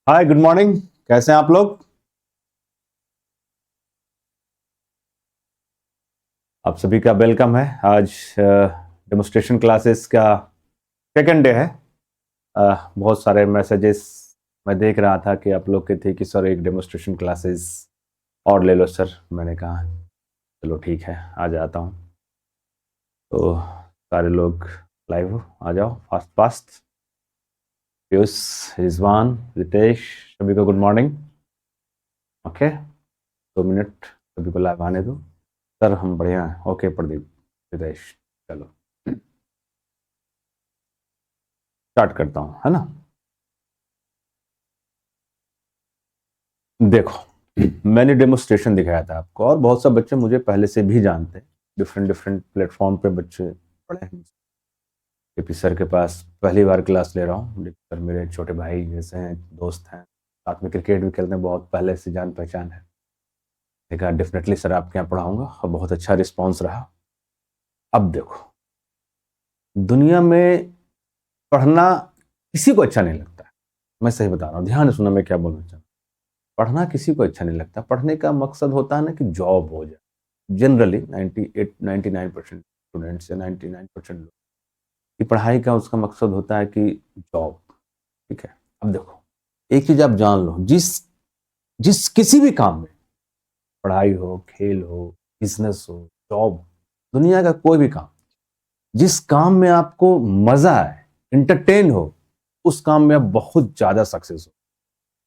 हाय, good morning. कैसे हैं आप लोग? आप सभी का वेलकम है। आज डेमोस्ट्रेशन क्लासेस का सेकंड डे है। बहुत सारे मैसेजेस मैं देख रहा था कि आप लोग के थे कि सर एक डेमोस्ट्रेशन क्लासेस और ले लो सर। मैंने कहा चलो ठीक है, आ जाता हूँ। तो सारे लोग लाइव हो, आ जाओ फास्ट फास्ट। पीयूष, रिजवान, रितेश, सभी को गुड मॉर्निंग। ओके, 2 मिनट सभी को लाइव आने दो। सर हम बढ़िया हैं। ओके प्रदीप, रितेश, चलो स्टार्ट करता हूँ, है ना। देखो, मैंने डेमोस्ट्रेशन दिखाया था आपको और बहुत सारे बच्चे मुझे पहले से भी जानते हैं। डिफरेंट डिफरेंट प्लेटफॉर्म पे बच्चे पढ़े हैं। केपी सर के पास पहली बार क्लास ले रहा हूँ। सर मेरे छोटे भाई जैसे हैं, दोस्त हैं, साथ में क्रिकेट भी खेलते हैं, बहुत पहले से जान पहचान है। देखा डेफिनेटली सर आपके यहाँ पढ़ाऊंगा और बहुत अच्छा रिस्पॉन्स रहा। अब देखो, दुनिया में पढ़ना किसी को अच्छा नहीं लगता है। मैं सही बता रहा हूँ, ध्यान से सुनना मैं क्या बोलना चाहता हूँ। पढ़ना किसी को अच्छा नहीं लगता। पढ़ने का मकसद होता है ना कि जॉब हो जाए। जनरली 99% स्टूडेंट्स या 99% लोग की पढ़ाई का उसका मकसद होता है कि जॉब। ठीक है, अब देखो, एक चीज आप जान लो, जिस जिस किसी भी काम में, पढ़ाई हो, खेल हो, बिजनेस हो, जॉब, दुनिया का कोई भी काम, जिस काम में आपको मजा आए, इंटरटेन हो, उस काम में आप बहुत ज्यादा सक्सेस हो।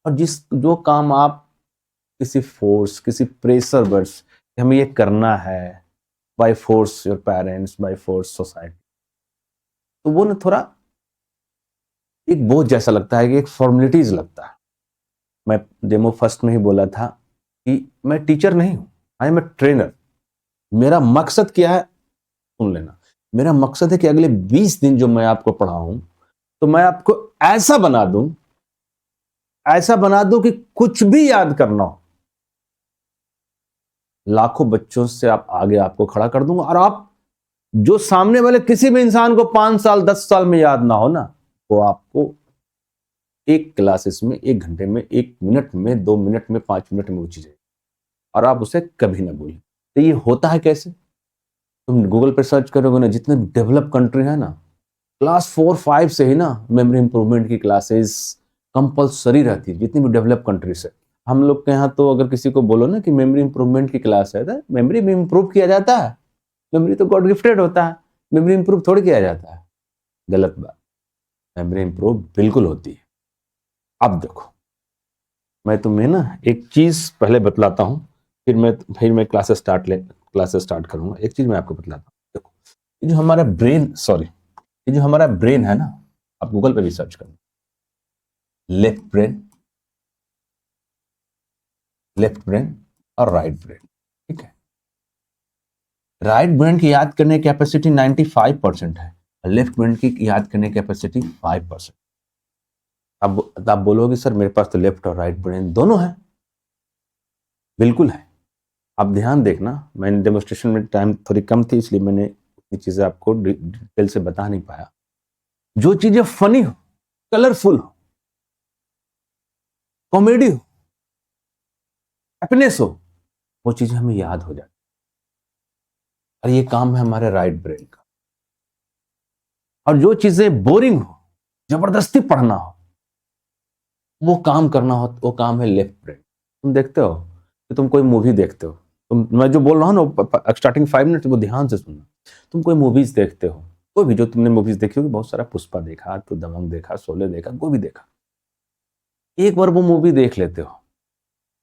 और जिस जो काम आप किसी फोर्स, किसी प्रेशर वर्स, हमें ये करना है, by force your parents, by force society, तो वो ना थोड़ा एक बोझ जैसा लगता है कि एक फॉर्मेलिटीज लगता है। मैं डेमो फर्स्ट में ही बोला था कि मैं टीचर नहीं हूं, आई एम ए ट्रेनर। मेरा मकसद क्या है, सुन लेना। मेरा मकसद है कि अगले 20 दिन जो मैं आपको पढ़ाऊं, तो मैं आपको ऐसा बना दूं, ऐसा बना दूं कि कुछ भी याद करना हो, लाखों बच्चों से आप आगे आपको खड़ा कर दूंगा। और आप जो सामने वाले किसी भी इंसान को 5 साल 10 साल में याद ना हो ना, वो आपको एक क्लासेस में, 1 घंटे में, 1 मिनट में, 2 मिनट में, 5 मिनट में वो चीज है, और आप उसे कभी ना भूलें। तो ये होता है कैसे? तुम गूगल पर सर्च करोगे ना, जितने डेवलप कंट्री है ना, क्लास 4 5 से ही ना मेमोरी इंप्रूवमेंट की क्लासेस कंपलसरी रहती है, जितनी भी डेवलप कंट्रीज है। हम लोग के यहाँ तो अगर किसी को बोलो ना कि मेमोरी इंप्रूवमेंट की क्लास है, तो मेमोरी भी इंप्रूव किया जाता है। मेमोरी तो गॉड गिफ्टेड होता है, मेमोरी इंप्रूव थोड़ी किया जाता है। गलत बात। मेमोरी इंप्रूव बिल्कुल होती है। अब देखो, मैं तुम्हें ना एक चीज पहले बतलाता हूँ, फिर मैं क्लासेस स्टार्ट करूंगा। एक चीज मैं आपको बतलाता हूँ। देखो, ये जो हमारा ब्रेन, सॉरी, ये जो हमारा ब्रेन है ना, आप गूगल पे भी सर्च करो, लेफ्ट ब्रेन, लेफ्ट ब्रेन और राइट ब्रेन। ठीक है, राइट ब्रेन की याद करने की कैपेसिटी 95% है, लेफ्ट ब्रेन की याद करने की कैपेसिटी 5%। अब आप बोलोगे सर मेरे पास तो लेफ्ट और राइट ब्रेन दोनों है। बिल्कुल है। आप ध्यान देखना, मैंने डेमोस्ट्रेशन में टाइम थोड़ी कम थी, इसलिए मैंने ये चीजें आपको डिटेल से बता नहीं पाया। जो चीजें फनी हो, कलरफुल हो, कॉमेडी हो, हैप्पीनेस हो, वो चीजें हमें याद हो जाती। और ये काम है हमारे राइट ब्रेन का। और जो चीजें बोरिंग हो, जबरदस्ती पढ़ना हो, वो काम करना हो, वो काम है लेफ्ट ब्रेन। तुम देखते हो कि तुम कोई मूवी देखते हो, मैं जो बोल रहा हूँ ना स्टार्टिंग 5 मिनट, वो ध्यान से सुनना। तुम कोई मूवीज देखते हो, कोई भी, जो तुमने मूवीज देखी होगी, बहुत सारा, पुष्पा देखा, तो दबंग देखा, शोले देखा, कोई भी देखा, एक बार वो मूवी देख लेते हो,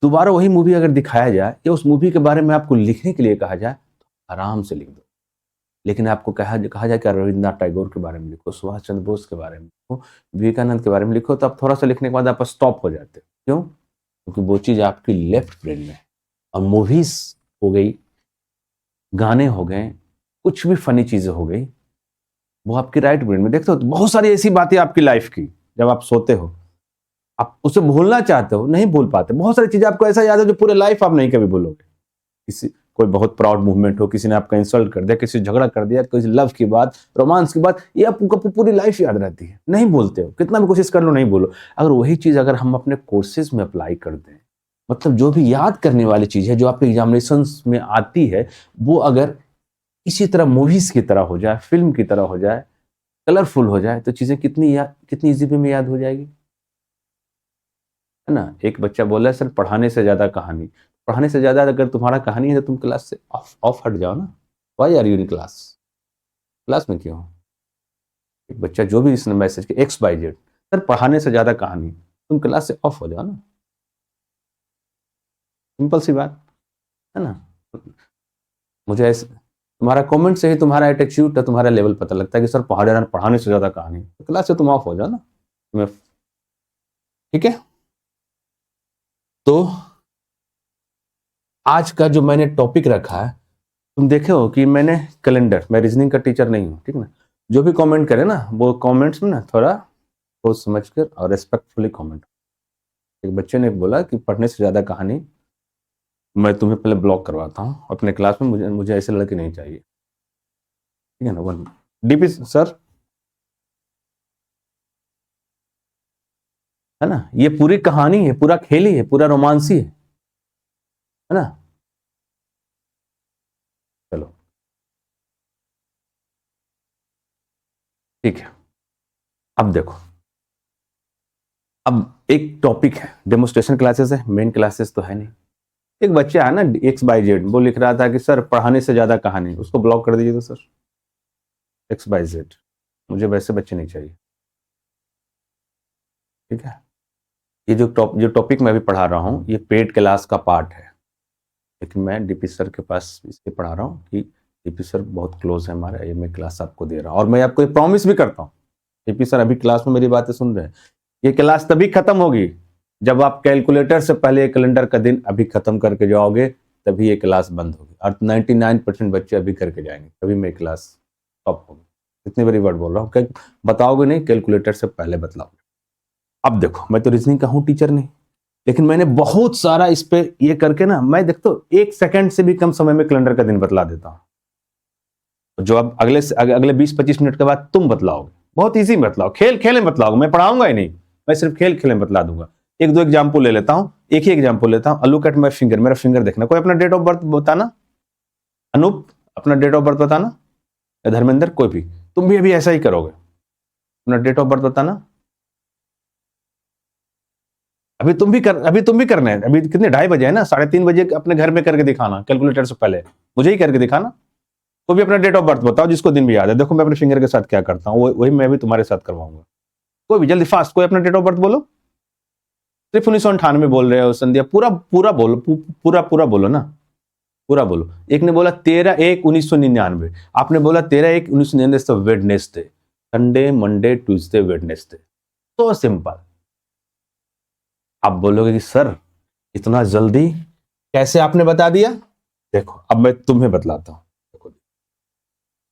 दोबारा वही मूवी अगर दिखाया जाए या उस मूवी के बारे में आपको लिखने के लिए कहा जाए, तो आराम से लिख दो। लेकिन आपको कहा जाए कि रविन्द्रनाथ टैगोर के बारे में लिखो, सुभाष चंद्र बोस के बारे में लिखो, विवेकानंद के बारे में लिखो, तो आप थोड़ा सा लिखने के बाद आप स्टॉप हो जाते हो। क्यों? क्योंकि वो चीज आपकी लेफ्ट ब्रेन में है। और मूवीज हो गई, गाने हो गए, कुछ भी फनी चीजें हो गई, वो आपकी राइट ब्रेन में। देखते हो तो बहुत सारी ऐसी बातें आपकी लाइफ की, जब आप सोते हो, आप उसे भूलना चाहते हो, नहीं भूल पाते। बहुत सारी चीजें आपको ऐसा याद है जो पूरे लाइफ आप नहीं कभी भूलोगे। किसी कोई बहुत प्राउड मूवमेंट हो, किसी ने आपका इंसल्ट कर दिया, किसी से झगड़ा कर दिया, किसी लव की बात, रोमांस की बात, ये आपको पूरी लाइफ याद रहती है। नहीं बोलते हो, कितना भी कोशिश कर लो नहीं बोलो। अगर वही चीज अगर हम अपने कोर्सेज में अप्लाई कर दें, मतलब जो भी याद करने वाली चीज है जो आपके एग्जामिनेशन में आती है, वो अगर इसी तरह मूवीज की तरह हो जाए, फिल्म की तरह हो जाए, कलरफुल हो जाए, तो चीजें कितनी इजी वे में याद हो जाएगी, है ना। एक बच्चा बोला सर पढ़ाने से ज्यादा कहानी। पढ़ाने से ज्यादा अगर तुम्हारा कहानी है तो तुम क्लास से ऑफ हट जाओ ना। Why are you in class? Class में क्यों हो? एक बच्चा जो भी इसने मैसेज किया XYZ, सर पढ़ाने से ज्यादा कहानी, तुम क्लास से ऑफ हो जाओ ना। सिंपल सी बात है ना। मुझे ऐसे तुम्हारा कमेंट से ही तुम्हारा एटीट्यूड, तुम्हारा लेवल पता लगता है कि सर पढ़ाने से ज्यादा कहानी, तो क्लास से तुम ऑफ हो जाओ ना। ठीक है, तो आज का जो मैंने टॉपिक रखा है, तुम देखे हो कि मैंने कैलेंडर, मैं रीजनिंग का टीचर नहीं हूँ, ठीक ना। जो भी कमेंट करे ना, वो कमेंट्स में ना थोड़ा सोच समझकर और रेस्पेक्टफुली कमेंट। एक बच्चे ने बोला कि पढ़ने से ज्यादा कहानी, मैं तुम्हें पहले ब्लॉक करवाता हूँ अपने क्लास में, मुझे ऐसे लड़के नहीं चाहिए, ठीक है ना। वन DP सर, है ना, ये पूरी कहानी है, पूरा खेल ही है, पूरा रोमांसी है ना। चलो ठीक है, अब देखो, अब एक टॉपिक है, डेमोस्ट्रेशन क्लासेस है, मेन क्लासेस तो है नहीं। एक बच्चा है ना XYZ, वो लिख रहा था कि सर पढ़ाने से ज्यादा कहानी, उसको ब्लॉक कर दीजिए तो सर। XYZ, मुझे वैसे बच्चे नहीं चाहिए, ठीक है। ये जो टॉपिक मैं अभी पढ़ा रहा हूँ, ये पेड क्लास का पार्ट है, लेकिन मैं DP सर के पास इसलिए पढ़ा रहा हूँ कि DP सर बहुत क्लोज है हमारा, ये मैं क्लास आपको दे रहा हूँ, और मैं आपको ये प्रॉमिस भी करता हूँ, DP सर अभी क्लास में मेरी बातें सुन रहे हैं, ये क्लास तभी खत्म होगी जब आप कैलकुलेटर से पहले कैलेंडर का दिन अभी खत्म करके जाओगे, तभी ये क्लास बंद होगी, और 99% बच्चे अभी करके जाएंगे, तभी मैं क्लास टॉप होगी। इतनी बड़ी वर्ड बोल रहा हूँ, बताओगे नहीं, कैलकुलेटर से पहले बतलाओगे। अब देखो, मैं तो रीजनिंग का हूँ टीचर नहीं, लेकिन मैंने बहुत सारा इस पे ये करके ना, मैं देखता हूँ 1 सेकंड से भी कम समय में कैलेंडर का दिन बतला देता हूँ, जो अब अगले 20-25 मिनट के बाद तुम बतलाओगे, बहुत इजी बतलाओ, खेल में बतलाओगे, मैं पढ़ाऊंगा ही नहीं, मैं सिर्फ खेल में बतला दूंगा। 1-2 एग्जाम्पल ले लेता हूँ, एक ही एग्जाम्पल लेता हूँ। लुक एट माय फिंगर, मेरा फिंगर देखना, कोई अपना डेट ऑफ बर्थ बताना, अनूप अपना डेट ऑफ बर्थ बताना, या धर्मेंद्र, कोई भी, तुम भी अभी ऐसा ही करोगे, अपना डेट ऑफ बर्थ बताना। अभी तुम भी करना है, अभी कितने 2:30 बजे है ना, 3:30 बजे अपने घर में करके दिखाना, कैलकुलेटर से पहले मुझे ही करके दिखाना। कोई भी अपना डेट ऑफ बर्थ बताओ जिसको दिन भी याद है, देखो मैं अपने फिंगर के साथ क्या करता हूँ, वही मैं भी तुम्हारे साथ करवाऊंगा। कोई भी जल्दी फास्ट, कोई अपना डेट ऑफ बर्थ बोलो। सिर्फ 1998 बोल रहे हो संध्या, पूरा बोलो, पूरा बोलो ना, पूरा बोलो। एक ने बोला 13/1/1999, आपने बोला 13/1/1999, तो Wednesday, Sunday, Monday, Tuesday, Wednesday, तो सिंपल। आप बोलोगे कि सर इतना जल्दी कैसे आपने बता दिया? देखो अब मैं तुम्हें बतलाता हूं, देखो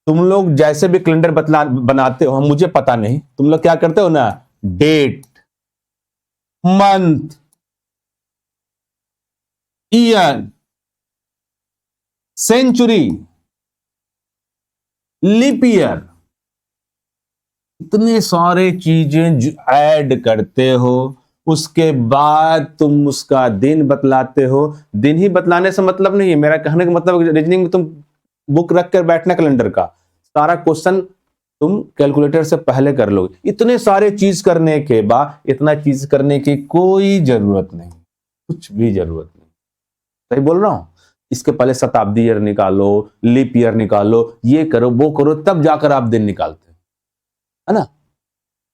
तुम लोग जैसे भी कैलेंडर बनाते हो, मुझे पता नहीं, तुम लोग क्या करते हो ना, date, month, year, century, leap year, इतने सारे चीजें ऐड करते हो, उसके बाद तुम उसका दिन बतलाते हो। दिन ही बतलाने से मतलब नहीं है, मेरा कहने का मतलब रीजनिंग में तुम बुक रख कर बैठना, कैलेंडर का सारा क्वेश्चन तुम कैलकुलेटर से पहले कर लोगे। इतने सारे चीज करने के बाद, इतना चीज करने की कोई जरूरत नहीं, कुछ भी जरूरत नहीं। सही बोल रहा हूं? इसके पहले शताब्दी ईयर निकालो, लीप ईयर निकालो, ये करो वो करो, तब जाकर आप दिन निकालते हो, है ना,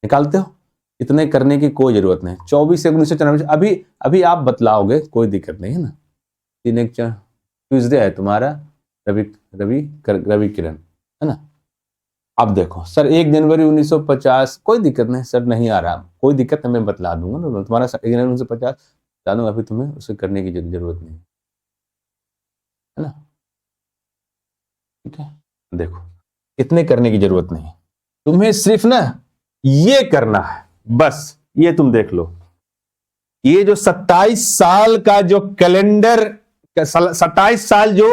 निकालते हो। इतने करने की कोई जरूरत नहीं। 24/1/1994, अभी आप बतलाओगे, कोई दिक्कत नहीं है ना। ट्यूजडे है तुम्हारा, रवि किरण, है ना। अब देखो सर 1 जनवरी 1950, कोई दिक्कत नहीं सर, नहीं आ रहा, कोई दिक्कत नहीं, मैं बतला दूंगा ना तुम्हारा 1 जनवरी 1950 बता दूंगा, अभी तुम्हें उसे करने की जरूरत नहीं, है ना। ठीक है, देखो इतने करने की जरूरत नहीं, तुम्हें सिर्फ ना ये करना है बस। ये तुम देख लो, ये जो 27 साल का जो कैलेंडर, 27 साल जो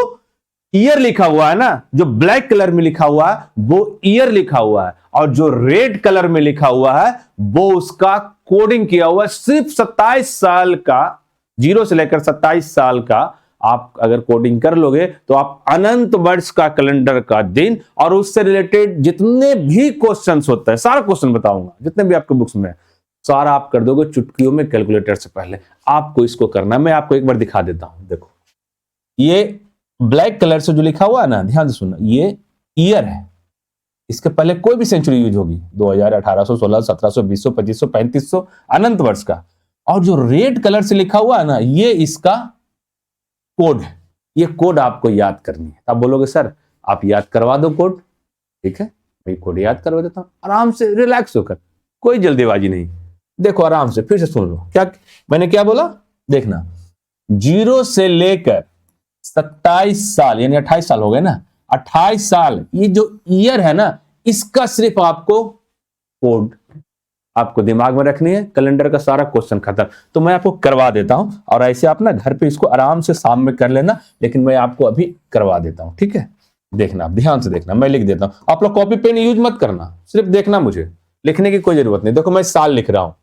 ईयर लिखा हुआ है ना, जो ब्लैक कलर में लिखा हुआ है वो ईयर लिखा हुआ है, और जो रेड कलर में लिखा हुआ है वो उसका कोडिंग किया हुआ है। सिर्फ 27 साल का, 0 से लेकर 27 साल का आप अगर कोडिंग कर लोगे तो आप अनंत वर्ष का कैलेंडर का दिन और उससे रिलेटेड जितने भी क्वेश्चंस होता है, सारा क्वेश्चन बताऊंगा जितने भी आपके बुक्स में, सारा आप कर दोगे चुटकियों में कैलकुलेटर से पहले। आपको इसको करना है, मैं आपको एक बार दिखा देता हूं। देखो ये ब्लैक कलर से जो लिखा हुआ है ना, ध्यान से सुनना, ये ईयर है, इसके पहले कोई भी सेंचुरी यूज होगी, 2000, 1800, 1600, 1700, 2000, 2500, 3500, अनंत वर्ष का। और जो रेड कलर से लिखा हुआ है ना, ये इसका कोड है। ये कोड आपको याद करनी है। आप बोलोगे सर आप याद करवा दो कोड, ठीक है मैं कोड याद करवा देता हूं, आराम से रिलैक्स होकर, कोई जल्दीबाजी नहीं। देखो आराम से फिर से सुन लो, क्या मैंने क्या बोला, देखना, 0 से लेकर 27 साल यानी 28 साल हो गए ना, 28 साल, ये जो ईयर है ना, इसका सिर्फ आपको कोड आपको दिमाग में रखनी है। कैलेंडर का सारा क्वेश्चन खत्म। तो मैं आपको करवा देता हूं, और ऐसे आप ना घर पे इसको आराम से शाम में कर लेना, लेकिन मैं आपको अभी करवा देता हूं, ठीक है। देखना, आप ध्यान से देखना, मैं लिख देता हूं, आप लोग कॉपी पेन यूज मत करना, सिर्फ देखना, मुझे लिखने की कोई जरूरत नहीं। देखो मैं साल लिख रहा हूं,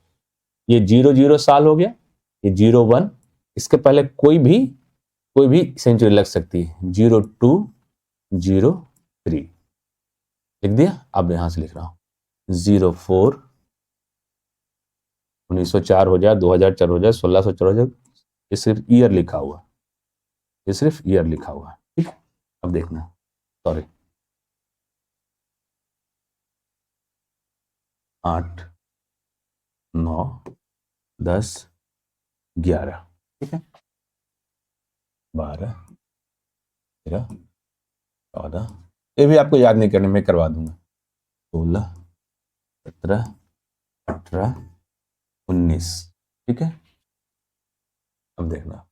ये 00 साल हो गया, ये 01, इसके पहले कोई भी सेंचुरी लग सकती है, 02, 03 लिख दिया। अब यहां से लिख रहा हूं 04, 1904 हो जाए, 2004 हो जाए, 1604 हो जाए, ये सिर्फ ईयर लिखा हुआ, ये सिर्फ ईयर लिखा हुआ है, ठीक है। अब देखना, सॉरी 8, 9, 10, 11, ठीक है, 12, 13, 14, ये भी आपको याद नहीं करने, मैं करवा दूंगा, 16, 17, 18, 19, ठीक है। अब देखना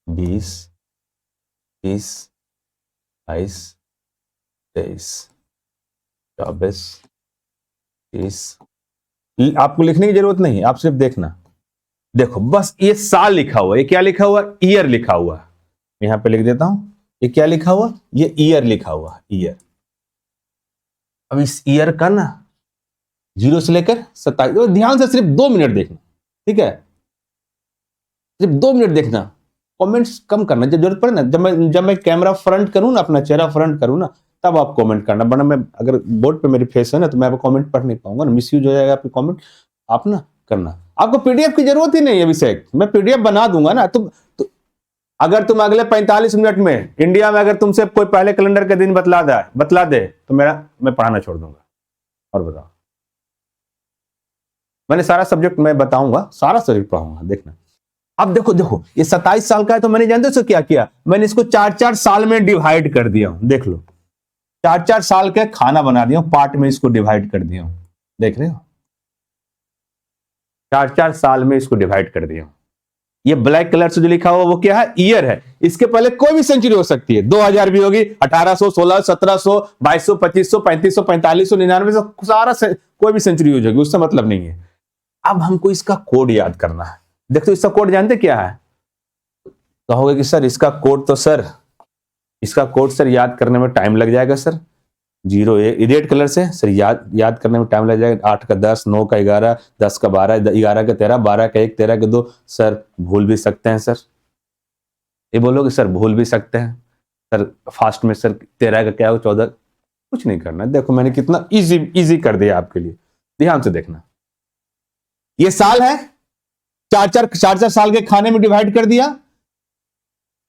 20, 21, 22, 23, 24, 30, आपको लिखने की जरूरत नहीं, आप सिर्फ देखना। देखो बस ये साल लिखा हुआ है, ये क्या लिखा हुआ, ईयर लिखा हुआ है, यहां पे लिख देता हूं, ये क्या लिखा हुआ, ये ईयर लिखा हुआ है, ईयर। अब इस ईयर का ना 0 से लेकर 27, ध्यान से सिर्फ 2 मिनट देखना, ठीक है, सिर्फ 2 मिनट देखना, कमेंट्स कम करना, जब जरूरत पड़े ना, जब मैं कैमरा फ्रंट करूं ना, अपना चेहरा फ्रंट करूं ना, तब आप कमेंट करना, वरना मैं अगर बोर्ड पे मेरी फेस है ना, तो मैं आपको कमेंट पढ़ नहीं पाऊंगा ना, मिसयूज हो जाएगा आपकी कमेंट। आप ना करना, आपको पीडीएफ की जरूरत ही नहीं है अभिषेक, मैं पीडीएफ बना दूंगा ना। अगर तुम अगले 45 मिनट में इंडिया में अगर तुमसे कोई पहले कैलेंडर के दिन बतला दे तो मैं पढ़ाना छोड़ दूंगा। और बताओ, मैंने सारा सब्जेक्ट मैं बताऊंगा, सारा सब्जेक्ट पढ़ाऊंगा, देखना। अब देखो ये 27 साल का है, तो मैंने जानते हो क्या किया, मैंने इसको 4-4 साल में डिवाइड कर दिया हूं, देख लो, 4-4 साल के खाना बना दिया हूं, पार्ट में इसको डिवाइड कर दिया हूं, देख रहे हो, 4-4 साल में इसको डिवाइड कर दिया हूं। ये ब्लैक कलर से जो लिखा हुआ वो क्या है, ईयर है, इसके पहले कोई भी सेंचुरी हो सकती है, 2000 भी होगी, 1800, 1600, 1700, 2200, 2500, 3500, 4500, 9900, सारा कोई भी सेंचुरी यूज होगी, उससे मतलब नहीं है। अब हमको इसका कोड याद करना है। देखो इसका कोड जानते क्या है, कहोगे कि सर इसका कोड सर याद करने में टाइम लग जाएगा सर, 0 रेड कलर से सर याद करने में टाइम लग जाएगा, 8 का 10, 9 का 11, 10 का 12, 11 का 13, 12 का 1, 13 का 2, सर भूल भी सकते हैं सर, ये बोलोगे सर भूल भी सकते हैं सर, फास्ट में सर 13 का क्या हो, 14, कुछ नहीं करना। देखो मैंने कितना इजी कर दिया आपके लिए, ध्यान से देखना। ये साल है, 4-4 साल के खाने में डिवाइड कर दिया,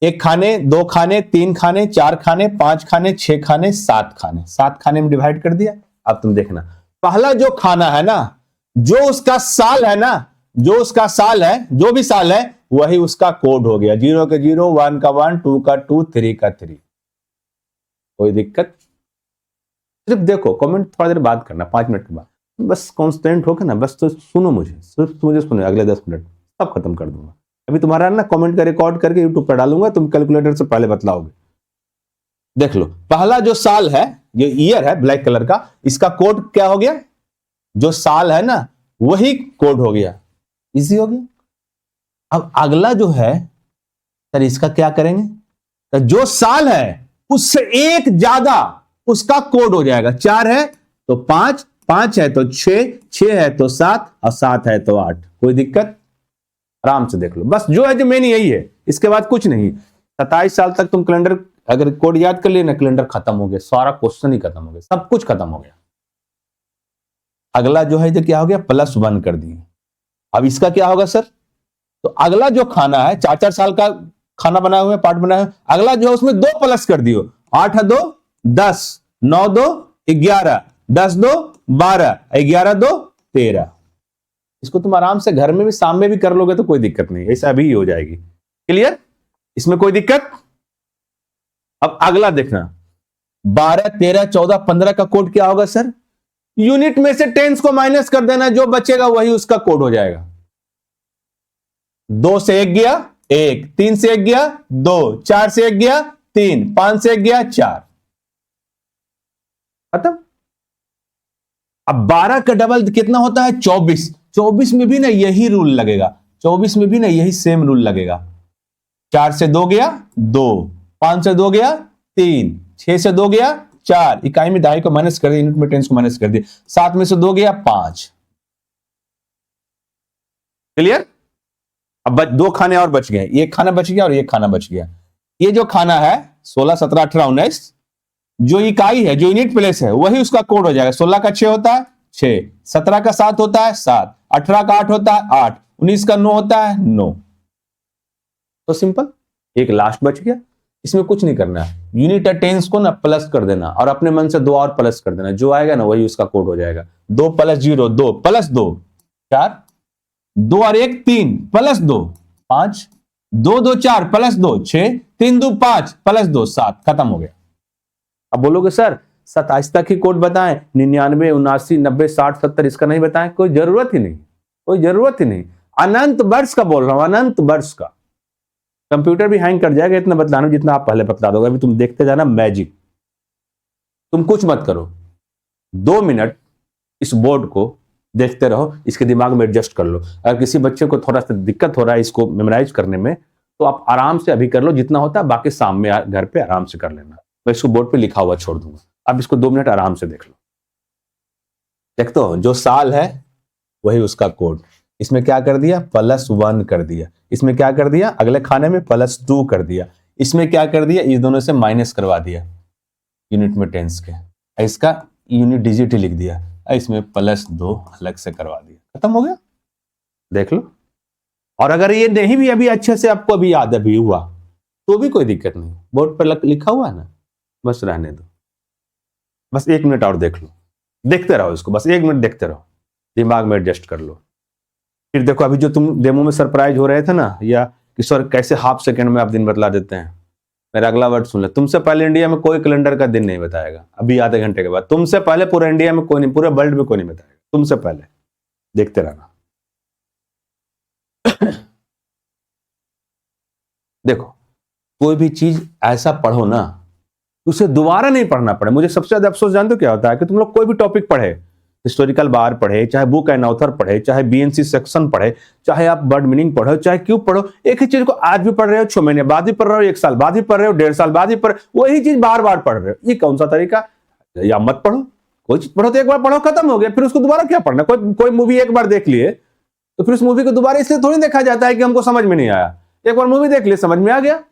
1 खाने, 2 खाने, 3 खाने, 4 खाने, 5 खाने, 6 खाने, 7 खाने, 7 खाने में डिवाइड कर दिया। अब तुम देखना, पहला जो खाना है ना, जो उसका साल है ना, जो भी साल है वही उसका कोड हो गया, 0 का 0, 1 का 1, 2 का 2, 3 का 3, कोई दिक्कत। सिर्फ देखो, कमेंट थोड़ा देर बाद करना, 5 मिनट के बाद, बस कॉन्स्टेंट होकर ना, बस तो सुनो मुझे, सिर्फ मुझे सुनो, अगले 10 मिनट सब खत्म कर दूंगा। अभी तुम्हारा ना कमेंट का रिकॉर्ड करके यूट्यूब पर डालूंगा, तुम कैलकुलेटर से पहले बतलाओगे। देख लो, पहला जो साल है, ये ईयर है ब्लैक कलर का, इसका कोड क्या हो गया, जो साल है ना वही कोड हो गया, इजी हो गया। अब अगला जो है सर, इसका क्या करेंगे, तो जो साल है उससे एक ज्यादा उसका कोड हो जाएगा। 4 है तो 5, 5 है तो 6, 6 है तो 7 और 7 है तो 8। कोई दिक्कत? आराम से देख लो। बस जो है जो मेन यही है, इसके बाद कुछ नहीं। 27 साल तक तुम कैलेंडर अगर कोड याद कर लिए ना, कैलेंडर खत्म हो गया, सारा क्वेश्चन ही खत्म हो गया, सब कुछ खत्म हो गया। अगला जो है जो क्या हो गया, +1 कर दिए। अब इसका क्या होगा सर? तो अगला जो खाना है, 4-4 साल का खाना बना हुआ है, पार्ट बना हुआ है, अगला जो है उसमें 2 प्लस कर दियो। 8 है 2 10, 9 2 11, 10 2 12, 11 2 13। इसको तुम आराम से घर में भी शाम में भी कर लोगे तो कोई दिक्कत नहीं, ऐसा भी हो जाएगी। क्लियर? इसमें कोई दिक्कत? अब अगला देखना, 12 13 14 15 का कोड क्या होगा सर? यूनिट में से टेंस को माइनस कर देना, जो बचेगा वही उसका कोड हो जाएगा। 2 से 1 गया 1, 3 से 1 गया 2, 4 से 1 गया 3, 5 से 1 गया 4, खत्म। अब 12 का डबल कितना होता है? 24। 24 में भी ना यही रूल लगेगा, 24 में भी ना यही सेम रूल लगेगा। 4 से 2 गया 2, 5 से 2 गया 3, 6 से 2 गया 4, इकाई में दहाई को माइनस कर दिया, यूनिट में टेंस को माइनस कर दिया, 7 में से 2 गया 5। क्लियर? अब 2 खाने और बच गए, एक खाना बच गया और एक खाना बच गया। ये जो खाना है 16 17 18 19, जो इकाई है, जो यूनिट प्लेस है, वही उसका कोड हो जाएगा। 16 का 6 होता है 6, 17 का 7 होता है 7, 18 का 8 होता है 8, 19 का 9 होता है 9। तो सिंपल, एक लास्ट बच गया। इसमें कुछ नहीं करना है, यूनिट टेंस को ना प्लस कर देना और अपने मन से 2 और प्लस कर देना, जो आएगा ना वही उसका कोड हो जाएगा। 2 + 0 2 + 2 4, 2 और 1 3 + 2 5, 2 2 4 + 2 6, 3 2 5 + 2 7, खत्म हो गया। अब बोलोगे सर 27 तक ही कोड बताएं, 99 79 90 60 70 इसका नहीं बताएं? कोई जरूरत ही नहीं, कोई जरूरत ही नहीं। अनंत वर्ष का बोल रहा हूं, अनंत वर्ष का। कंप्यूटर भी हैंग कर जाएगा इतना बतलाना, जितना आप पहले बता दोगे। अभी तुम देखते जाना मैजिक। तुम कुछ मत करो, 2 मिनट इस बोर्ड को देखते रहो, इसके दिमाग में एडजस्ट कर लो। अगर किसी बच्चे को थोड़ा सा दिक्कत हो रहा है इसको मेमोराइज करने में, तो आप आराम से अभी कर लो, जितना होता है बाकी शाम में घर पे आराम से कर लेना। मैं इसको बोर्ड पे लिखा हुआ छोड़ दूंगा, अब इसको 2 मिनट आराम से देख लो। देखते हो, जो साल है वही उसका कोड। इसमें क्या कर दिया? +1 कर दिया। इसमें क्या कर दिया? अगले खाने में +2 कर दिया। इसमें क्या कर दिया? इस दोनों से माइनस करवा दिया यूनिट में टेंस के, इसका यूनिट डिजिट ही लिख दिया, इसमें +2 अलग से करवा दिया, खत्म हो गया। देख लो। और अगर ये नहीं भी अभी अच्छे से आपको अभी याद अभी हुआ तो भी कोई दिक्कत नहीं, बोर्ड पर लिखा हुआ है ना, बस रहने दो। बस 1 मिनट और देख लो, देखते रहो इसको, बस 1 मिनट देखते रहो, दिमाग में एडजस्ट कर लो। फिर देखो, अभी जो तुम डेमो में सरप्राइज हो रहे थे ना, या कि सर कैसे हाफ सेकंड में आप दिन बतला देते हैं, मेरा अगला वर्ड सुन ले। तुमसे पहले इंडिया में कोई कैलेंडर का दिन नहीं बताएगा, अभी आधे घंटे के बाद। तुमसे पहले पूरे इंडिया में कोई नहीं, पूरे वर्ल्ड में कोई नहीं बताएगा, तुमसे पहले। देखते रहना। देखो, कोई भी चीज ऐसा पढ़ो ना, उसे दोबारा नहीं पढ़ना पड़े। मुझे सबसे ज्यादा अफसोस जानते हो क्या होता है? कि तुम लोग कोई भी टॉपिक पढ़े, हिस्टोरिकल बार पढ़े, चाहे बुक एंड ऑथर पढ़े, चाहे बीएनसी सेक्शन पढ़े, चाहे आप वर्ड मीनिंग पढ़ो, चाहे क्यों पढ़ो, एक ही चीज को आज भी पढ़ रहे हो, 6 महीने बाद भी पढ़ रहे हो, 1 साल बाद भी पढ़ रहे हो, 1.5 साल बाद भी पढ़, वही चीज बार बार पढ़ रहे हो। ये कौन सा तरीका? या मत पढ़ो, कोई चीज पढ़ो तो एक बार पढ़ो, खत्म हो गया, फिर उसको दोबारा क्या पढ़ना। कोई मूवी एक बार देख लिए तो फिर उस मूवी को दोबारा इसलिए थोड़ी देखा जाता है कि हमको समझ में नहीं आया। एक बार मूवी देख लिए, समझ में आ गया,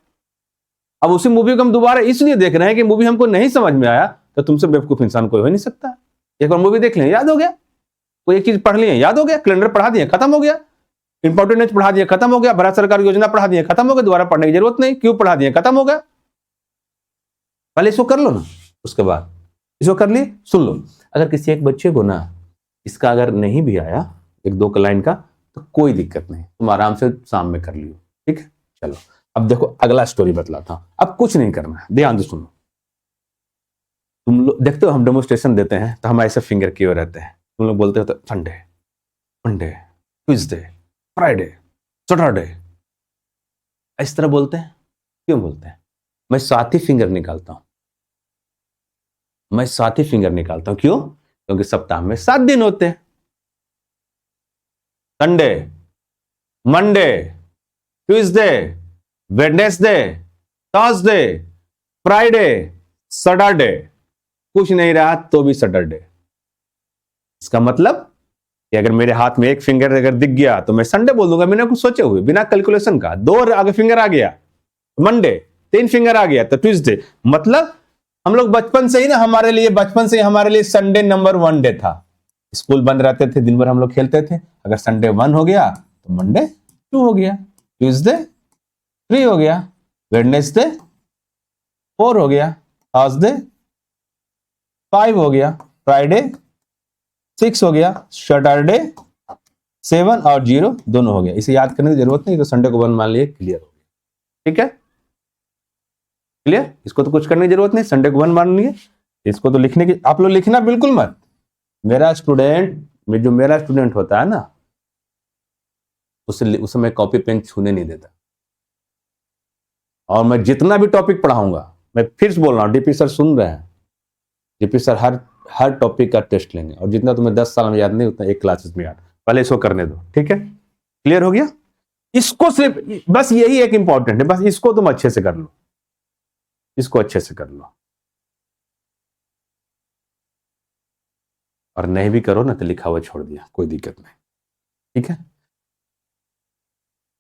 अब उसी मूवी को हम दोबारा इसलिए देख रहे हैं कि मूवी हमको नहीं समझ में आया। तो तुमसे बेवकूफ इंसान कोई हो नहीं सकता। एक बार मूवी देख लें, याद हो गया, कोई एक चीज पढ़ लिए, याद हो गया, कैलेंडर पढ़ा दिए, खत्म हो गया, इंपॉर्टेंट न्यूज पढ़ा दिए, खत्म हो गया, भारत सरकार की योजना पढ़ा दिए, खत्म हो गया, दोबारा पढ़ने की जरूरत नहीं, क्यों पढ़ा दिए, खत्म हो गया। पहले इसको कर लो ना, उसके बाद इसको कर लिए। सुन लो, अगर किसी एक बच्चे को ना इसका अगर नहीं भी आया 1-2 लाइन का, तो कोई दिक्कत नहीं, तुम आराम से शाम में कर लियो, ठीक है। चलो अब देखो, अगला स्टोरी बतलाता हूं। अब कुछ नहीं करना है, ध्यान से सुनो। तुम लोग देखते हो हम डेमोस्ट्रेशन देते हैं तो हम ऐसे फिंगर किए रहते हैं। तुम लोग बोलते हो तो Sunday, Monday, Tuesday, Friday, Saturday, इस तरह बोलते हैं। क्यों बोलते हैं? मैं 7 ही फिंगर निकालता हूं, मैं 7 ही फिंगर निकालता हूं। क्यों? क्योंकि सप्ताह में 7 दिन होते हैं। Sunday, Monday, Tuesday, Wednesday, Thursday, Friday, Saturday, कुछ नहीं रहा तो भी सैटरडे। इसका मतलब कि अगर मेरे हाथ में एक फिंगर अगर दिख गया तो मैं संडे बोल दूंगा बिना कुछ सोचे हुए, बिना कैलकुलेशन का। दो आगे फिंगर आ गया मंडे, तीन फिंगर आ गया तो ट्यूसडे। मतलब हम लोग बचपन से ही ना, बचपन से ही हमारे लिए संडे नंबर 1 डे था। स्कूल बंद रहते थे, दिन भर हम लोग खेलते थे। अगर संडे 1 हो गया तो मंडे 2 हो गया, ट्यूसडे 3 हो गया, वेडनेसडे 4 हो गया, थर्सडे 5 हो गया, फ्राइडे 6 हो गया, सैटरडे 7 और 0 दोनों हो गया। इसे याद करने की जरूरत नहीं, तो संडे को 1 मान लिए, क्लियर हो गया। ठीक है, क्लियर। इसको तो कुछ करने की जरूरत नहीं, संडे को 1 मान लिए। इसको तो लिखने की, आप लोग लिखना बिल्कुल मत। मेरा स्टूडेंट होता है ना, उसे मैं कॉपी पेन छूने नहीं देता। और मैं जितना भी टॉपिक पढ़ाऊंगा, मैं फिर से बोल रहा हूं, डीपी सर सुन रहे हैं, डीपी सर हर टॉपिक का टेस्ट लेंगे, और जितना तुम्हें 10 साल में याद नहीं उतना एक क्लासेस में याद। पहले इसको करने दो, ठीक है, क्लियर हो गया। इसको सिर्फ बस यही एक इंपॉर्टेंट है, बस इसको तुम अच्छे से कर लो, इसको अच्छे से कर लो। और नहीं भी करो ना तो लिखा हुआ छोड़ दिया, कोई दिक्कत नहीं। ठीक है,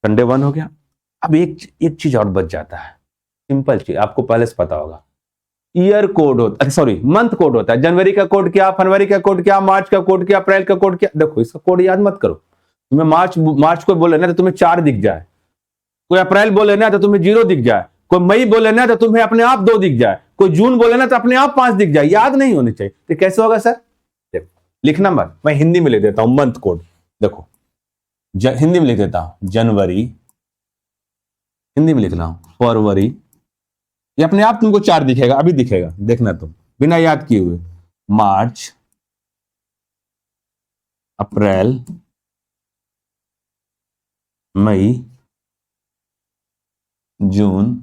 संडे 1 हो गया। अब एक चीज और बच जाता है, सिंपल चीज, आपको पहले से पता होगा। ईयर कोड होता है, सॉरी मंथ कोड होता है। जनवरी का कोड क्या, फरवरी का कोड क्या, मार्च का कोड क्या, अप्रैल का कोड क्या। देखो इसका कोड याद मत करो। तुम्हें मार्च को बोले ना तो तुम्हें 4 दिख जाए, कोई अप्रैल बोले ना तो तुम्हें 0 दिख जाए, कोई मई बोले ना तो तुम्हें अपने आप 2 दिख जाए, कोई जून बोले ना तो अपने आप 5 दिख जाए। याद नहीं होनी चाहिए, तो कैसे होगा सर? देखो लिखना मत, मैं हिंदी में लिख देता हूं मंथ कोड। देखो हिंदी में लिख देता हूं, जनवरी, हिंदी में लिख रहा हूं फरवरी, ये अपने आप तुमको 4 दिखेगा, अभी दिखेगा, देखना तुम बिना याद किए हुए। मार्च, अप्रैल, मई, जून,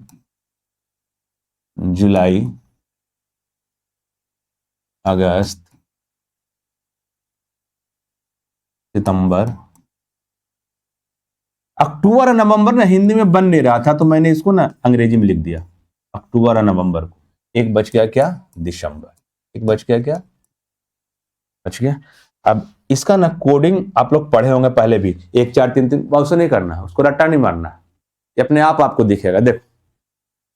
जुलाई, अगस्त, सितंबर, अक्टूबर और नवंबर ना हिंदी में बन नहीं रहा था, तो मैंने इसको ना अंग्रेजी में लिख दिया, अक्टूबर और नवंबर को। एक बच गया क्या? दिसंबर। एक बच गया क्या? बच गया। अब इसका ना कोडिंग आप लोग पढ़े होंगे पहले भी, 1 4 3 3, उसे नहीं करना, उसको रट्टा नहीं मारना, ये अपने आप आपको दिखेगा। देखो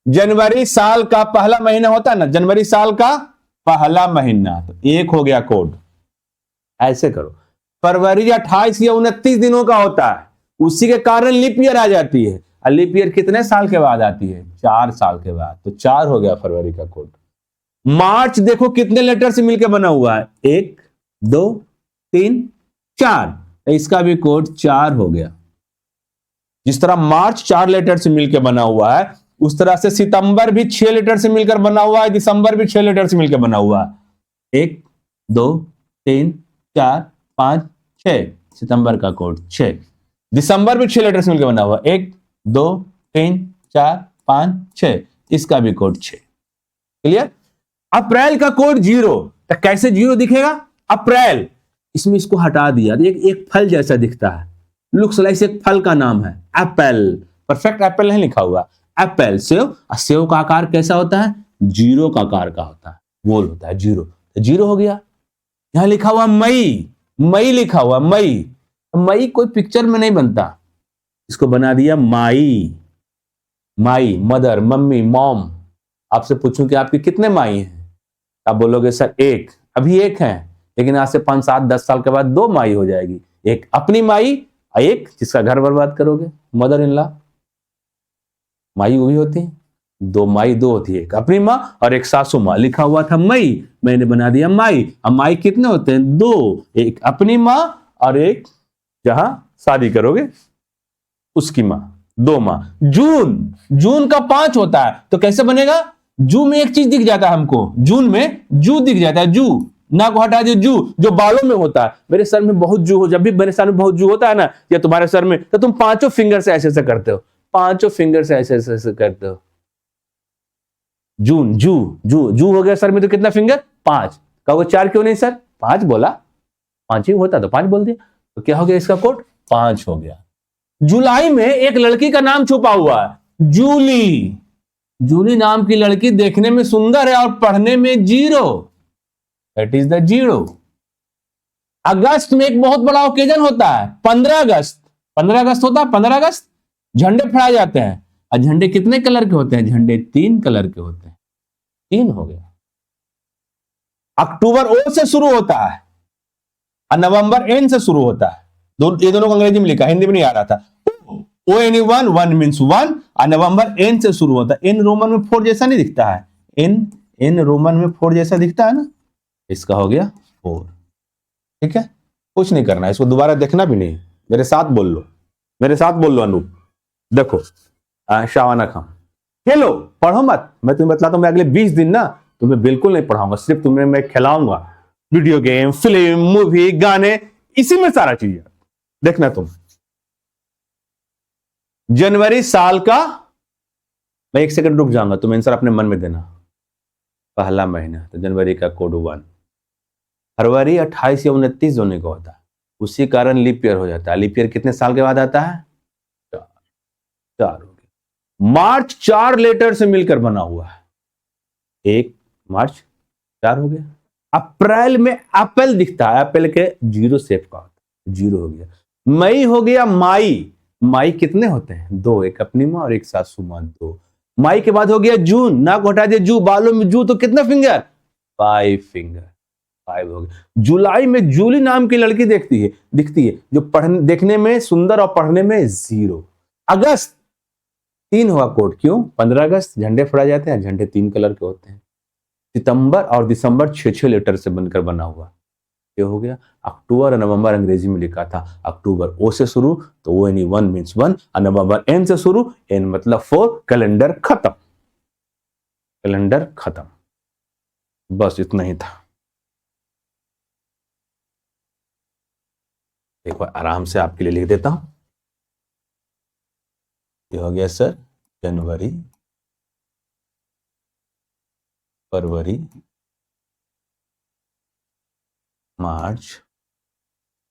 जनवरी साल का पहला महीना होता है ना, जनवरी साल का पहला महीना, तो 1 हो गया कोड। ऐसे करो। फरवरी 28 या 29 दिनों का होता है, उसी के कारण लीप ईयर आ जाती है। और लीप ईयर कितने साल के बाद आती है? 4 साल के बाद, तो 4 हो गया फरवरी का कोड। मार्च देखो कितने लेटर से मिलकर बना हुआ है, 1 2 3 4, इसका भी कोड 4 हो गया। जिस तरह मार्च 4 लेटर से मिलकर बना हुआ है, उस तरह से सितंबर भी 6 लेटर से मिलकर बना हुआ है, दिसंबर भी 6 लेटर से मिलकर बना हुआ है। 1 2 3 4 5 6, सितंबर का कोड 6। दिसंबर भी 6 लेटर से मिलकर बना हुआ, 1 2 3 4 5 6, इसका भी कोड 6। क्लियर? अप्रैल का कोड 0, तो कैसे 0 दिखेगा? अप्रैल, इसमें इसको हटा दिया, एक फल जैसा दिखता है, लुक्स लाइक एक फल का नाम है एप्पल। परफेक्ट एप्पल नहीं लिखा हुआ, एप्पल। सेव, सेव का आकार कैसा होता है? 0 का आकार का होता है, गोल होता है 0, तो 0 हो गया। यहां लिखा हुआ मई, मई लिखा हुआ मई, मई कोई पिक्चर में नहीं बनता, इसको बना दिया माई। माई, मदर, मम्मी, मॉम। आपसे पूछूं कि आपके कितने माई हैं, आप बोलोगे सर 1, अभी 1 है, लेकिन आज से 5 7 10 साल के बाद 2 माई हो जाएगी। एक अपनी माई, एक जिसका घर बर्बाद करोगे, मदर इन लॉ। माई वो भी होती है, 2 माई 2 होती है, एक अपनी माँ और एक सासू माँ। लिखा हुआ था मई, मैंने बना दिया माई। अब माई कितने होते हैं? 2, एक अपनी माँ और एक जहां शादी करोगे उसकी माँ, 2 माँ। जून, जून का 5 होता है, तो कैसे बनेगा? जू में एक चीज दिख जाता है हमको, जून में जू दिख जाता है, जू ना को हटा दियो, जू जो बालों में होता है। मेरे सर में बहुत जू हो, जब भी मेरे सर में बहुत जू होता है ना, या तुम्हारे सर में, तो तुम 5 फिंगर से ऐसे ऐसे करते हो, 5 फिंगर से ऐसे ऐसे करते हो। जून, जू जू जू हो गया सर में, तो कितना फिंगर? 5। कहोगे 4 क्यों नहीं सर? 5 बोला, 5 ही होता तो 5 बोल दिया, तो क्या हो गया इसका कोड? 5 हो गया। जुलाई में एक लड़की का नाम छुपा हुआ है, जूली। जूली नाम की लड़की देखने में सुंदर है और पढ़ने में zero, that is the zero. अगस्त में एक बहुत बड़ा ओकेजन होता है, 15 अगस्त। 15 अगस्त होता है, 15 अगस्त झंडे फहराए जाते हैं। और झंडे कितने कलर के होते हैं? झंडे 3 कलर के होते हैं। 3 हो गया। अक्टूबर ओ से शुरू होता है और नवंबर एन से शुरू होता है। ये दोनों को अंग्रेजी में लिखा, हिंदी में नहीं आ रहा था। O N one, one means one, और नवंबर एन से शुरू होता है। एन रोमन में 4 जैसा नहीं दिखता है, एन रोमन में 4 जैसा दिखता है ना, इसका हो गया 4। ठीक है, कुछ नहीं करना, इसको दोबारा देखना भी नहीं। मेरे साथ बोल लो, मेरे साथ बोल लो अनूप। देखो शावाना खान, खेलो, पढ़ो मत। मैं तुम्हें बतलाता हूं, मैं अगले 20 दिन ना तुम्हें बिल्कुल नहीं पढ़ाऊंगा, सिर्फ तुम्हें मैं खिलाऊंगा। वीडियो गेम, फिल्म, मूवी, गाने, इसी में सारा चीज है। देखना तुम। जनवरी साल का, मैं 1 सेकंड रुक जाऊंगा, तुम आंसर अपने मन में देना। पहला महीना तो जनवरी का कोड 1। फरवरी 28 या 29 होने का होता है, उसी कारण लीप ईयर हो जाता है। लीप ईयर कितने साल के बाद आता है? 4 हो गया। मार्च 4 लेटर से मिलकर बना हुआ है। 1 मार्च 4 हो गया। अप्रैल में एप्पल दिखता है, एप्पल के 0 शेप का होता है, 0 हो गया। मई हो गया माई। माई कितने होते हैं? 2, एक अपनी माँ और एक सासू माँ, 2। माई के बाद हो गया जून, नाक हटा दिया जू, बालों में जू, तो कितने फिंगर? 5 फिंगर, 5 हो गए। जुलाई में जूली नाम की लड़की दिखती है जो देखने में सुंदर और पढ़ने में 0। अगस्त 3 हुआ कोड, क्यों? 15 अगस्त झंडे फहराए जाते हैं, झंडे 3 कलर के होते हैं। सितंबर और दिसंबर 6 लेटर से बनकर बना हुआ, ये हो गया। अक्टूबर और नवंबर अंग्रेजी में लिखा था, अक्टूबर ओ से शुरू तो ओ एन 1 मीन्स 1, और नवंबर एन से शुरू, एन मतलब 4। कैलेंडर खत्म, कैलेंडर खत्म। बस इतना ही था। एक बार आराम से आपके लिए लिख देता हूं। ये हो गया सर जनवरी, फरवरी, मार्च।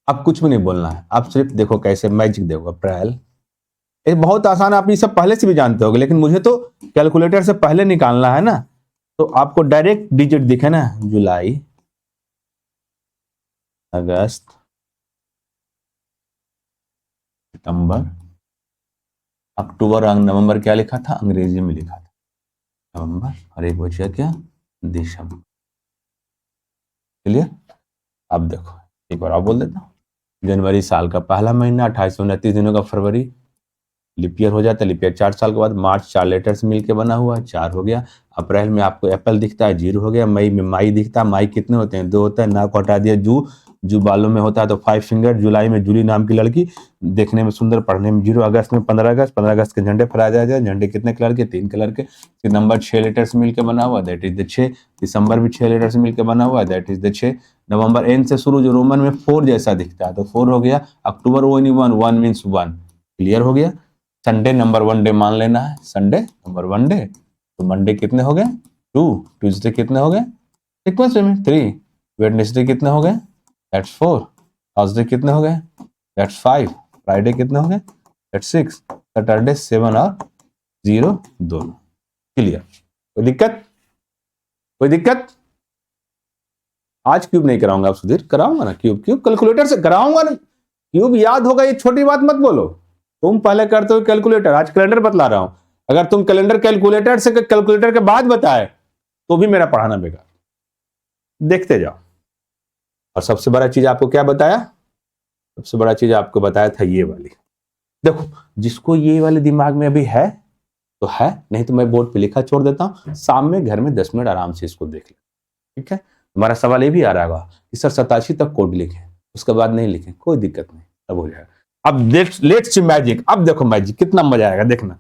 अब कुछ भी नहीं बोलना है, आप सिर्फ देखो कैसे मैजिक देखो। अप्रैल, ये बहुत आसान, आप ये सब पहले से भी जानते होगे, लेकिन मुझे तो कैलकुलेटर से पहले निकालना है ना, तो आपको डायरेक्ट डिजिट दिखे ना। जुलाई, अगस्त, सितंबर, अक्टूबर और नवंबर क्या लिखा था? अंग्रेजी में लिखा था नवंबर, और एक बचा क्या? दिसंबर। क्लियर? अब देखो एक बार और बोल देता हूँ। जनवरी साल का पहला महीना, 2829 दिनों का फरवरी, लिप ईयर हो जाता है। लिप ईयर 4 साल के बाद। मार्च 4 लेटर से मिलकर बना हुआ, 4 हो गया। अप्रैल में आपको एप्पल दिखता है, 0 हो गया। मई में माई दिखता है, माई कितने होते हैं? 2 होता है, नाक हटा दिया जू, जू बालों में होता है तो 5 फिंगर। जुलाई में जूली नाम की लड़की देखने में सुंदर, पढ़ने में 0। अगस्त में 15 अगस्त, 15 अगस्त के झंडे फहराए जाते, झंडे कितने कलर के? 3 कलर के। सितंबर 6 लेटर से मिलकर बना हुआ, दैट इज द 6। दिसंबर भी 6 लेटर से मिलकर बना हुआ, that is the 6। November N से शुरू, जो रोमन में 4 जैसा दिखता है तो 4 हो गया। अक्टूबर ओ एन 1, 1 मीन्स 1। क्लियर हो गया? संडे नंबर 1 डे मान लेना है, संडे नंबर 1 डे। तो मंडे कितने हो गए? 2। ट्यूसडे कितने हो गए? सीक्वेंस में 3। वेडनेसडे कितने हो गए? दैट्स 4। थर्सडे कितने हो गए? दैट्स 5। फ्राइडे कितने हो गए? दैट्स 6। सैटरडे 7 और 0 दोनों। क्लियर? कोई दिक्कत? कोई दिक्कत? आज क्यूब नहीं कराऊंगा आप सुधीर, कराऊंगा ना क्यूब, क्यूब कैलकुलेटर से कराऊंगा ना। क्यूब याद होगा, ये छोटी बात मत बोलो। तुम पहले करते हो कैलकुलेटर, आज कैलेंडर बतला रहा हूं। अगर तुम कैलेंडर कैलकुलेटर से कैलकुलेटर के बाद बताए तो भी मेरा पढ़ाना बेकार। देखते जाओ। और सबसे बड़ा चीज आपको क्या बताया? सबसे बड़ा चीज आपको बताया था ये वाली। देखो, जिसको ये वाले दिमाग में अभी है तो है, नहीं तो मैं बोर्ड पे लिखा छोड़ देता हूं, शाम में घर में 10 मिनट आराम से इसको देख ले। ठीक है? हमारा सवाल ये भी आ रहा होगा कि सर 87 तक कोड लिखें, उसके बाद नहीं लिखें, कोई दिक्कत नहीं, सब हो जाएगा। अब लेट्स सी मैजिक। अब देखो मैजिक कितना मजा आएगा, देखना।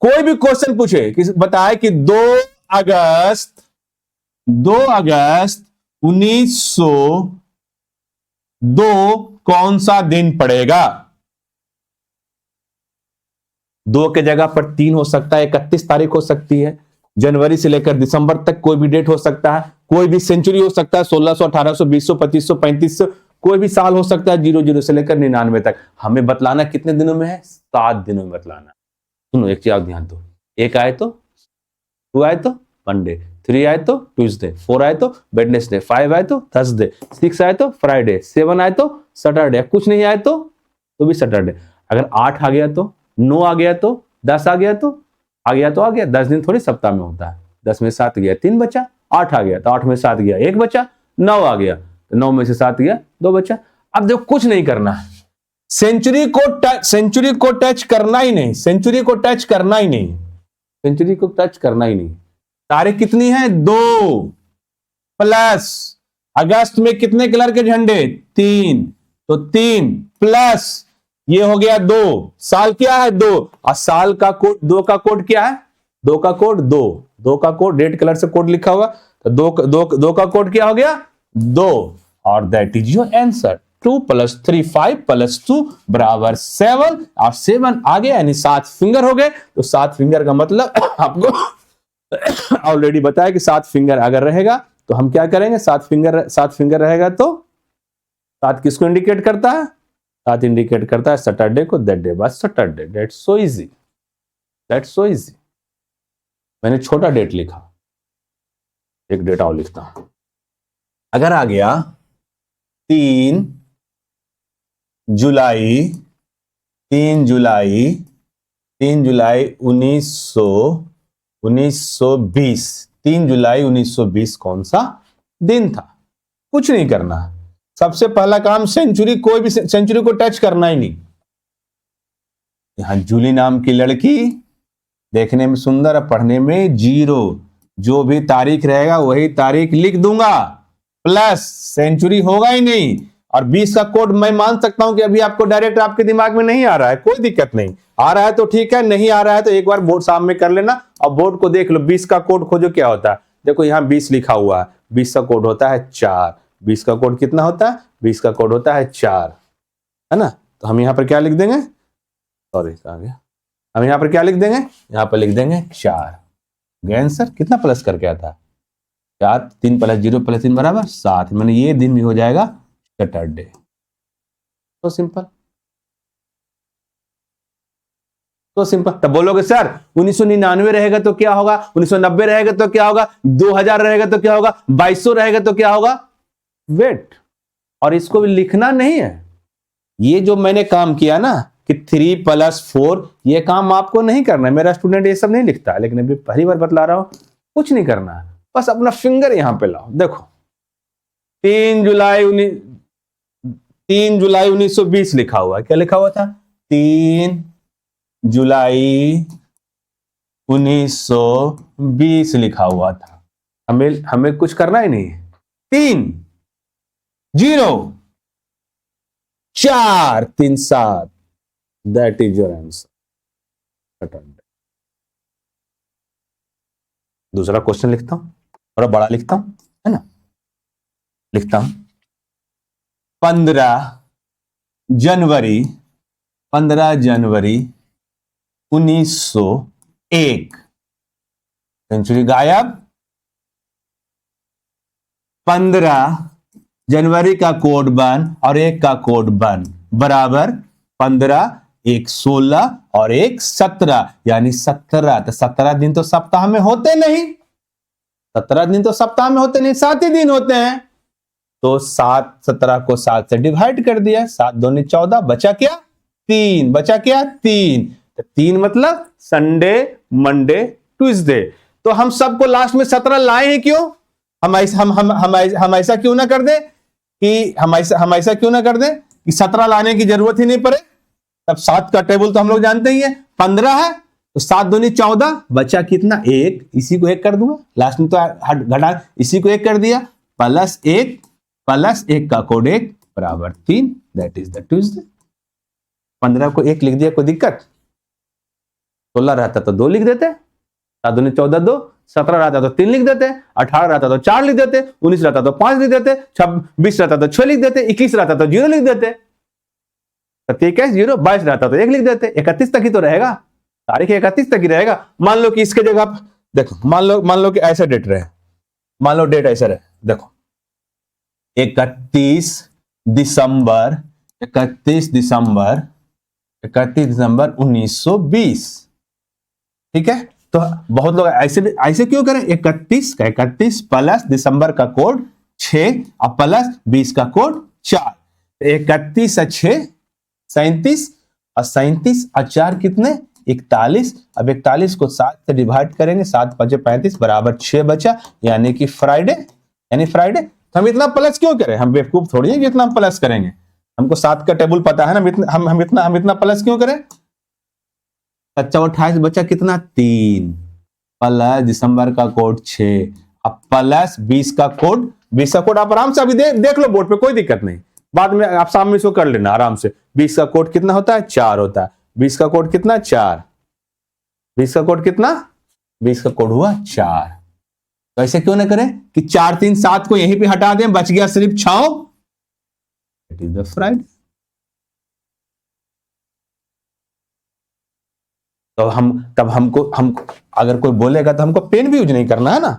कोई भी क्वेश्चन पूछे कि बताए कि 2 अगस्त 1902 कौन सा दिन पड़ेगा? 2 के जगह पर 3 हो सकता है, 31 तारीख हो सकती है। जनवरी से लेकर दिसंबर तक कोई भी डेट हो सकता है, कोई भी सेंचुरी हो सकता है, 1600, 1800, 2000, 2500, 3500, कोई भी साल हो सकता है, 00 से लेकर 99 तक। हमें बतलाना कितने दिनों में है? 7 दिनों में बतलाना। सुनो एक चीज ध्यान दो, एक आए तो 2 आए तो मंडे, 3 आए तो ट्यूसडे, 4 आए तो वेडनेसडे, 5 आए तो थर्सडे, 6 आए तो फ्राइडे, 7 आए तो सैटरडे, कुछ नहीं आए तो भी सैटरडे। अगर 8 आ गया तो, 9 आ गया तो, 10 आ गया तो आ गया। 10 दिन थोड़ी सप्ताह में होता है। 10 में 7 गया 3 बचा, 8 आ गया तो 8 में 7 गया 1 बचा, 9 आ गया तो 9 में से 7 गया 2 बचा। अब देखो कुछ नहीं करना है, सेंचुरी को टच करना ही नहीं, सेंचुरी को टच करना ही नहीं, सेंचुरी को टच करना ही नहीं। तारीख कितनी है? 2 प्लस अगस्त में कितने कलर के झंडे? 3, तो 3 प्लस ये हो गया 2, साल क्या है? 2, और साल का कोड 2 का कोड क्या है? 2 का कोड 2 का कोड रेड कलर से कोड लिखा हुआ, तो 2 का कोड क्या हो गया? 2, और दैट इज योर आंसर। 2 + 3 5 + 2 = 7, और 7 आ गया यानी 7 फिंगर हो गए। तो 7 फिंगर का मतलब आपको ऑलरेडी बताया कि 7 फिंगर अगर रहेगा तो हम क्या करेंगे? 7 फिंगर रहेगा तो 7 किसको इंडिकेट करता है? 7 इंडिकेट करता है सैटरडे को, that day was Saturday. That's so easy, that's so easy. मैंने छोटा डेट लिखा, एक डेट और लिखता हूं। अगर आ गया 3 जुलाई 1920, 3 जुलाई 1920 कौन सा दिन था? कुछ नहीं करना, सबसे पहला काम सेंचुरी, कोई भी सेंचुरी को टच करना ही नहीं। यहां जूली नाम की लड़की देखने में सुंदर, पढ़ने में 0, जो भी तारीख रहेगा वही तारीख लिख दूंगा, प्लस सेंचुरी होगा ही नहीं। और 20 का कोड मैं मान सकता हूं कि अभी आपको डायरेक्ट आपके दिमाग में नहीं आ रहा है, कोई दिक्कत नहीं। आ रहा है तो ठीक है, नहीं आ रहा है तो एक बार बोर्ड सामने कर लेना और बोर्ड को देख लो। 20 का कोड खोजो, क्या होता है? देखो यहां 20 लिखा हुआ है, 20 का कोड होता है 4। 20 का कोड कितना होता है? 20 का कोड होता है 4, है ना? तो हम यहां पर क्या लिख देंगे? सॉरी, आ गया। हम यहां पर क्या लिख देंगे? यहां पर लिख देंगे 4। आंसर कितना प्लस करके आता है? 4, 3 + 0 + 3 = 7। मैंने ये दिन भी हो जाएगा सैटरडे। तो सिंपल, तो सिंपल। तब बोलोगे सर 1999 रहेगा तो क्या होगा, 1990 रहेगा तो क्या होगा, 2000 रहेगा तो क्या होगा, 2200 रहेगा तो क्या होगा? वेट, और इसको भी लिखना नहीं है। ये जो मैंने काम किया ना कि 3 + 4, ये काम आपको नहीं करना है। मेरा स्टूडेंट ये सब नहीं लिखता है, लेकिन अभी पहली बार बतला रहा हूं, कुछ नहीं करना है, बस अपना फिंगर यहां पे लाओ। देखो 3 जुलाई 1920 लिखा हुआ है। क्या लिखा हुआ था? 3 जुलाई 1920 लिखा हुआ था। हमें कुछ करना ही नहीं। 3 0 4 3 7, दैट इज योर आंसर। दूसरा क्वेश्चन लिखता हूं, थोड़ा बड़ा लिखता हूं, है ना? लिखता हूं 15 जनवरी 1901। सेंचुरी गायब। 15 जनवरी का कोड 1 और 1 का कोड 1 बराबर 15, 1 16 और 1 17, यानी 17। तो 17 दिन तो सप्ताह में होते नहीं, 17 दिन तो सप्ताह में होते नहीं, 7 ही दिन होते हैं। तो 7 17 को 7 से डिवाइड कर दिया, 7 दूनी 14, बचा क्या? 3, बचा क्या? 3। तो 3 मतलब संडे, मंडे, ट्यूसडे। तो हम सबको लास्ट में 17 लाए हैं, क्यों? हम ऐसा क्यों ना कर दे कि हम ऐसा क्यों ना कर दे कि 17 लाने की जरूरत ही नहीं पड़े। तब 7 का टेबल तो हम लोग जानते ही है, 15 है तो 7 दूनी 14, बचा कितना? 1। इसी को 1 कर दूंगा, लास्ट में तो घटा, इसी को 1 कर दिया, +1 + 1 का कोड 1 बराबर 3, दैट इज द ट्यूसडे। 15 को 1 लिख दिया, कोई दिक्कत? 16 रहता तो 2 लिख देते, 7 दूनी 14 2, 17 रहता तो 3 लिख देते, 18 रहता तो 4 लिख देते, 19 रहता तो 5 लिख देते, 20 रहता तो 6 लिख देते, 21 रहता तो 0 लिख देते, 21 0, 22 रहता तो 1 लिख देते। 31 तक ही तो रहेगा, तारीख 31 तक ही रहेगा। मान लो कि इसके जगह देखो, मान लो कि ऐसा डेट रहे, मान लो डेट ऐसा रहे, देखो 31 दिसंबर 1920, ठीक है? तो बहुत लोग ऐसे क्यों करें, 31 प्लस दिसंबर का कोड 6 और प्लस 20 का कोड 4, 31 और 6 37 और 37 और 4 कितने 41। अब 41 को 7 से डिवाइड करेंगे, 7 5 35 बराबर 6 बचा, यानी कि फ्राइडे, हम इतना प्लस क्यों करें, हम बेवकूफ थोड़ी है कि इतना हम प्लस करेंगे, हमको 7 का टेबल पता है ना, हम इतना प्लस क्यों करें। 28 बचा कितना 3 प्लस दिसंबर का कोड 6 अब प्लस 20 का कोड आप आराम से अभी देख लो बोर्ड पे, कोई दिक्कत नहीं, बाद में आप सामने इसको कर लेना आराम से। 20 का कोड कितना होता है 4 होता है, 20 का कोड कितना 4, 20 का कोड कितना, 20 का कोड हुआ 4। तो ऐसे क्यों ना करें कि 4 3 7 को यहीं पे हटा दें, बच गया सिर्फ 6, इट इज द फ्राइडे। तो हमको अगर कोई बोलेगा तो हमको पेन भी यूज नहीं करना है ना।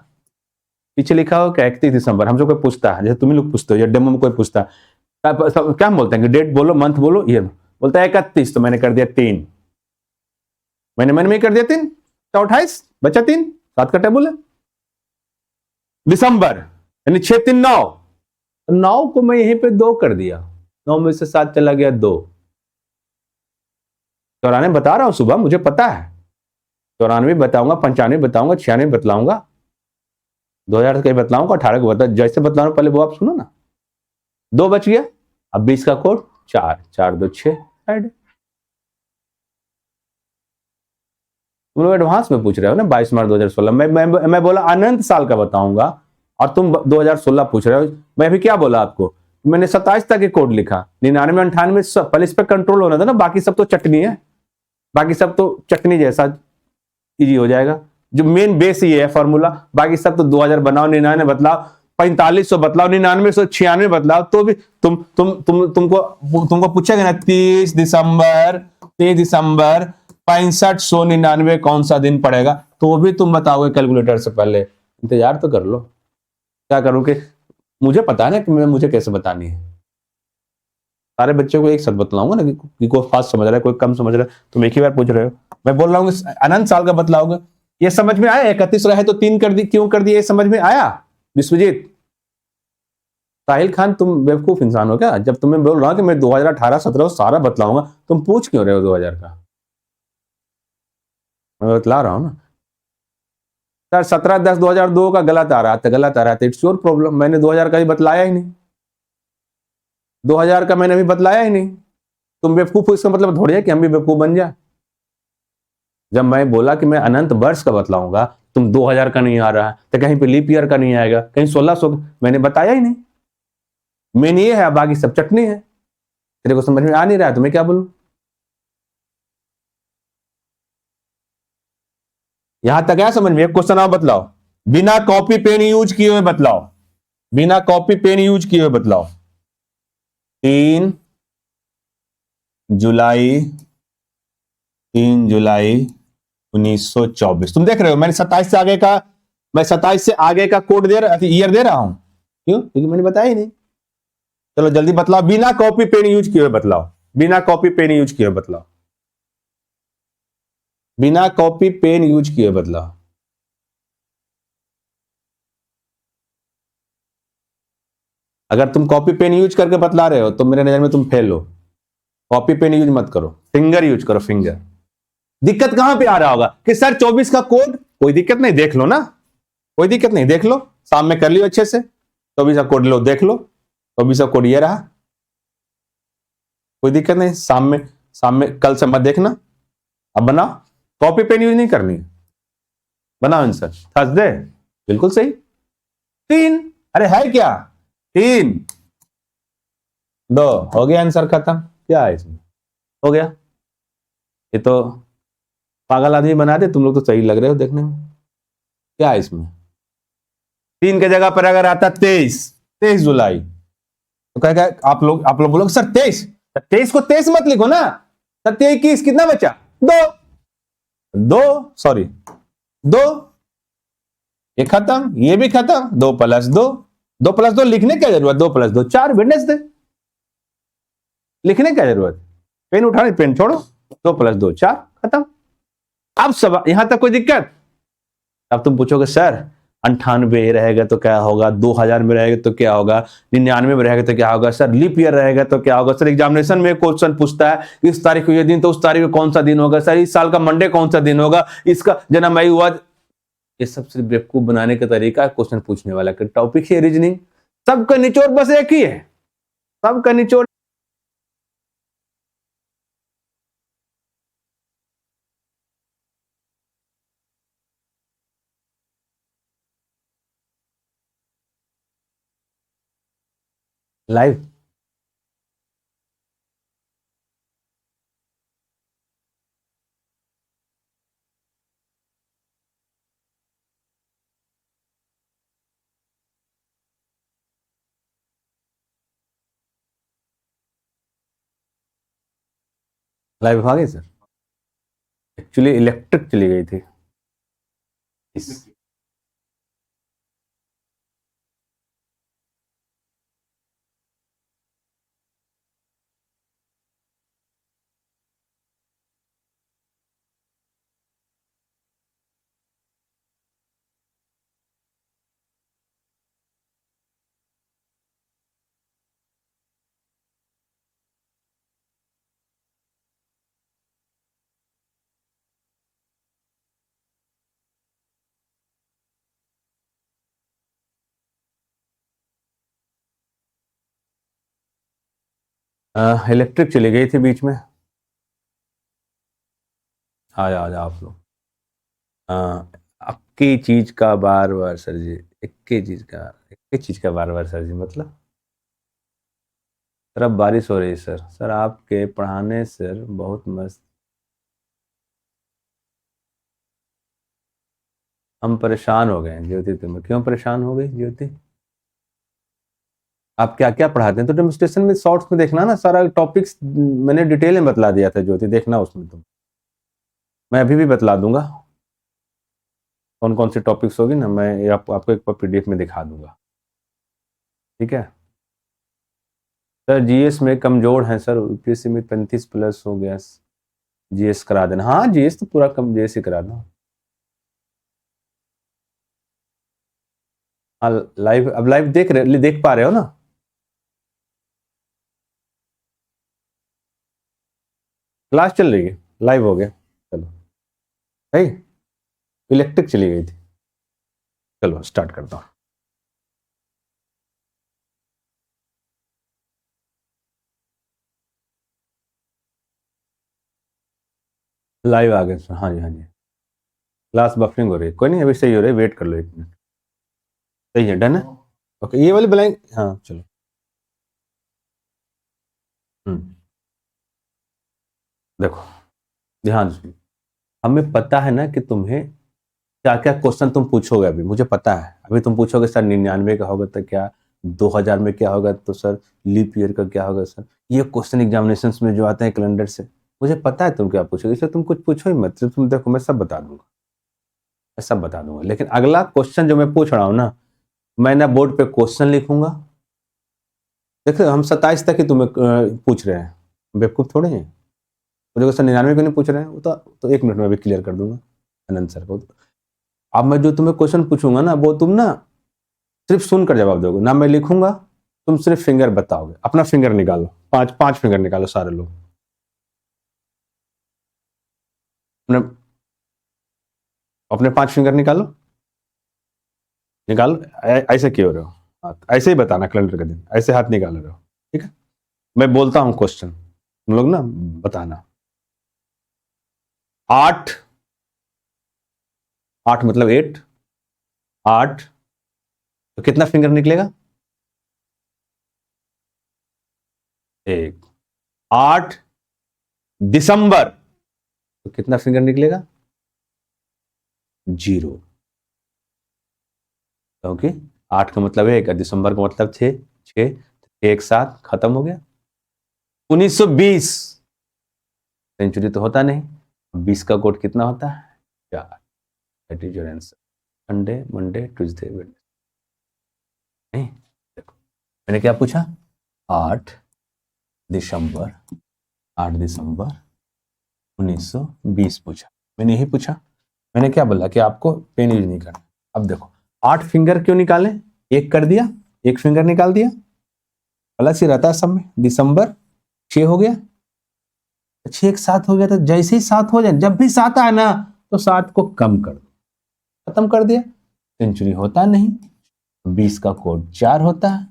पीछे लिखा हो क्या 31 दिसंबर, हमसे कोई पूछता है, जैसे तुम लोग पूछते हो या डेमो में कोई पूछता है, क्या बोलते हैं कि डेट बोलो, मंथ बोलो, ये बोलता है 31, तो मैंने कर दिया 3, मैंने मन में कर दिया 3, 28 बचा 3, 7 का टेबल है। दिसंबर यानी 6 3 9, 9 को मैं यहीं पे 2 कर दिया, 9 में से 7 चला गया 2। 94 बता रहा हूं सुबह, मुझे पता है 94 बताऊंगा, 95 बताऊंगा, 96 बतलाऊंगा, 2000 का बतलाऊंगा, 18 को बता, जैसे बतलाऊंगा पहले वो आप सुनो ना। 2 बच गया, अब 20 का कोड 4 4 2 6 ऐड। तुम लोग एडवांस में पूछ रहे हो ना 22 मार्च 2016, मैं बोला अनंत साल का बताऊंगा और तुम 2016 पूछ रहे हो। मैं अभी क्या बोला आपको, मैंने 27 तक के कोड लिखा, 99 98 पहले इस पर कंट्रोल होना था ना, बाकी सब तो चटनी है, बाकी सब तो चटनी जैसा इजी हो जाएगा, जो मेन बेस ये है फॉर्मूला, बाकी सब तो 2000 बनाओ, 99 बतलाओ, 4500 बतलाओ, 9996 बतलाओ, तो भी तुमको पूछेगा ना 30 दिसंबर 6599 कौन सा दिन पड़ेगा, तो भी तुम बताओगे कैलकुलेटर से पहले। इंतजार तो कर लो, क्या करूं कि मुझे पता है ना कि मुझे कैसे बतानी है। सारे बच्चों को एक साथ बतलाऊंगा ना कि कोई फास्ट समझ रहा है, कोई कम समझ रहा है, तुम एक ही बार पूछ रहे हो, मैं बोल रहा हूँ अनंत साल का बतलाओगे। ये समझ में आया 31 रहा है तो 3 कर दी, क्यों कर दिया, ये समझ में आया। विश्वजीत, साहिल खान, तुम बेवकूफ इंसान हो क्या, जब तुम्हें बोल रहा हूं कि मैं 2018 17 सारा बतलाऊंगा, तुम पूछ क्यों रहे हो 2000 का। मैं बतला रहा हूं ना सर, 17/10/2002 का गलत आ रहा था, इट्स योर प्रॉब्लम, मैंने 2000 का ही बतलाया ही नहीं, 2000 का मैंने अभी बतलाया ही नहीं। तुम बेवकूफ हो इसका मतलब थोड़ी है कि हम भी बेवकूफ बन जाए। जब मैं बोला कि मैं अनंत वर्ष का बतलाऊंगा, तुम 2000 का नहीं आ रहा है, तो कहीं पे लीप ईयर का नहीं आएगा, कहीं 1600, मैंने बताया ही नहीं। मेन ये है, बाकी सब चटनी है, तेरे को समझ में आ नहीं रहा है तो मैं क्या बोलूं। यहां तक क्या समझ में, एक क्वेश्चन आप बतलाओ, बिना कॉपी पेन यूज किए हुए बतलाओ, बिना कॉपी पेन यूज किए हुए बतलाओ। 3 जुलाई 1924, तुम देख रहे हो मैंने 27 से आगे का, मैं 27 से आगे का कोड दे रहा, ईयर दे रहा हूं, क्यों, क्योंकि मैंने बताया ही नहीं। चलो जल्दी बतलाओ, बिना कॉपी पेन यूज किए हुए बतलाओ, बिना कॉपी पेन यूज किए हुए बतलाओ, बिना कॉपी पेन यूज किए बतलाओ। अगर तुम कॉपी पेन यूज करके बतला रहे हो तो मेरे नजर में तुम फेल हो। कॉपी पेन यूज मत करो, फिंगर यूज करो, फिंगर। दिक्कत कहां पे आ रहा होगा कि सर 24 का कोड, कोई दिक्कत नहीं, देख लो ना, कोई दिक्कत नहीं, देख लो, शाम में कर लियो अच्छे से, 24 का कोड लो, देख लो, 24 का कोड ये रहा, कोई दिक्कत नहीं, शाम में कल से मत देखना, अब बनाओ, कॉपी पेन यूज नहीं करनी, बनाओ आंसर। थर्सडे, बिल्कुल सही, 3, अरे है क्या, 3 2 हो गया, आंसर खत्म। क्या है इसमें, हो गया, ये तो पागल आदमी बना दे, तुम लोग तो सही लग रहे हो देखने में। क्या है इसमें, 3 के जगह पर अगर आता 23 जुलाई, तो कहेगा आप लोग बोलोगे सर 23 को 23 मत लिखो ना, 21 कितना बचा, 2 सॉरी 2, ये खत्म, ये भी खत्म, 2 + 2 लिखने क्या जरूरत, 2 + 2 4, वेडनेसडे, लिखने क्या जरूरत, पेन उठाने, पेन छोड़ो, 2 + 2 4, खत्म। अब सब यहां तक कोई दिक्कत, अब तुम पूछोगे सर 98 रहेगा तो क्या होगा, 2000 में रहेगा तो क्या होगा, 99 में रहेगा तो क्या होगा, सर लीप ईयर रहेगा तो क्या होगा, सर एग्जामिनेशन में क्वेश्चन पूछता है इस तारीख को ये दिन तो उस तारीख को कौन सा दिन होगा, सर इस साल का मंडे कौन सा दिन होगा, इसका जन्म मई हुआ। ये सब सिर्फ बेवकूफ बनाने का तरीका है क्वेश्चन पूछने वाला का। टॉपिक है रीजनिंग, सबका निचोड़ बस एक ही है, सबका निचोड़ लाइव। लाइव आ गई सर, एक्चुअली इलेक्ट्रिक चली गई थी इस इलेक्ट्रिक चली गई थी बीच में। आ जाओ आप लोग। अक्की चीज का बार बार सर जी, इक्की चीज का बार बार सर जी मतलब। सर अब बारिश हो रही है सर, सर आपके पढ़ाने सर बहुत मस्त। हम परेशान हो गए हैं ज्योति, तुम्हें क्यों परेशान हो गई ज्योति? आप क्या क्या पढ़ाते हैं तो डेमोस्ट्रेशन में शॉर्ट्स में देखना ना, सारा टॉपिक्स मैंने डिटेल में बतला दिया था ज्योति, देखना उसमें तुम। मैं अभी भी बतला दूंगा कौन कौन से टॉपिक्स होगी ना, मैं आपको एक बार पीडीएफ में दिखा दूंगा, ठीक है। सर जीएस में कमजोर हैं सर, यूपीएससी में 35+ हो गया, जीएस करा देना। हाँ जीएस तो पूरा कम जीएस ही करा दो। हाँ लाइव, अब लाइव देख पा रहे हो ना? क्लास चल रही है, लाइव हो गया, चलो भाई। इलेक्ट्रिक चली गई थी, चलो स्टार्ट करता हूँ। लाइव आ गए सर, हाँ जी हाँ जी। क्लास बफरिंग हो रही है, कोई नहीं अभी सही हो रही है, वेट कर लो 1 मिनट। सही है, डन है। ओके, ये वाली ब्लैंक, हाँ चलो। देखो ध्यान से, हमें पता है ना कि तुम्हें क्या क्या क्वेश्चन तुम पूछोगे, अभी मुझे पता है। अभी तुम पूछोगे सर 99 का होगा तो क्या, 2000 में क्या होगा तो सर लीप ईयर का क्या होगा सर, ये क्वेश्चन एग्जामिनेशन में जो आते हैं कैलेंडर से। मुझे पता है तुम क्या पूछोगे, इसलिए तुम कुछ पूछो ही मत, सिर्फ तुम देखो मैं सब बता दूंगा, मैं सब बता दूंगा। लेकिन अगला क्वेश्चन जो मैं पूछ रहा हूँ ना, मैं ना बोर्ड पे क्वेश्चन लिखूंगा। देखो हम 27 तक ही तुम्हें पूछ रहे हैं, बेवकूफ थोड़े हैं। मुझे सर 99 क्यों नहीं पूछ रहे हैं, वो तो 1 मिनट में अभी क्लियर कर दूंगा आनंद सर को। अब मैं जो तुम्हें क्वेश्चन पूछूंगा ना, वो तुम ना सिर्फ सुनकर जवाब दोगे ना, मैं लिखूंगा, तुम सिर्फ फिंगर बताओगे। अपना फिंगर निकालो, पांच पांच फिंगर निकालो सारे लोग अपने, अपने 5 फिंगर निकालो, निकालो। ऐसे क्यों हो रहे हो? ऐसे ही बताना, कैलेंडर का दिन ऐसे हाथ निकाल रहे हो, ठीक है। मैं बोलता हूं क्वेश्चन, तुम लोग ना बताना। 8, 8 मतलब 8, 8 तो कितना फिंगर निकलेगा? 1। 8 दिसंबर तो कितना फिंगर निकलेगा? 0, क्योंकि 8 का मतलब 1 और दिसंबर का मतलब 6, 6 एक साथ खत्म हो गया। 1920 सेंचुरी तो होता नहीं, 20 का कोड कितना होता है? 4। That is your answer. Sunday, Monday, Tuesday, Wednesday. नहीं, देखो मैंने क्या पूछा? 8 दिसंबर, 8 दिसंबर 1920 पूछा, मैंने यही पूछा। मैंने क्या बोला कि आपको पेन यूज नहीं करना। अब देखो 8 फिंगर क्यों निकालें, एक कर दिया, एक फिंगर निकाल दिया, प्लस ही रहता है सब में, दिसंबर 6 हो गया, 6 एक 7 हो गया। तो जैसे ही 7 हो जाए, जब भी 7 आए ना तो 7 को कम कर दो, खत्म कर दिया। सेंचुरी होता नहीं, 20 का कोड 4 होता है,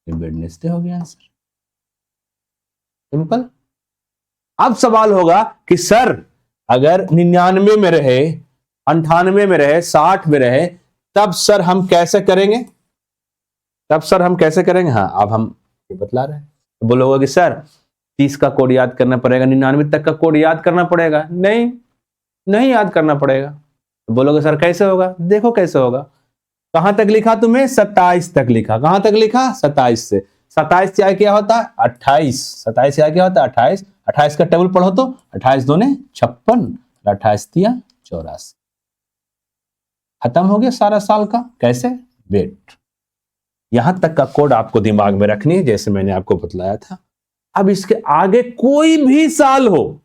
वेडनेसडे हो गया आंसर, सिंपल। अब सवाल होगा कि सर अगर 99 में रहे, 98 में रहे, 60 में रहे, तब सर हम कैसे करेंगे, तब सर हम कैसे करेंगे? हाँ, अब हम ये बतला रहे हैं। तो बोलोगे कि सर 30 का कोड याद करना पड़ेगा, 99 तक का कोड याद करना पड़ेगा? नहीं, नहीं याद करना पड़ेगा। तो बोलोगे सर कैसे होगा? देखो कैसे होगा। कहां तक लिखा तुम्हें? 27 तक लिखा। कहां तक लिखा? 27 से। 27 से आगे क्या होता है? 28। 27 से आगे क्या होता है? 28। 28 का टेबल पढ़ो तो 28 दूने 56, 28 तिया 84। खत्म हो गया सारा साल का। कैसे? वेट, यहां तक का कोड आपको दिमाग में रखनी है, जैसे मैंने आपको बतलाया था। अब इसके आगे कोई भी साल हो,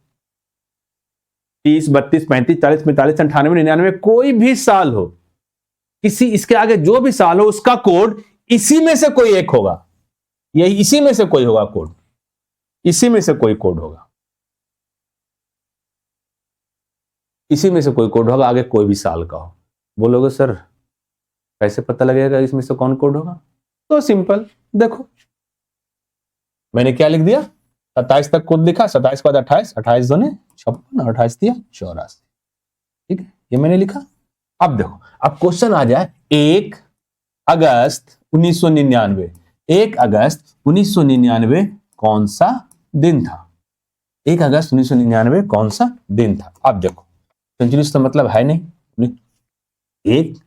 30, 32, 35, 40, 45, 98, 99, कोई भी साल हो, किसी इसके आगे जो भी साल हो, उसका कोड इसी में से कोई एक होगा। यही इसी में से कोई होगा कोड, इसी में से कोई कोड होगा, इसी में से कोई कोड होगा, आगे कोई भी साल का हो। बोलोगे सर कैसे पता लगेगा इसमें से कौन कोड होगा? तो सिंपल, देखो मैंने क्या लिख दिया, 27 तक कोड लिखा, 27 के बाद 28, 28 दूने 56, 28 दिया 84। ठीक है, ये मैंने लिखा। अब देखो, अब क्वेश्चन आ जाए 1 अगस्त 1999, 1 अगस्त 1999 कौन सा दिन था? 1 अगस्त 1999 कौन सा दिन था? अब देखो, सेंचुरी तो मतलब है नहीं, 1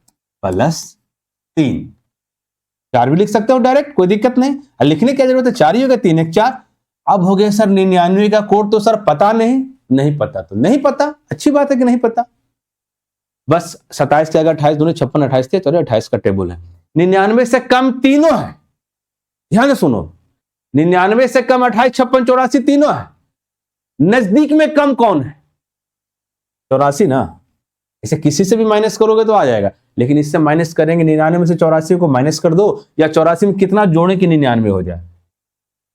प्लस 3, 4 भी लिख सकते हो डायरेक्ट, कोई दिक्कत नहीं। लिखने की जरूरत है, 4 ही होगा, 3 1 4। अब हो गया सर 99 का कोड तो सर पता नहीं, नहीं पता तो नहीं पता, अच्छी बात है कि नहीं पता। बस 27 के आगे 28 दूने 56, 28 थे, चलो 28 का टेबल है। 99 से कम तीनों है, ध्यान से सुनो, 99 से कम 28, 56, 84 तीनों है। नजदीक में कम कौन है? 84 ना। इसे किसी से भी माइनस करोगे तो आ जाएगा, लेकिन इससे माइनस करेंगे, 99 से 84 को माइनस कर दो, या 84 में कितना जोड़े कि 99 हो जाए?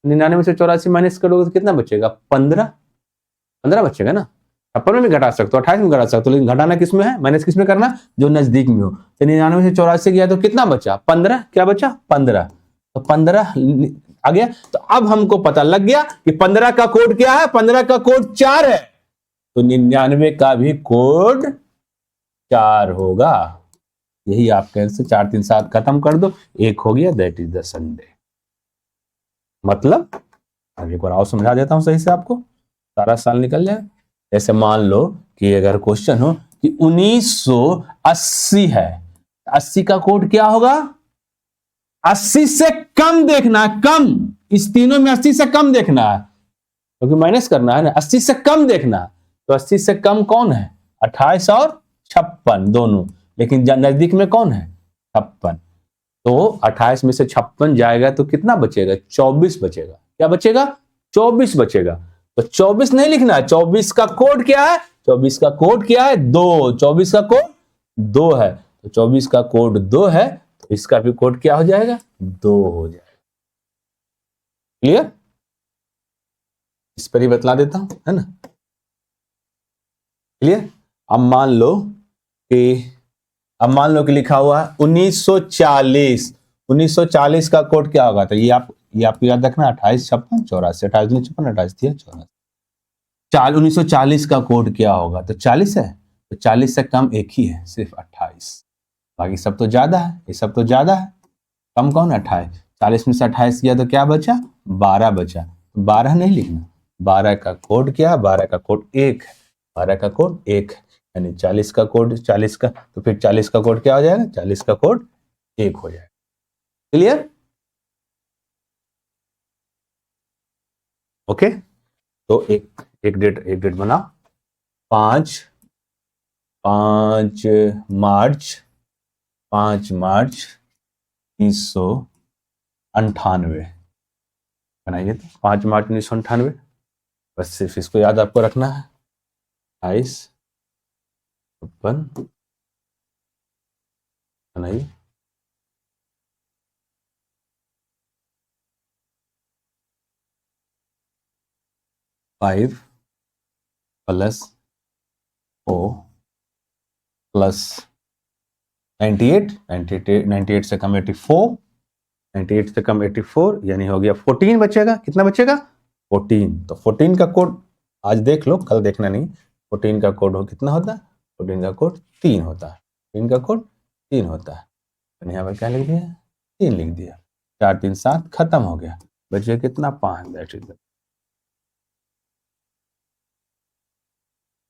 99 से 84 माइनस करोगे तो कितना बचेगा? 15, 15 बचेगा ना। 56 में भी घटा सकते हो, 28 में घटा सकते हो, लेकिन घटाना किसमें है? माइनस किसमें करना? जो नजदीक में हो। तो 99 से 84 गया तो कितना बचा? 15। क्या बचा? 15। तो 15 आ गया। तो अब हमको पता लग गया कि 15 का कोड क्या है? 15 का कोड 4 है, तो 99 का भी कोड 4 होगा। यही आपके आंसर। 4 3 7 खत्म कर दो, 1 हो गया, दैट इज द संडे। मतलब अब एक बार और समझा देता हूं सही से आपको, सारा साल निकल जाए। जैसे मान लो कि अगर क्वेश्चन हो कि 1980 है, 80 का कोड क्या होगा? 80 से कम देखना है, कम। इस तीनों में 80 से कम देखना है, क्योंकि माइनस करना है ना। 80 से कम देखना है, तो 80 से कम कौन है? 28 और 56 दोनों, लेकिन नजदीक में कौन है? 56। तो 28 में से 56 जाएगा तो कितना बचेगा? 24 बचेगा। क्या बचेगा? 24 बचेगा। तो 24 नहीं लिखना है। 24 का कोड क्या है? 24 का कोड क्या है? 2। 24 का कोड 2 है, तो 24 का कोड 2 है, तो इसका भी कोड क्या हो जाएगा? 2 हो जाएगा। क्लियर? इस पर ही बतला देता हूं, है ना? क्लियर? अब मान लो कि लिखा हुआ है 1940। 1940 का कोड क्या होगा? तो ये आपको याद रखना, 28 56 84, 28 दूनी 56, 28 तिया 84। 1940 का कोड क्या होगा? तो 40 है, तो 40 से कम एक ही है, सिर्फ 28। बाकी सब तो ज्यादा है, ये सब तो ज्यादा है। कम कौन? 28। 40 में से 28 किया तो क्या बचा? 12 बचा। 12 नहीं लिखना, 12 का कोड क्या है? 12 का कोड 1 है, 12 का कोड 1 है, यानी 40 का कोड 40 का, तो फिर 40 का कोड क्या हो जाएगा? 40 का कोड 1 हो जाएगा। क्लियर? ओके, तो एक डेट बना, 5 मार्च 1998 बनाइए। तो 5 मार्च 1998, बस सिर्फ इसको याद आपको रखना है। 28 56 नहीं 5 प्लस 4 प्लस 98 98 से कम 84 98 से कम 84 यानी हो गया 14 बचेगा। कितना बचेगा? 14। तो 14 का कोड आज देख लो, कल देखना नहीं। 14 का कोड हो कितना होता है? 14 का कोड 3 होता है। 14 का कोड 3 होता है। तो यहाँ पर क्या लिख दिया? 3 लिख दिया। 4 3 7 खत्म हो गया। बचे कितना? 5। That is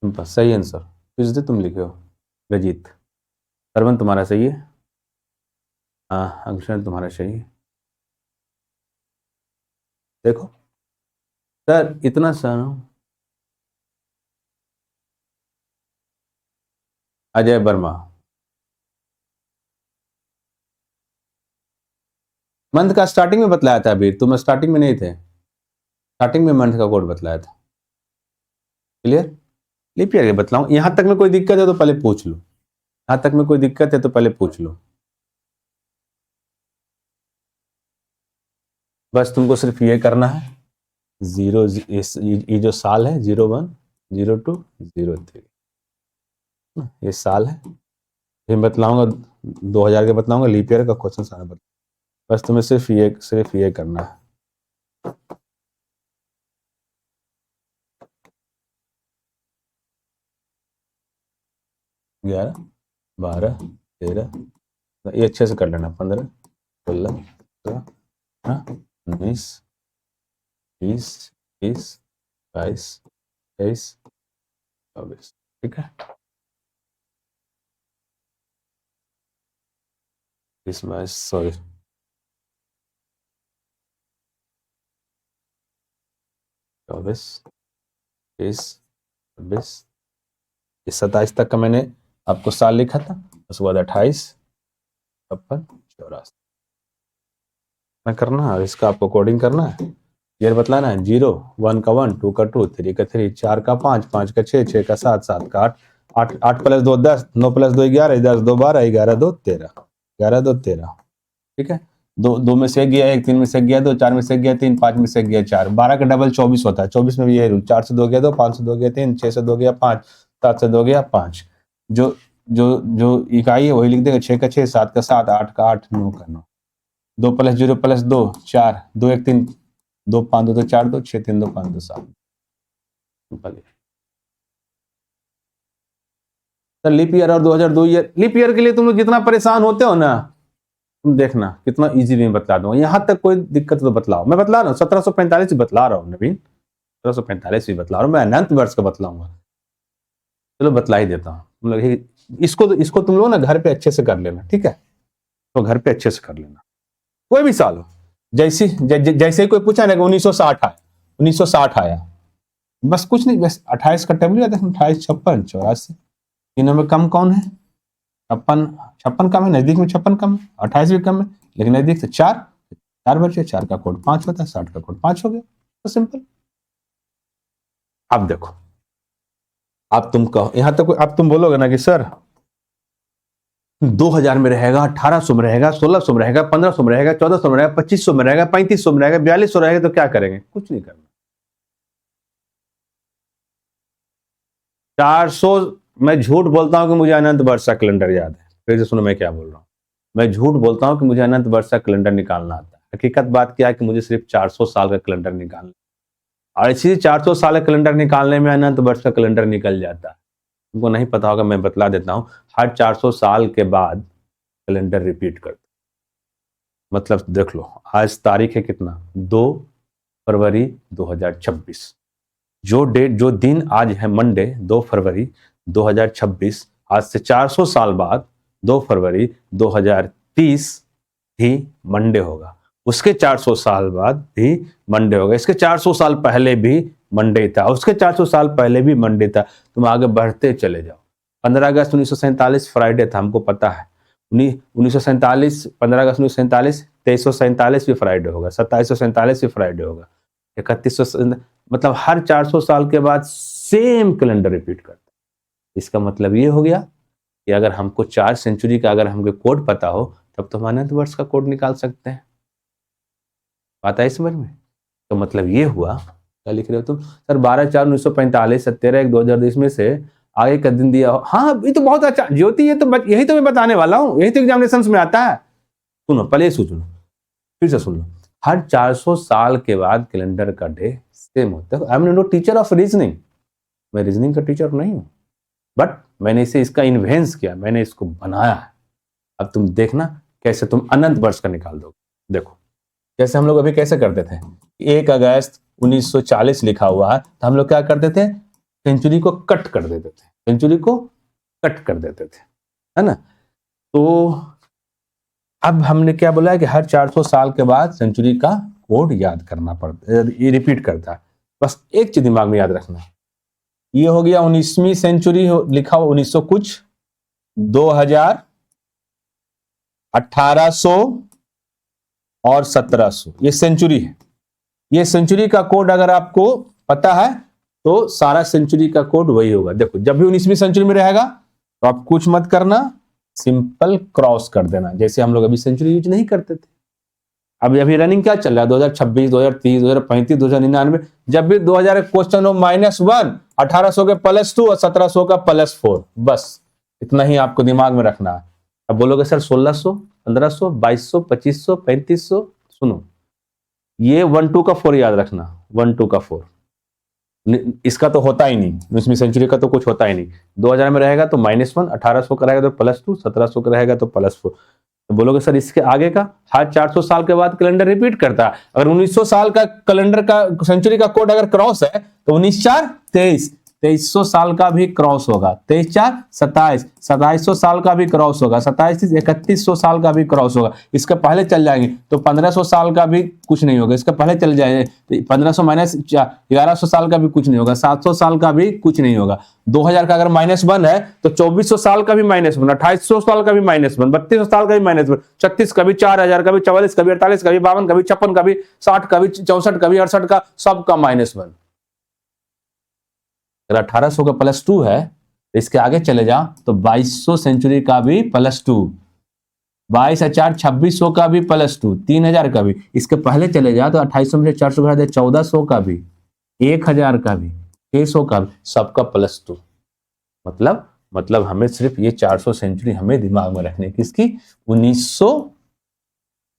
simple. सही आंसर किस दे तुम लिखे हो? रजीत। सरवन तुम्हारा सही है। हाँ अक्षर तुम्हारा सही है। देखो सर इतना सा अजय वर्मा मंथ का स्टार्टिंग में बतलाया था। अभी तुम स्टार्टिंग में नहीं थे। स्टार्टिंग में मंथ का कोड बतलाया था। क्लियर? लीप ईयर बतलाऊं? यहां तक में कोई दिक्कत है तो पहले पूछ लो। यहां तक में कोई दिक्कत है तो पहले पूछ लो। बस तुमको सिर्फ ये करना है। 0 ये जो साल है 01 02 03 ये साल है। फिर बतलाऊंगा 2000 के बतलाऊंगा। लीप ईयर का क्वेश्चन सारा बता। बस तुम्हें सिर्फ ये करना है। 11 12 13 ये अच्छे से कर लेना। 15 16 17 19 20 21 22 23 24। ठीक है? इस बार सॉरी 24 23 26 इस 27 तक का मैंने आपको साल लिखा था। उसके बाद 28 56 84 करना है। इसका आपको कोडिंग करना है। ईयर बतलाना है। 0 1 का 1 2 का 2 3 का 3 4 का 5 5 का 6 6 का 7 7 का 8 8 प्लस 2 10 9 प्लस 2 11 10 2 12 11 2 13 11 2 13। ठीक है? दो में से गया 1 3 में से गया 2 4 में से गया 3 5 में से गया 4 12 का डबल 24 होता है। 24 में भी ये रूल 4 से 2 गया 2 5 से 2 गया 3 6 से 2 गया 5 7 से 2 गया 5। जो जो जो इकाई है वही लिख देगा। 6 का 6 7 का 7 8 का 8 9 का 9 2 प्लस 0 प्लस 2 4 2 1 3 2 5 2 तो 4 2 6 3 2 5 2 7। सर लीप ईयर और 2002 ईयर लीप ईयर के लिए तुम लोग जितना परेशान होते हो ना, तुम देखना कितना इजी में बतला दूंगा। यहां तक कोई दिक्कत तो बतलाओ। मैं बतला रहा हूँ 1745 बतला रहा हूँ नवीन। 1745 भी बतला रहा हूँ। मैं अनंत वर्ष का बतलाऊंगा। चलो बतला ही देता हूँ। तुम लोग इसको तुम लोग ना घर पे अच्छे से कर लेना। ठीक है? तो घर पे अच्छे से कर लेना। कोई भी साल हो। जैसे ही कोई पूछा ना कि 1960 आया 1960 आया, बस कुछ नहीं, बस 28 का टेबल आता है। 28 56 84 तीनों में कम कौन है? 56 कम है। नजदीक में 56 कम है। 28 भी कम है लेकिन नजदीक से 4 बचे। 4 का कोड 5 होता है। 60 का कोड 5 हो गया। तो सिंपल। अब देखो अब तुम कहो यहां तक अब तुम बोलोगे ना कि सर 2000 में रहेगा 1800 में रहेगा 1600 में रहेगा 1500 में रहेगा 1400 में रहेगा 2500 में रहेगा 3500 में रहेगा 4200 रहेगा तो क्या करेंगे? कुछ नहीं करना। 400 मैं झूठ बोलता हूं कि मुझे अनंत वर्ष का कैलेंडर याद है। फिर से सुनो मैं क्या बोल रहा हूं। मैं झूठ बोलता हूं कि मुझे अनंत वर्ष का कैलेंडर निकालना आता है। हकीकत बात क्या है कि मुझे सिर्फ 400 साल का कैलेंडर निकालना, और इसी 400 साल का कैलेंडर निकालने में अनंत वर्ष का कैलेंडर निकल जाता है। तुमको नहीं पता होगा, मैं बतला देता हूं। हर 400 साल के बाद कैलेंडर रिपीट करता। मतलब देख लो आज तारीख है कितना? 2 फरवरी 2026। जो दिन आज है मंडे 2 फरवरी 2026, आज से 400 साल बाद 2 फरवरी 2030 ही मंडे होगा। उसके 400 साल बाद भी मंडे होगा। इसके 400 साल पहले भी मंडे था। उसके 400 साल पहले भी मंडे था। तुम आगे बढ़ते चले जाओ। 15 अगस्त 1947 फ्राइडे था, हमको पता है। 1947 15 अगस्त 1947 2347 भी फ्राइडे होगा। 2747 भी फ्राइडे होगा। 3100 मतलब हर 400 साल के बाद सेम कैलेंडर रिपीट करता है। इसका मतलब ये हो गया कि अगर हमको 4 सेंचुरी का अगर हमको कोड पता हो तब तो हम अनंत वर्ष का कोड निकाल सकते हैं। बात है समझ में? तो मतलब ये हुआ, क्या लिख रहे हो तुम? सर 12/4/1945, 17/1/2020 में से आगे का दिन दिया हो। हाँ ये तो बहुत अच्छा ज्योति, ये तो यही तो मैं बताने वाला हूँ, यही तो एग्जामिनेशन में आता है। सुनो पहले सुनो, फिर से सुन लो। हर 400 साल के बाद कैलेंडर का डे सेम होता है। I am not teacher of reasoning, मैं रीजनिंग का टीचर नहीं हूँ, बट मैंने इसे इसका इन्वेंस किया, मैंने इसको बनाया है। अब तुम देखना कैसे तुम अनंत वर्ष का निकाल दोगे। देखो जैसे हम लोग अभी कैसे करते थे, 1 अगस्त 1940 लिखा हुआ है तो हम लोग क्या करते थे, सेंचुरी को कट कर देते थे, सेंचुरी को कट कर देते थे, है ना। तो अब हमने क्या बोला है कि हर 400 साल के बाद सेंचुरी का कोड याद करना पड़ता है, ये रिपीट करता है। बस एक चीज दिमाग में याद रखना, ये हो गया 19वीं सेंचुरी लिखा हुआ 1900 कुछ, 2000, 1800 और 1700, ये सेंचुरी है। ये सेंचुरी का कोड अगर आपको पता है तो सारा सेंचुरी का कोड वही होगा। देखो जब भी 19वीं सेंचुरी में रहेगा तो आप कुछ मत करना, सिंपल क्रॉस कर देना, जैसे हम लोग अभी सेंचुरी यूज नहीं करते थे। अभी रनिंग क्या चल रहा है, 2026, 2030, 2035, 2099, जब भी 2000 क्वेश्चन हो -1, 1800 के +2 और 1700 का +4, बस इतना ही आपको दिमाग में रखना है। अब बोलोगे सर 1600, 1500, 2200, 2500, 3500, सुनो ये 1 2 का 4 याद रखना, 1 2 का 4 इसका तो होता ही नहीं, 19वीं सेंचुरी का तो कुछ होता ही नहीं। 2000 में रहेगा तो -1, 1800 का रहेगा तो +2, 1700 का रहेगा तो +4। तो बोलोगे सर इसके आगे का, हर 400 साल के बाद कैलेंडर रिपीट करता है। अगर 1900 साल का कैलेंडर का सेंचुरी का कोड अगर क्रॉस है तो 19×4 23, 2300 साल का भी क्रॉस होगा, 23×4 27, 2700 साल का भी क्रॉस होगा, 27 3100 साल का भी क्रॉस होगा। इसके पहले चल जाएंगे तो 1500 साल का भी कुछ नहीं होगा, इसके पहले चल जाएंगे तो 1500 माइनस 1100 साल का भी कुछ नहीं होगा, 700 साल का भी कुछ नहीं होगा। 2000 का अगर -1 है तो 2400 साल का भी -1, 2800 साल का भी -1, 3200 साल का भी -1, 36 का भी, 4000 का भी, 44 का भी, 48 का भी, 52 का भी, 56 का भी, 60 का भी, 64 का भी, 68 का, सबका -1। अगर 1800 का +2 है तो इसके आगे चले जाओ तो 2200 सेंचुरी का भी +2, 22 और 4 2600 का भी +2, 3000 का भी। इसके पहले चले जाओ तो 2800 में से 400 घटा दे 1400 का भी, 1000 का भी, 600 का भी, सबका +2। मतलब हमें सिर्फ ये 400 सेंचुरी हमें दिमाग में रखने की, इसकी 1900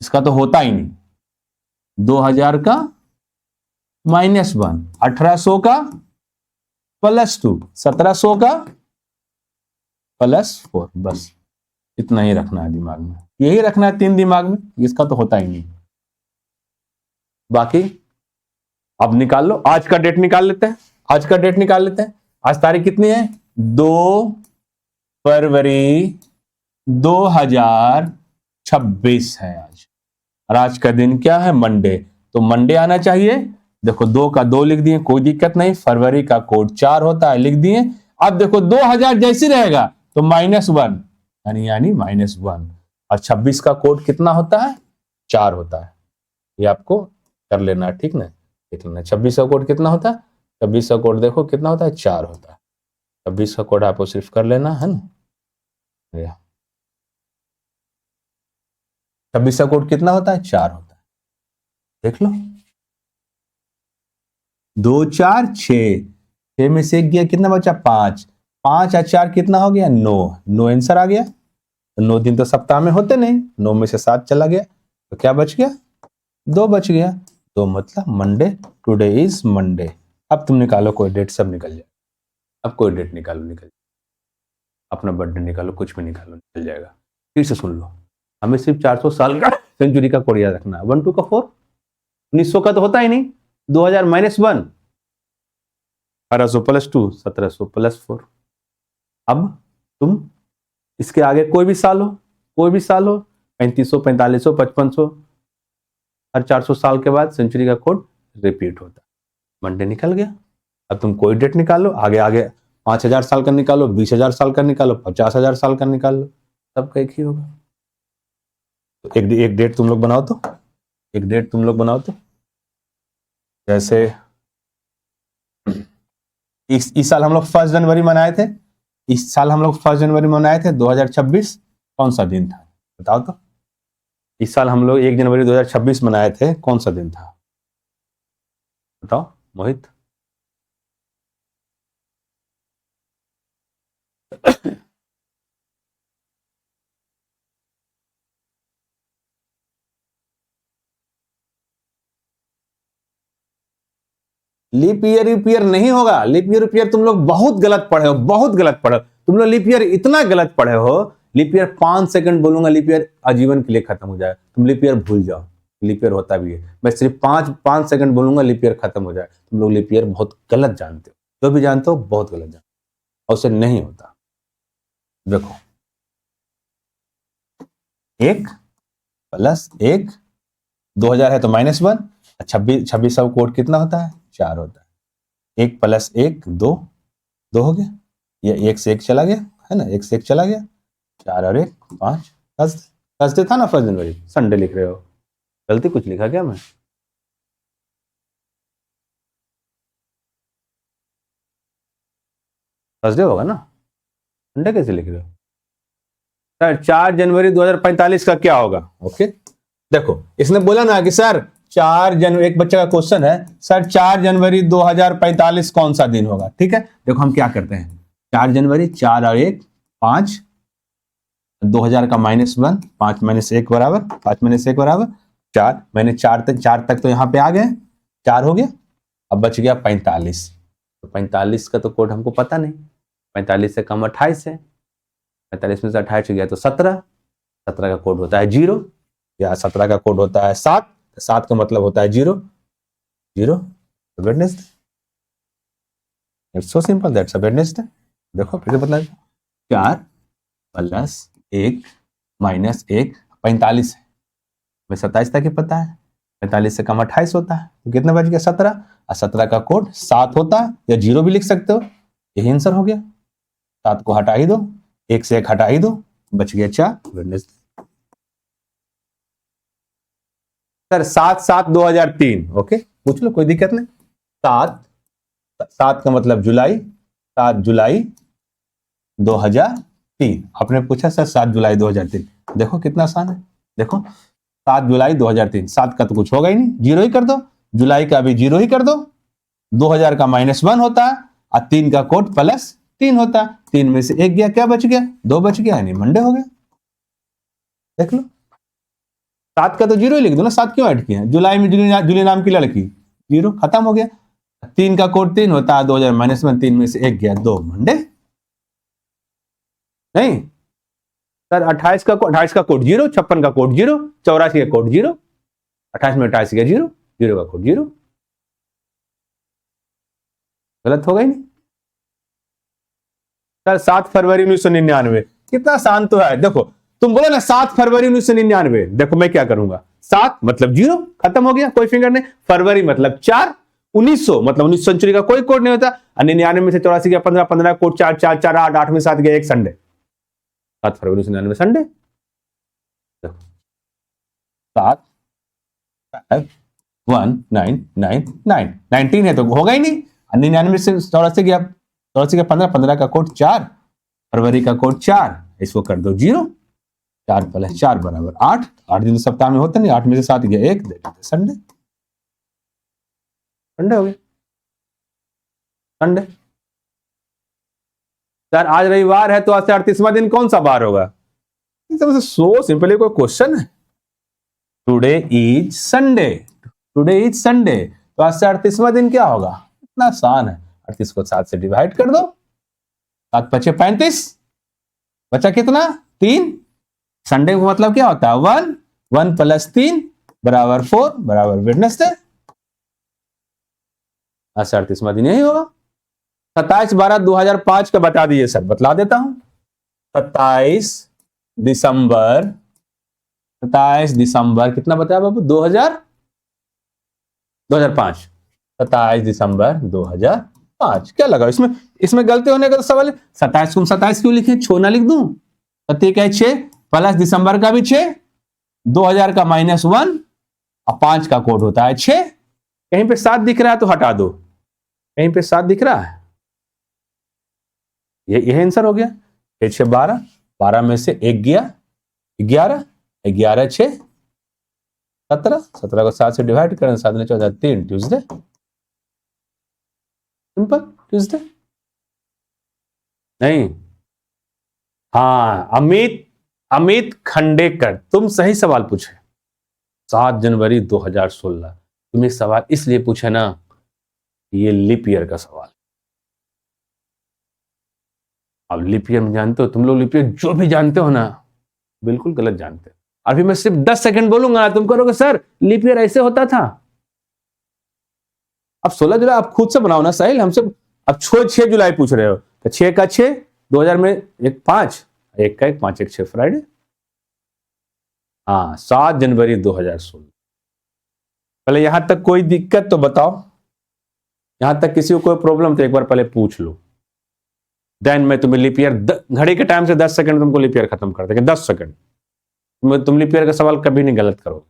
इसका तो होता ही नहीं, 2000 का -1, 1800 का +2, 1700 का +4, बस इतना ही रखना है दिमाग में, यही रखना है 3 दिमाग में, इसका तो होता ही नहीं। बाकी अब निकाल लो, आज का डेट निकाल लेते हैं, आज का डेट निकाल लेते हैं। आज तारीख कितनी है, 2 फरवरी 2026 है आज, और आज का दिन क्या है, मंडे। तो मंडे आना चाहिए। देखो 2 का 2 लिख दिए, कोई दिक्कत नहीं, फरवरी का कोड 4 होता है, लिख दिए। अब देखो 2000 जैसे रहेगा तो -1 यानी -1, और 26 का कोड कितना होता है, 4 होता है। ये आपको कर लेना है, ठीक ना, देख लेना 26 का कोड कितना होता है, 26 का कोड देखो कितना होता है, 4 होता है। 26 का कोड आपको सिर्फ कर लेना है ना, 26 का कोड कितना होता है, 4 होता है, देख लो। 2 4 6, 6 में से 1 गया, कितना बचा, 5, 5 और 4 कितना हो गया, 9 आंसर आ गया। तो 9 दिन तो सप्ताह में होते नहीं, 9 में से 7 चला गया तो क्या बच गया, 2 बच गया। तो मतलब मंडे, टुडे इज मंडे। अब तुम निकालो कोई डेट, सब निकल जाए। अब कोई डेट निकालो, निकल, अपना बर्थडे निकालो, कुछ भी निकालो, निकल जाएगा। फिर से सुन लो, हमें सिर्फ 400 साल का सेंचुरी का कोड याद रखना है। 1 2 का 4, 1900 का तो होता ही नहीं, 2000 -1, 1800 +2, 1700 +4। अब तुम इसके आगे कोई भी साल हो, 3500, 4500, 5500, हर 400 साल के बाद सेंचुरी का कोड रिपीट होता है। मंडे निकल गया। अब तुम कोई डेट निकालो, आगे 5000 साल का निकालो, 20000 साल का निकालो, 50000 साल का निकाल लो, सबका एक ही होगा। तो एक डेट तुम लोग बनाओ तो, एक डेट तुम लोग बनाओ तो, जैसे इस साल हम लोग 1 जनवरी मनाए थे, इस साल हम लोग 1 जनवरी मनाए थे, 2026 कौन सा दिन था बताओ तो। इस साल हम लोग 1 जनवरी 2026 मनाए थे, कौन सा दिन था बताओ मोहित। लीप ईयर नहीं होगा। लीप ईयर तुम लोग बहुत गलत पढ़े हो, बहुत गलत पढ़े हो तुम लोग। लीप ईयर इतना गलत पढ़े हो, लीप ईयर 5 सेकंड बोलूंगा, लीप ईयर आजीवन के लिए खत्म हो जाए। तुम लीप ईयर भूल जाओ, लीप ईयर होता भी है। मैं सिर्फ 5 सेकंड बोलूंगा, लीप ईयर खत्म हो जाए। तुम लोग लीप ईयर बहुत गलत जानते हो, जो भी जानते हो बहुत गलत जानते हो, उससे नहीं होता। देखो 1 + 1, 2000 है तो -1, 26 का कोड कितना होता है 4 होता है। 1 + 1 2, 2 हो गया, ये 1 से 1 चला गया है ना, 1 से 1 चला गया, 4 और 1 5। थर्सडे था ना 1 जनवरी, संडे लिख रहे हो, गलती कुछ लिखा क्या मैं? थर्सडे होगा ना, संडे कैसे लिख रहे हो सर? 4 जनवरी 2045 का क्या होगा? ओके देखो, इसने बोला ना कि सर 4 जनवरी, एक बच्चे का क्वेश्चन है सर 4 जनवरी 2045 कौन सा दिन होगा। ठीक है, देखो हम क्या करते हैं, 4 जनवरी, 4 और 1 5, 2000 का -1, 5 - 1 बराबर 5 - 1 बराबर 4। मैंने 4 तक तो यहाँ पे आ गए, 4 हो गया। अब बच गया 45। तो 45 का तो कोड हमको पता नहीं, 45 से कम 28 है, 45 में से 28 गया तो 17, 17 का कोड होता है 0, या 17 का कोड होता है 7, 7 का मतलब होता है 0, 0 Wednesday. It's so simple, that's a Wednesday. देखो फिर से बता, 4 + 1 - 1 45 है, मैं 27 तक ही पता है, 45 से कम 28 होता है, तो कितना बच गया 17, और 17 का कोड 7 होता है, या 0 भी लिख सकते हो, यही आंसर हो गया। 7 को हटा ही दो, 1 से 1 हटा ही दो, बच गया 4 वेडनेसडे। सर 7/7/2003, ओके पूछ लो, कोई दिक्कत नहीं। 7 का मतलब जुलाई, 7 जुलाई 2003। आपने पूछा सर 7 जुलाई 2003, देखो कितना आसान है। देखो 7 जुलाई 2003, 7 का तो कुछ होगा ही नहीं, 0 ही कर दो, जुलाई का भी 0 ही कर दो, 2000 का -1 होता है, और 3 का कोड +3 होता है, 3 में से 1 गया, क्या बच गया 2 बच गया, यानी मंडे हो गया। देख लो, 7 का तो 0 ही लिख दो ना, 7 क्यों ऐड किया? जुलाई में जूली नाम की लड़की, 0 खत्म हो गया। 3 का कोड 3 होता है, 2000 -1, 3 में से 1 गया, 2 मंडे। नहीं सर 28 का कोड 0, 56 का कोड 0, 84 का कोड 0, 28 में 28 गया 0, 0 का कोड 0, गलत होगा ही नहीं। सर 7 फरवरी 1999, कितना आसान तो है। देखो तुम बोले ना 7 फरवरी 1999, देखो मैं क्या करूंगा, 7 मतलब 0 खत्म हो गया, कोई फिंगर नहीं, फरवरी मतलब 4, 1900 मतलब 19 सेंचुरी का कोई कोड नहीं होता, 99 में से 84 गया 15, 15 कोड 4, 4, 4, 8, 8 में 7 गया, एक संडे, 7 फरवरी 1999 संडे। देखो 7 1 9 9 9 19 है तो होगा ही नहीं, 99 से 84 गया, 84 का 15, 15 का कोड 4, फरवरी का कोड 4, इसको कर दो 0, 4 + 4 बराबर 8, 8 दिन सप्ताह में होता नहीं, 8 में से 7 गया 1, संडे, संडे हो गया संडे। सर आज रविवार है तो आज से 38वां दिन कौन सा बार होगा? सो सिंपली कोई क्वेश्चन है, today is Sunday, today is Sunday, तो आज से 38वां दिन क्या होगा? इतना आसान है, 38 को 7 से डिवाइड कर दो, 7 × 5 = 35, बचा कितना 3। संडे का मतलब क्या होता है 1, 1 + 3 बराबर 4 बराबर वेडनेसडे, आज से 38वां दिन यही होगा। 27/12/2005 का बता दीजिए सर, बतला देता हूं, 27 दिसंबर, 27 दिसंबर कितना बताया बाबू 2005, 27 दिसंबर 2005, क्या लगा इसमें? इसमें गलती होने का तो सवाल है। 27 को 27 क्यों लिखे, छोना लिख दूं, 6 प्लस दिसंबर का भी 6, 2000 का -1 और 5 का कोड होता है 6, कहीं पे 7 दिख रहा है तो हटा दो, कहीं पे 7 दिख रहा है, ये आंसर हो गया। 6 6 12, 12 में से 1 गया 11, 11 6 17, 17 को 7 से डिवाइड करें, 7 ने 14 3, ट्यूसडे, सिंपल ट्यूसडे। नहीं, हाँ अमित खंडेकर, तुम सही सवाल पूछे। 7 जनवरी 2016। तुम एक सवाल इसलिए पूछे ना, ये लीप ईयर का सवाल। अब लीप ईयर में जानते हो तुम लोग, लीप ईयर जो भी जानते हो ना बिल्कुल गलत जानते हो। अभी मैं सिर्फ 10 सेकंड बोलूंगा, तुम करोगे सर लीप ईयर ऐसे होता था। अब 16 जुलाई आप खुद से बनाओ ना साहिल, हमसे अब 6 जुलाई पूछ रहे हो, तो 6 का 6, 2000 में 1 5, 1 का 1 5 1 6 फ्राइडे। हाँ 7 जनवरी 2016। पहले यहां तक कोई दिक्कत तो बताओ, यहां तक किसी को कोई प्रॉब्लम तो एक बार पहले पूछ लो, देन मैं तुम्हें लीप ईयर घड़ी के टाइम से 10 सेकंड तुमको लीप ईयर खत्म कर देंगे। 10 सेकंड तुम लीप ईयर का सवाल कभी नहीं गलत करोगे।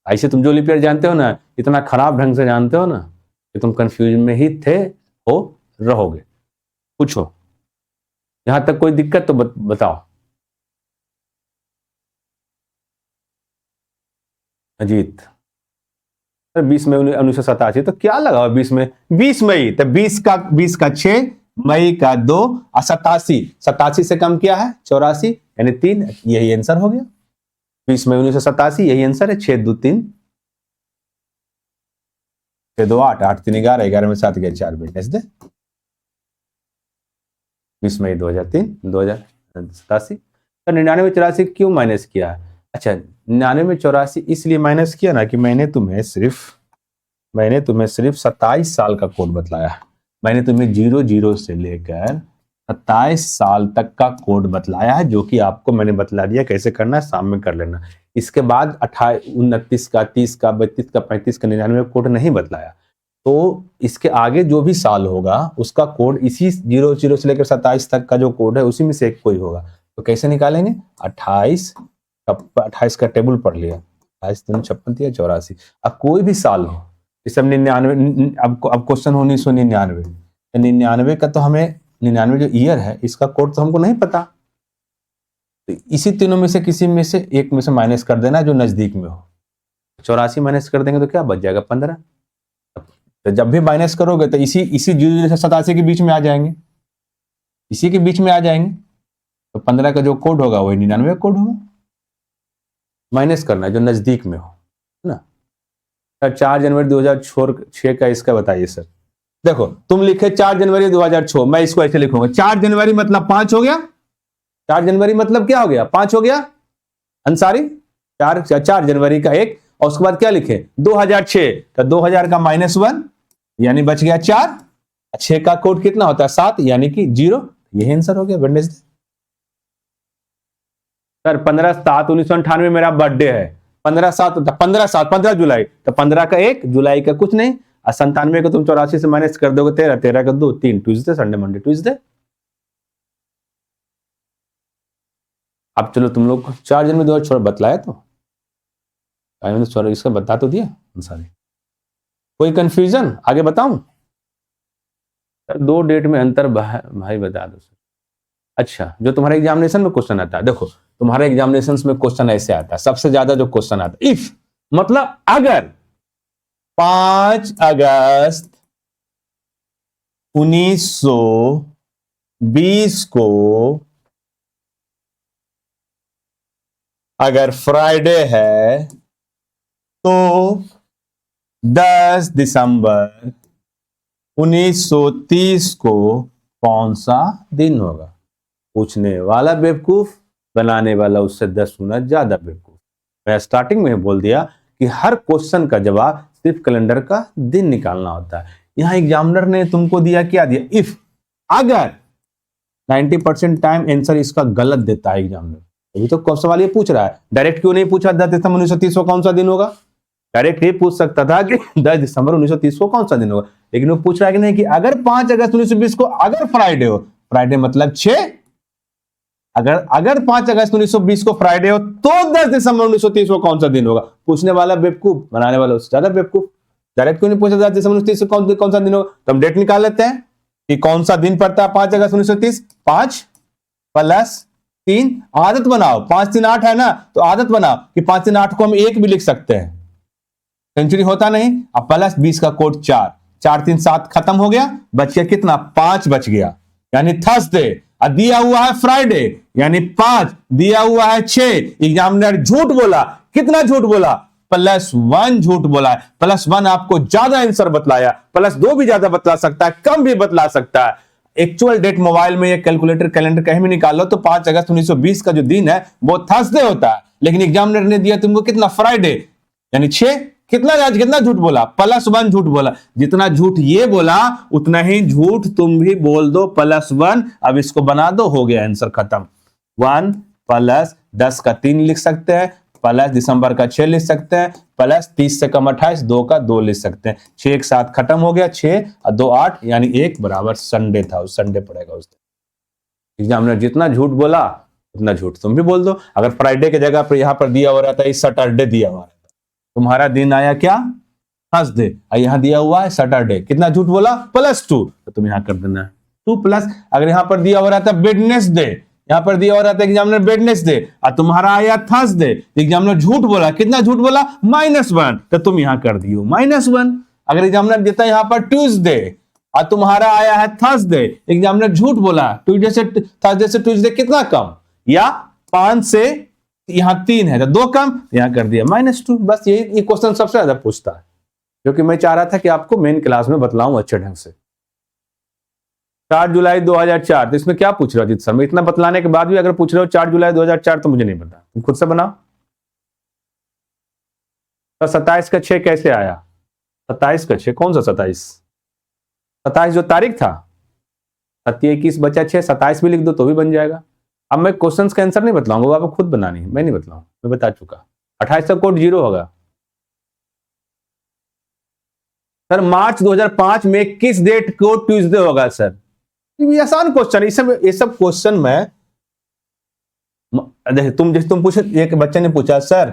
ऐसे तुम जो लीप ईयर जानते हो ना, इतना खराब ढंग से जानते हो ना कि तुम कंफ्यूजन में ही थे हो रहोगे। पूछो, यहां तक कोई दिक्कत तो बताओ। अजीत, 20 मई 1987, तो क्या लगा 20 में, 20 मई, तो 20 का 6, मई का 2 और 87 से कम किया है 84 यानी 3, यही आंसर हो गया। 20 मई 1987 यही आंसर है। 6 2 3, 6 2 8, 8 3 11, 11 में 7 गया 4, बेटे दे 20 मई 2003 2087। तो 99 84 क्यों माइनस किया? अच्छा 99 84 इसलिए माइनस किया ना कि मैंने तुम्हें सिर्फ 27 साल का कोड बतलाया। मैंने तुम्हें 00 से लेकर 27 साल तक का कोड बतलाया है, जो कि आपको मैंने बतला दिया कैसे करना है, शाम में कर लेना। इसके बाद 28 29 का 30 का 32 का 35 का 99 कोड नहीं बतलाया। तो इसके आगे जो भी साल होगा उसका कोड इसी 00 से लेकर 27 तक का जो कोड है उसी में से एक कोई होगा। तो कैसे निकालेंगे? 28 का टेबल पढ़ लिया, 28 3 56 या 84। अब कोई भी साल हो, इस 99, अब क्वेश्चन हो 1999, 99 का तो हमें 99 जो ईयर है इसका कोड तो हमको नहीं पता। तो इसी तीनों में से किसी में से एक में से माइनस कर देना जो नजदीक में हो। 84 माइनस कर देंगे तो क्या बच जाएगा? 15। तो जब भी माइनस करोगे तो इसी 00 से 87 के बीच में आ जाएंगे, इसी के बीच में आ जाएंगे। तो 15 का जो कोड होगा वही 99 कोड होगा। माइनस करना है जो नजदीक में हो, है ना। सर 4 जनवरी 2006 का इसका बताइए सर। देखो तुम लिखे 4 जनवरी 2006, मैं इसको ऐसे लिखूंगा 4 जनवरी मतलब 5 हो गया। 4 जनवरी मतलब क्या हो गया? 5 हो गया। अंसारी 4 जनवरी का 1 और उसके बाद क्या लिखे? 2006 का 2000 का -1 यानी बच गया 4। 6 का कोड कितना होता है? 7 यानी कि 0। यही आंसर हो गया वेडनेसडे। सर 15/7/1998 मेरा बर्थडे है। 15 जुलाई, तो 15 का 1 जुलाई का कुछ नहीं, और 97 को तुम 84 से माइनस कर दोगे 13, 13 का 2 3, ट्यूसडे संडे मंडे ट्यूसडे। अब चलो तुम लोग 4 जनवरी 2006 बतलाया तो इसका बता तो दिया सारे। कोई कंफ्यूजन आगे बताऊं? सर 2 डेट में अंतर भाई बता दो सर। अच्छा जो तुम्हारे एग्जामिनेशन में क्वेश्चन आता है, देखो तुम्हारे एग्जामिनेशन में क्वेश्चन ऐसे आता है, सबसे ज्यादा जो क्वेश्चन आता है इफ मतलब अगर 5 अगस्त 1920 को अगर फ्राइडे है तो 10 दिसंबर 1930 को कौन सा दिन होगा? पूछने वाला बेवकूफ, बनाने वाला उससे 10 गुना ज्यादा बेवकूफ। मैं स्टार्टिंग में बोल दिया कि हर क्वेश्चन का जवाब सिर्फ कैलेंडर का दिन निकालना होता है। यहां एग्जामिनर ने तुमको दिया, क्या दिया? इफ अगर 90% टाइम आंसर इसका गलत देता है एग्जामिनर। अभी तो सवाल ये पूछ रहा है, डायरेक्ट क्यों नहीं पूछा 10 दिसंबर 1930 को कौन सा दिन होगा? डायरेक्ट ये पूछ सकता था कि 10 दिसंबर 1930 को कौन सा दिन होगा, लेकिन वो पूछ रहा है कि नहीं कि अगर 5 अगस्त 1920 को अगर फ्राइडे हो, फ्राइडे मतलब 6, अगर 5 अगस्त 1920 को फ्राइडे हो तो 10 दिसंबर 1930 को कौन सा दिन होगा। पूछने वाला बेवकूफ, बनाने वाला उससे ज्यादा बेवकूफ। डायरेक्ट क्यों नहीं पूछा 10 दिसंबर 1930 को कौन सा दिन होगा? तो हम डेट निकाल लेते हैं कि कौन सा दिन पड़ता है 5 अगस्त 1930? 5 प्लस 3, आदत बनाओ, 5 3 8 है ना, तो आदत बनाओ कि 5 3 8 को हम 1 भी लिख सकते हैं, सेंचुरी होता नहीं। अब प्लस 20 का कोड 4, 4 3 7 खत्म हो गया, बच गया कितना? 5 बच गया, यानी थर्सडे। दिया हुआ है फ्राइडे, यानी 5, दिया हुआ है 6। एग्जामिनर झूठ बोला, कितना झूठ बोला? +1 झूठ बोला है। +1 आपको ज्यादा आंसर बतलाया, +2 भी ज्यादा बतला सकता है, कम भी बतला सकता है। एक्चुअल डेट मोबाइल में या कैलकुलेटर कैलेंडर कहीं भी निकालो तो 5 अगस्त 1920 का जो दिन है वो थर्सडे होता है, लेकिन एग्जामिनर ने दिया तुमको कितना? फ्राइडे, यानी 6। कितना झूठ बोला? +1 झूठ बोला। जितना झूठ ये बोला उतना ही झूठ तुम भी बोल दो, +1। अब इसको बना दो, हो गया आंसर खत्म। 1 प्लस 10 का 3 लिख सकते हैं, प्लस दिसंबर का 6 लिख सकते हैं, प्लस 30 से कम 28, 2 का 2 लिख सकते हैं। 6 एक साथ खत्म हो गया, 6 और 2 8, यानी 1 बराबर संडे था, उस संडे पड़ेगा उस दिन। एग्जामिनर जितना झूठ बोला उतना झूठ तुम भी बोल दो। अगर फ्राइडे की जगह पर यहां पर दिया हुआ रहता है सैटरडे दिया हुआ रहता, तुम्हारा दिन आया क्या? थर्सडे, यहां दिया हुआ है सैटरडे, कितना झूठ बोला? +2, तो तुम यहां कर देना 2 प्लस। अगर यहां पर दिया हुआ रहता है वेडनेसडे, यहां पर दिया हुआ रहता है एग्जामिनर वेडनेसडे और तुम्हारा आया थर्सडे, एग्जामिनर झूठ बोला, कितना झूठ बोला? -1, तो तुम यहां कर दियो -1। अगर एग्जामिनर देता है यहां पर ट्यूसडे और तुम्हारा आया है थर्सडे, एग्जामिनर झूठ बोला, ट्यूसडे से थर्सडे से ट्यूसडे कितना कम? या 5 से यहां 3 है तो 2 कम, यहां कर दिया -2। बस ये क्वेश्चन सबसे ज्यादा पूछता है, क्योंकि मैं चाह रहा था कि आपको मेन क्लास में बतलाऊं अच्छे ढंग से। 4 जुलाई 2004, तो इसमें क्या पूछ रहे हो अजीत सर? मैं इतना बतलाने के बाद भी अगर पूछ रहे हो 4 जुलाई 2004, तो मुझे नहीं पता, तुम खुद से बनाओ। तो 27 का 6 कैसे आया? 27 का 6, कौन सा 27? 27 जो तारीख था, 21 बचा 6, 27 भी लिख दो तो भी बन जाएगा। अब मैं क्वेश्चन का आंसर नहीं बतलाऊंगा, वो आपको खुद बनानी है, मैं नहीं बतलाऊंगा, मैं बता चुका। 28 का कोड 0 होगा। सर मार्च 2005 में किस डेट को ट्यूसडे होगा सर? ये आसान क्वेश्चन, ये सब क्वेश्चन में देख, तुम पूछे, एक बच्चे ने पूछा सर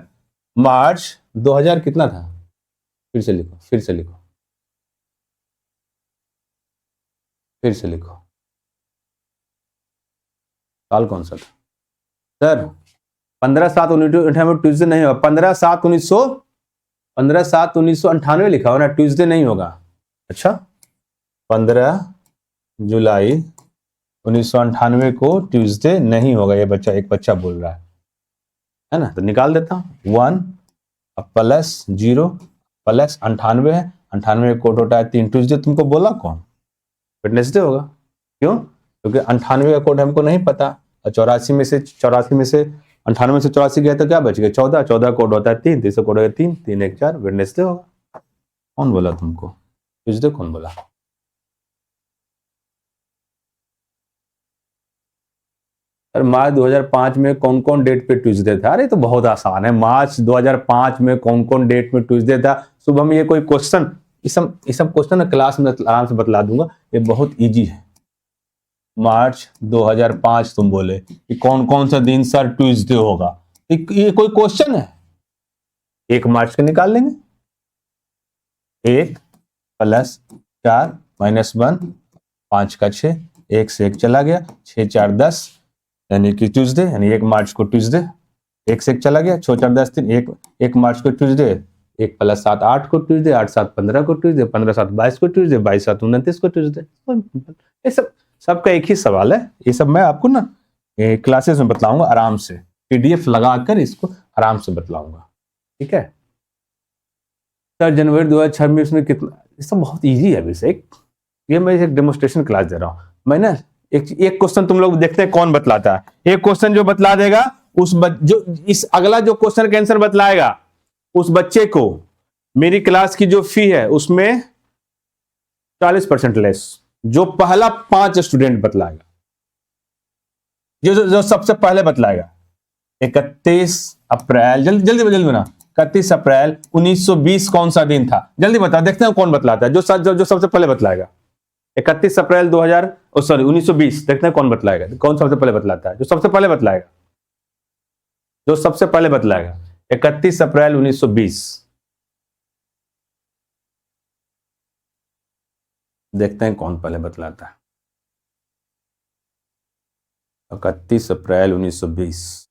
मार्च 2000 कितना था? फिर से लिखो, फिर से लिखो, फिर से लिखो, साल कौन सा था? सर 15/7/1998 ट्यूसडे नहीं होगा, 15/7/1998 लिखा हो ना, ट्यूसडे नहीं होगा। अच्छा, 15 जुलाई 1998 को ट्यूसडे नहीं होगा, ये बच्चा, एक बच्चा बोल रहा है ना, तो निकाल देता हूं। 1 प्लस 0 प्लस 98 है, 98 कोड होता है 3, ट्यूसडे तुमको बोला कौन? वेडनेसडे होगा। क्यों? क्योंकि 98 का कोड हमको नहीं पता, और 84 में से 98 में से 84 गया तो क्या बच गया? 14, 14 कोड होता है 3, 3 से कोड होगा 3, 3 1 4, वेडनेसडे होगा। कौन बोला तुमको ट्यूसडे? कौन बोला? सर मार्च 2005 में कौन कौन डेट पे ट्यूसडे था? अरे तो बहुत आसान है, मार्च 2005 में कौन कौन डेट में ट्यूसडे था? सुबह में ये कोई क्वेश्चन, ये सब क्वेश्चन क्लास में आराम से बतला दूंगा, ये बहुत इजी है। मार्च 2005 तुम बोले कि कौन कौन सा दिन सर ट्यूसडे होगा, ये कोई क्वेश्चन है? 1 मार्च का निकाल लेंगे, 1 प्लस 4 -1, 5 का 6, 1 से 1 चला गया, 6 4 10, यानी कि ट्यूसडे, यानी 1 मार्च को ट्यूसडे, 1 से 1 चला गया, 6 4 10 3, 1 मार्च को ट्यूसडे, 1 प्लस 7 8 को ट्यूसडे, 8 7 15 को ट्यूसडे, 15 7 22 को ट्यूसडे, 22 7 29 को ट्यूसडे। ये सबका एक ही सवाल है, ये सब मैं आपको ना क्लासेस में बतलाऊंगा आराम से, PDF लगाकर इसको आराम से बतलाऊंगा, ठीक है सर? जनवरी 2026 में कितना? ये सब बहुत इजी है अभिषेक, ये मैं एक डेमोस्ट्रेशन क्लास दे रहा हूं। मैं ना एक क्वेश्चन तुम लोग देखते हैं कौन बतलाता है। एक क्वेश्चन जो बतला देगा जो इस अगला जो क्वेश्चन का आंसर बतलाएगा उस बच्चे को मेरी क्लास की जो फी है उसमें 40% लेस। जो पहला 5 स्टूडेंट बतलाएगा, जो सबसे पहले बतलाएगा, 31 अप्रैल, जल्दी बना, 31 अप्रैल 1920 कौन सा दिन था? जल्दी बता, देखते हैं कौन बतलाता है। जो सबसे पहले बतलाएगा 31 अप्रैल 1920, देखते हैं कौन बतलाएगा, कौन सबसे पहले बतलाता है? जो सबसे पहले बतलाएगा, जो सबसे पहले बतलाएगा 31 अप्रैल 1920। देखते हैं कौन पहले बतलाता है। 31 अप्रैल 1920।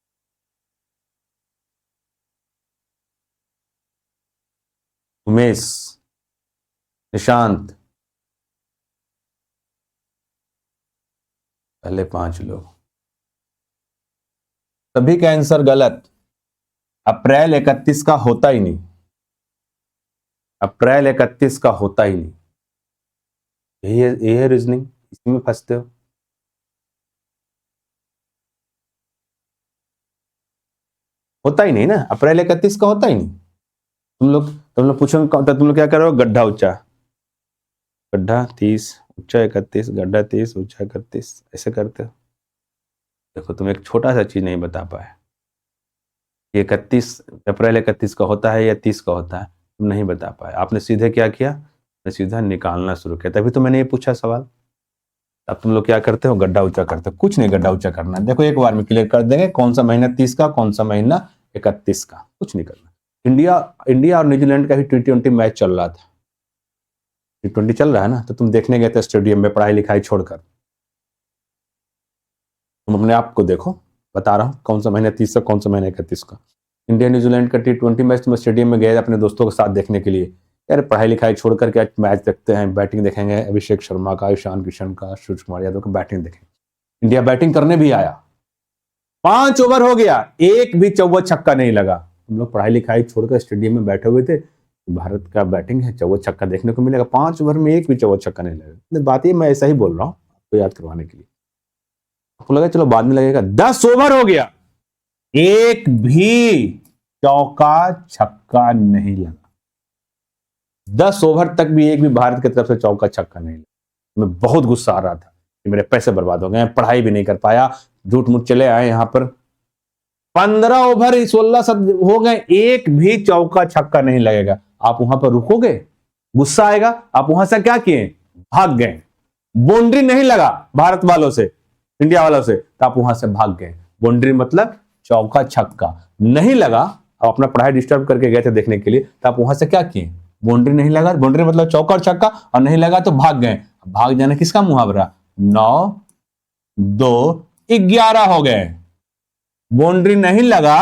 उमेश, निशांत, पहले 5 लोग। सभी का आंसर गलत। अप्रैल 31 का होता ही नहीं। अप्रैल 31 का होता ही नहीं। यही है रीजनिंग, इसी में फंसते हो। होता ही नहीं ना, अप्रैल 31 का होता ही नहीं। तुम लोग पूछोगे तुम लोग क्या करो, गड्ढा ऊंचा, गड्ढा 30, ऊंचा 31, गड्ढा 30, ऊंचा 31, ऐसे करते हो। देखो तुम एक छोटा सा चीज नहीं बता पाए, ये 31 अप्रैल 31 का होता है या 30 का होता है, तुम नहीं बता पाए। आपने सीधे क्या किया, आपने सीधा निकालना शुरू किया, तभी तो मैंने ये पूछा सवाल। अब तुम लोग क्या करते हो, गड्ढा ऊंचा करते हो। कुछ नहीं गड्ढा ऊंचा करना, देखो एक बार में क्लियर कर देंगे कौन सा महीना 30 का, कौन सा महीना 31 का। कुछ नहीं करना। इंडिया और न्यूजीलैंड का भी T20 मैच चल रहा था। T20 चल रहा है ना, तो तुम देखने गए थे स्टेडियम में पढ़ाई लिखाई छोड़कर। तुम अपने आप को देखो, बता रहा हूँ कौन सा महीना 30 का, कौन सा महीना 31 का। इंडिया न्यूजीलैंड का T20 मैच तुम स्टेडियम में गए अपने दोस्तों के साथ देखने के लिए। यार पढ़ाई लिखाई छोड़कर क्या मैच देखते हैं, बैटिंग देखेंगे अभिषेक शर्मा का, ईशान किशन का, सूर्य कुमार यादव का बैटिंग देखेंगे। इंडिया बैटिंग करने भी आया, 5 ओवर हो गया, एक भी चौवा छक्का नहीं लगा। हम लोग पढ़ाई लिखाई छोड़कर स्टेडियम में बैठे हुए थे, भारत का बैटिंग है, चौवा छक्का देखने को मिलेगा। 5 ओवर में एक भी चौवा छक्का नहीं लगा। बात ये मैं ऐसा ही बोल रहा हूँ आपको याद करवाने के लिए। आपको लगा चलो बाद में लगेगा। 10 ओवर हो गया, एक भी चौका छक्का नहीं लगा। 10 ओवर तक भी एक भी भारत की तरफ से चौका छक्का नहीं लगा। मैं बहुत गुस्सा आ रहा था कि मेरे पैसे बर्बाद हो गए, पढ़ाई भी नहीं कर पाया, झूठ मूठ चले आए यहां पर। 15 ओवर 16 सब हो गए, एक भी चौका छक्का नहीं लगेगा। आप वहां पर रुकोगे, गुस्सा आएगा। आप वहां से क्या किए, भाग गए। बाउंड्री नहीं लगा भारत वालों से, इंडिया वालों से, तो आप वहां से भाग गए। बाउंड्री मतलब चौका छक्का नहीं लगा। आप अपना पढ़ाई डिस्टर्ब करके गए थे देखने के लिए, तो आप वहां से क्या किए, बाउंड्री नहीं लगा, बाउंड्री मतलब चौका और छक्का, और नहीं लगा तो भाग गए। भाग जाना किसका मुहावरा, 9, 2, 11 हो गए। बाउंड्री नहीं लगा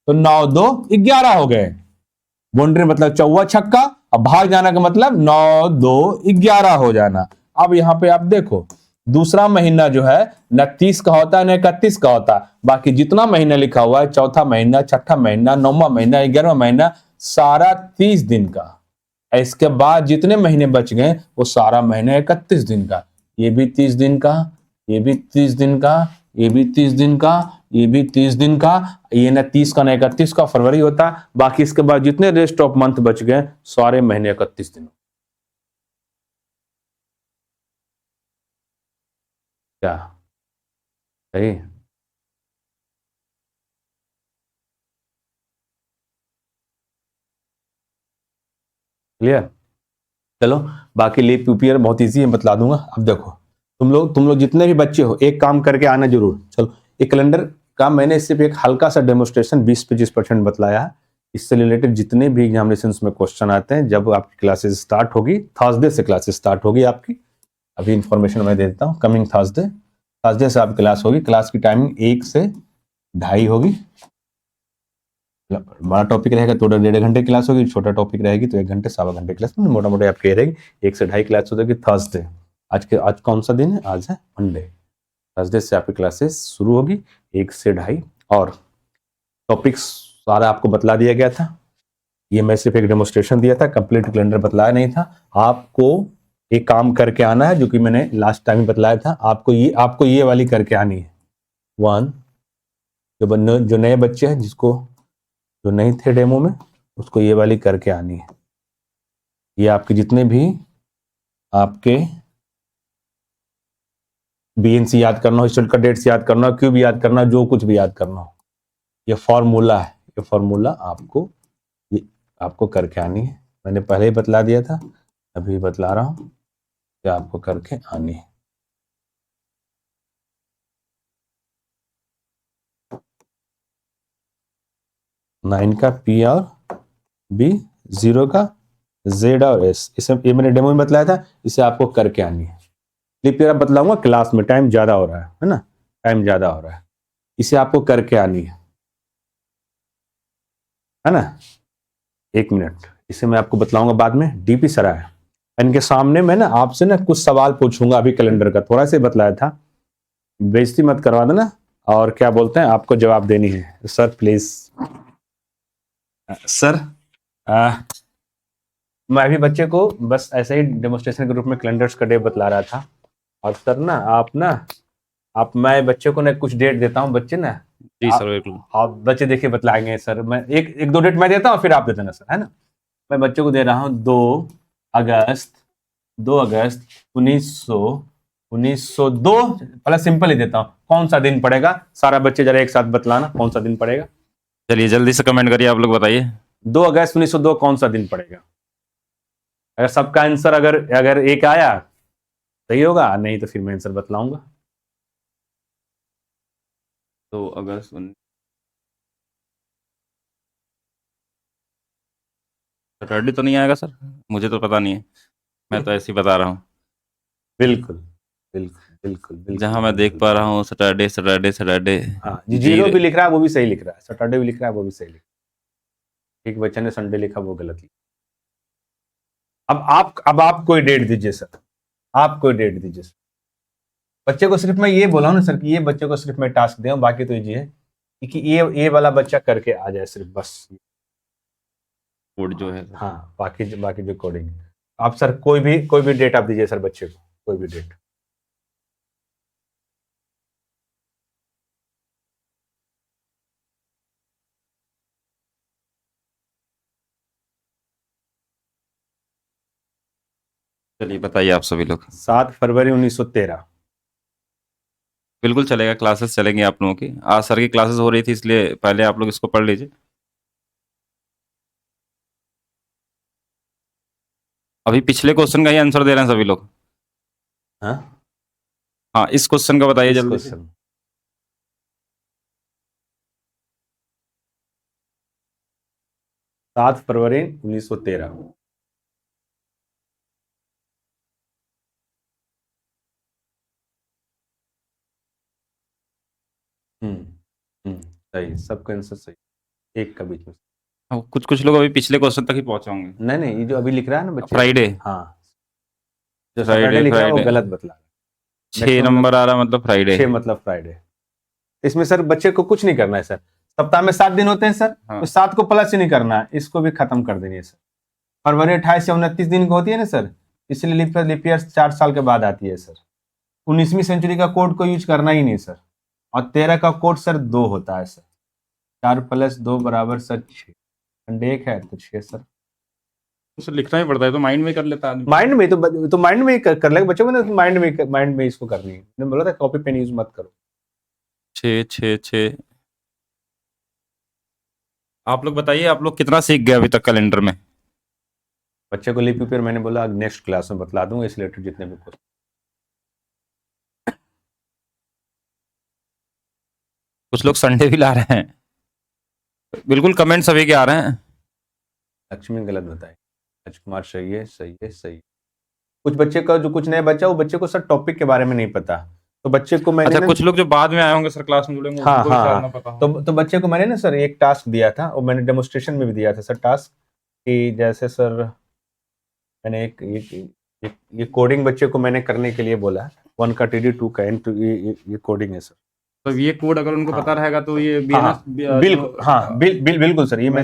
तो 9, 2, 11 हो गए। बाउंड्री मतलब चौवा छक्का, और भाग जाना का मतलब 9, 2, 11 हो जाना। अब यहां पे आप देखो, दूसरा महीना जो है न 30 का होता है न 31 का होता है। बाकी जितना महीना लिखा हुआ है, चौथा महीना, छठा महीना, 9वां महीना, 11वां महीना, सारा 30 दिन का। इसके बाद जितने महीने बच गए वो सारा महीना 31 दिन का। ये भी 30 दिन का, ये भी 30 दिन का, ये भी 30 दिन का, ये भी 30 दिन का। ये न 30 का न 31 का, फरवरी होता। बाकी इसके बाद जितने रेस्ट ऑफ मंथ बच गए सारे महीने 31 दिन। क्या सही? क्लियर? चलो बाकी लीप ईयर बहुत इजी है, बतला दूंगा। अब देखो तुम लोग जितने भी बच्चे हो, एक काम करके आना जरूर। चलो एक कैलेंडर का मैंने सिर्फ एक हल्का सा डेमोस्ट्रेशन 20-25% बतलाया है। इससे रिलेटेड जितने भी एग्जामिनेशंस में क्वेश्चन आते हैं, जब आपकी क्लासेस स्टार्ट होगी, थर्सडे से क्लासेस स्टार्ट होगी आपकी। अभी इंफॉर्मेशन मैं दे देता हूँ। कमिंग थर्सडे से आपकी क्लास होगी। क्लास की टाइमिंग 1 से 2:30 होगी। बड़ा टॉपिक रहेगा तो 1.5 घंटे क्लास होगी, छोटा टॉपिक रहेगी तो 1 घंटे 1.25 घंटे क्लास, मोटा मोटा आपकी रहेगी 1 से 2.5 क्लास हो जाएगी थर्सडे। आज कौन सा दिन है, आज है मंडे। थर्सडे से आपकी क्लासेस शुरू होगी 1 से 2.5। और टॉपिक्स सारा आपको बतला दिया गया था। ये मैं सिर्फ एक डेमोस्ट्रेशन दिया था, कंप्लीट कैलेंडर बतलाया नहीं था। आपको एक काम करके आना है, जो कि मैंने लास्ट टाइम बतलाया था। आपको ये वाली करके आनी है। 1 जो नए बच्चे हैं, जो नहीं थे डेमो में, उसको ये वाली करके आनी है। ये आपके जितने भी आपके बीएनसी याद करना हो, हिस्टोरिकल डेट्स याद करना हो, क्यूब याद करना हो, जो कुछ भी याद करना हो, ये फॉर्मूला है। ये फॉर्मूला आपको करके आनी है। मैंने पहले ही बतला दिया था, अभी बतला रहा हूं कि आपको करके आनी है। नाइन का पी और बी, 0 का जेड और एस, इसे ये मैंने डेमो में बतलाया था, इसे आपको करके आनी है। लीप ईयर बतलाऊंगा क्लास में, टाइम ज्यादा हो रहा है ना। टाइम ज़्यादा हो रहा है, इसे आपको करके आनी है ना। 1 मिनट, इसे मैं आपको बतलाऊंगा बाद में। डीपी सराय, इनके सामने मैं ना आपसे ना कुछ सवाल पूछूंगा अभी कैलेंडर का, थोड़ा सा बतलाया था, बेइज्जती मत करवा देना। और क्या बोलते हैं, आपको जवाब देनी है। सर प्लीज, सर मैं अभी बच्चे को बस ऐसे ही डेमोस्ट्रेशन के रूप में कैलेंडर्स का डे बतला रहा था। और सर ना आप मैं बच्चे को ना कुछ डेट देता हूँ, बच्चे ना जी सर बिल्कुल। आप बच्चे देखिए बतलाएंगे सर। मैं एक दो डेट मैं देता हूँ, फिर आप दे देना सर, है ना। मैं बच्चे को दे रहा हूँ 2 अगस्त 1902। पहले सिंपल ही देता हूँ, कौन सा दिन पड़ेगा, सारा बच्चे जरा एक साथ बतलाना कौन सा दिन पड़ेगा। चलिए जल्दी से कमेंट करिए, आप लोग बताइए। 2 अगस्त 1902 कौन सा दिन पड़ेगा। अगर सबका आंसर अगर एक आया सही होगा, नहीं तो फिर मैं आंसर बतलाऊंगा। 2 अगस्त सैटरडे तो नहीं आएगा सर, मुझे तो पता नहीं है, मैं तो ऐसे ही बता रहा हूँ। बिल्कुल बिल्कुल बिल्कुल बिल्कुल, जहाँ मैं देख पा रहा हूँ सैटरडे सैटरडे सैटरडे। हाँ जी, जीरो भी लिख रहा है वो भी सही लिख रहा है, सैटरडे भी लिख रहा है वो भी सही लिख रहा है। एक बच्चे ने संडे लिखा वो गलत लिखा। अब आप कोई डेट दीजिए सर, आप कोई डेट दीजिए सर। बच्चे को सिर्फ मैं ये बोला हूँ ना सर कि ये बच्चे को सिर्फ मैं टास्क दे, बाकी तो ये है कि ये वाला बच्चा करके आ जाए सिर्फ, बस। कोड जो है। हाँ, बाकी जो कोडिंग आप सर कोई भी डेट आप दीजिए सर बच्चे को, कोई भी डेट। चलिए बताइए आप सभी लोग। 7 फरवरी 1913। बिल्कुल चलेगा, क्लासेस चलेंगी आप लोगों की। आज सर की क्लासेस हो रही थी, इसलिए पहले आप लोग इसको पढ़ लीजिए। अभी पिछले क्वेश्चन का ही आंसर दे रहे हैं सभी लोग। हाँ, हाँ इस क्वेश्चन का बताइए इस जल्दी से। क्वेश्चन 7 फरवरी 1913। सही, सबका आंसर सही, एक का बीच में। हाँ, कुछ लोग अभी पिछले क्वेश्चन तक ही पहुंचे होंगे। नहीं, ये जो अभी लिख रहा है ना बच्चे, फ्राइडे। हाँ, जो सैटरडे लिख रहा है वो गलत बतला। 6 नंबर आ रहा मतलब फ्राइडे। 6 मतलब फ्राइडे। इसमें सर बच्चे को कुछ नहीं करना है सर, सप्ताह में 7 दिन होते हैं सर, हाँ। तो 7 को प्लस ही नहीं करना है, इसको भी खत्म कर देनी है सर। फरवरी 28 या 29 दिन की होती है ना सर, इसलिए लीप ईयर 4 साल के बाद आती है सर। 19वीं सेंचुरी का कोड को यूज करना ही नहीं सर। और 13 का कोड सर 2 होता है सर। 4 + 2 बराबर सर 6, संडे एक है तो 6 सर। उसे लिखना ही पड़ता है, तो माइंड में कर लेता आदमी। माइंड में तो माइंड में ही कर लेगा बच्चों को, माइंड में इसको करनी है। मैंने बोला था कॉपी पेन यूज मत करो। 6 6 6। आप लोग बताइए, आप लोग कितना सीख गए अभी तक कैलेंडर में। बच्चे को लीप ईयर मैंने बोला नेक्स्ट क्लास में बतला दूंगा, इस रिलेटेड जितने भी क्वेश्चन। कुछ लोग संडे भी ला रहे हैं। बिल्कुल कमेंट सभी के आ रहे हैं। लक्ष्मी गलत बताए, राजकुमार सही है सही है सही है। कुछ बच्चे का जो कुछ नया बच्चा, वो बच्चे को सर टॉपिक के बारे में नहीं पता, तो बच्चे को मैंने अच्छा, कुछ लोग जो बाद में आए होंगे सर क्लास में जुड़ेंगे, हाँ उनको भी शायद हाँ ना पता हो। तो बच्चे को मैंने ना सर एक टास्क दिया था, और मैंने डेमोस्ट्रेशन में भी दिया था सर टास्क, कि जैसे सर मैंने ये कोडिंग बच्चे को मैंने करने के लिए बोला, 1 का TD 2 का N, तो ये कोडिंग है सर। तो ये कोड अगर उनको हाँ। पता रहेगा तो ये हाँ, बिल्कुल, हाँ बिल्कुल सर, ये मैं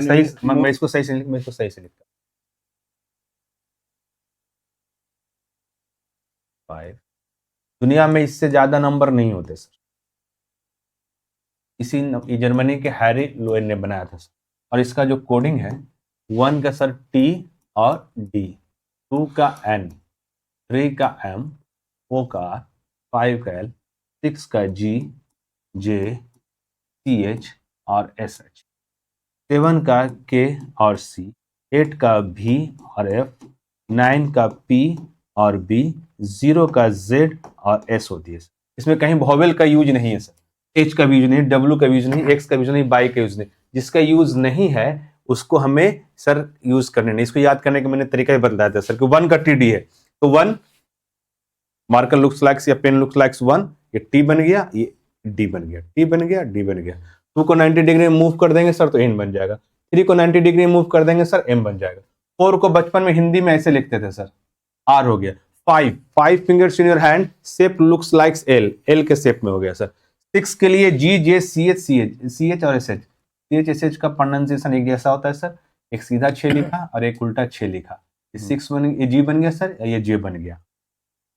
इसको सही से लिखता। 5 दुनिया में इससे ज्यादा नंबर नहीं होते सर। ये जर्मनी के हैरी लोएन ने बनाया था सर। और इसका जो कोडिंग है, 1 का सर T और D, 2 का N, 3 का M, 4 का R, 5 का L, 6 का G, J, CH और SH, 7 का K और C, 8 का V और F, 9 का P और B, 0 का Z और S होती है। इसमें कहीं वॉवेल का यूज नहीं है सर, H का भी यूज नहीं, W का भी यूज नहीं, X का भी यूज नहीं, Y का यूज नहीं। जिसका यूज नहीं है उसको हमें सर यूज करने नहीं। इसको याद करने का मैंने तरीका ही बताया था सर कि 1 का TD है, तो 1 मार्कर लुक्स लाइक्स या पेन लुक्स लाइक्स 1, ये T बन गया, ये डी बन गया, टी बन गया, डी बन गया। 2 को 90 डिग्री में मूव कर देंगे सर तो एन बन जाएगा। 3 को 90 डिग्री में मूव कर देंगे सर एम बन जाएगा। 4 को बचपन में हिंदी में ऐसे लिखते थे सर, आर हो गया। 5 fingers in your hand, shape looks like L, L के शेप में हो गया सर। 6 के लिए G, J, C H, C H और S H, C H S H का प्रोनाउंसिएशन एक जैसा होता है सर, एक सीधा 6 लिखा और एक उल्टा 6 लिखा। 6 बन, ये जी बन गया सर, ये जे बन गया।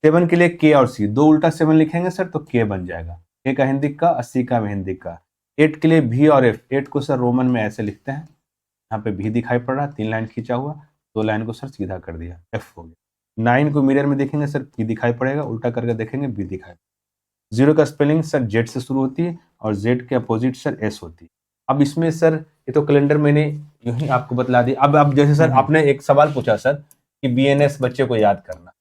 7 के लिए के और सी, 2 उल्टा 7 लिखेंगे सर तो के बन जाएगा। के का हिंदी का, 80 का हिंदी का। 8 के लिए भी और एफ, 8 को सर रोमन में ऐसे लिखते हैं, यहाँ पे भी दिखाई पड़ रहा, 3 लाइन खींचा हुआ, 2 लाइन को सर सीधा कर दिया, एफ हो गया। 9 को मिरर में देखेंगे सर पी दिखाई पड़ेगा, उल्टा करके देखेंगे बी दिखाई पड़ेगा। 0 का स्पेलिंग सर जेड से शुरू होती है और जेड के अपोजिट सर एस होती है। अब इसमें सर ये तो कैलेंडर मैंने यूं ही आपको बतला दी। अब जैसे सर आपने एक सवाल पूछा सर कि बीएनएस बच्चे को याद करना,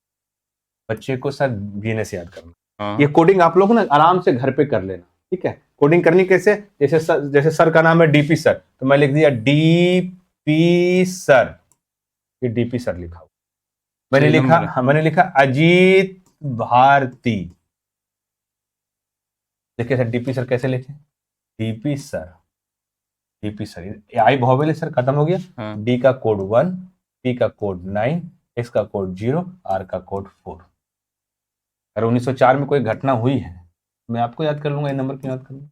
बच्चे को सर बीएनएस याद करना, ये कोडिंग आप लोग ना आराम से घर पे कर लेना, ठीक है। कोडिंग करनी कैसे, जैसे सर का नाम है डीपी सर, तो मैं लिख दिया डीपी सर, ये डीपी सर लिखा हुआ। मैंने लिखा अजीत भारती, देखिए सर डीपी सर कैसे लिखे, डीपी सर, डीपी सर, आई भौवेल सर खत्म हो गया। डी का कोड 1, टी का कोड 9, एक्स का कोड 0, आर का कोड 4। अगर 1904 में कोई घटना हुई है मैं आपको याद कर लूंगा, ये नंबर क्यों याद कर लूंगा,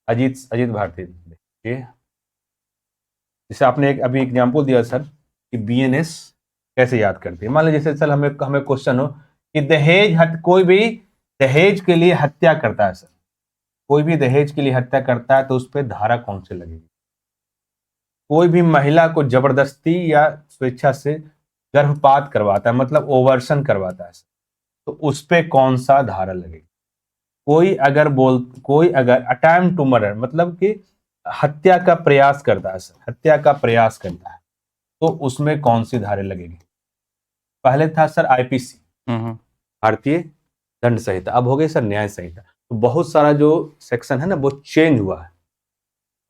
अजीत भारती। देखिए जैसे आपने एक अभी एग्जाम्पल दिया सर कि बीएनएस कैसे याद करती है। मान लीजिए जैसे सर हमें क्वेश्चन हो कि कोई भी दहेज के लिए हत्या करता है सर, कोई भी दहेज के लिए हत्या करता है तो उस पर धारा कौन सी लगेगी। कोई भी महिला को जबरदस्ती या स्वेच्छा से गर्भपात करवाता है, मतलब ओवर्सन करवाता है, तो उस पे कौन सा धारा लगेगी। कोई अगर अटेम्प्ट टू मर्डर, मतलब कि हत्या का प्रयास करता है सर, हत्या का प्रयास करता है, तो उसमें कौन सी धारा लगेगी। पहले था सर आईपीसी, भारतीय दंड संहिता, अब हो गई सर न्याय संहिता। तो बहुत सारा जो सेक्शन है ना वो चेंज हुआ है,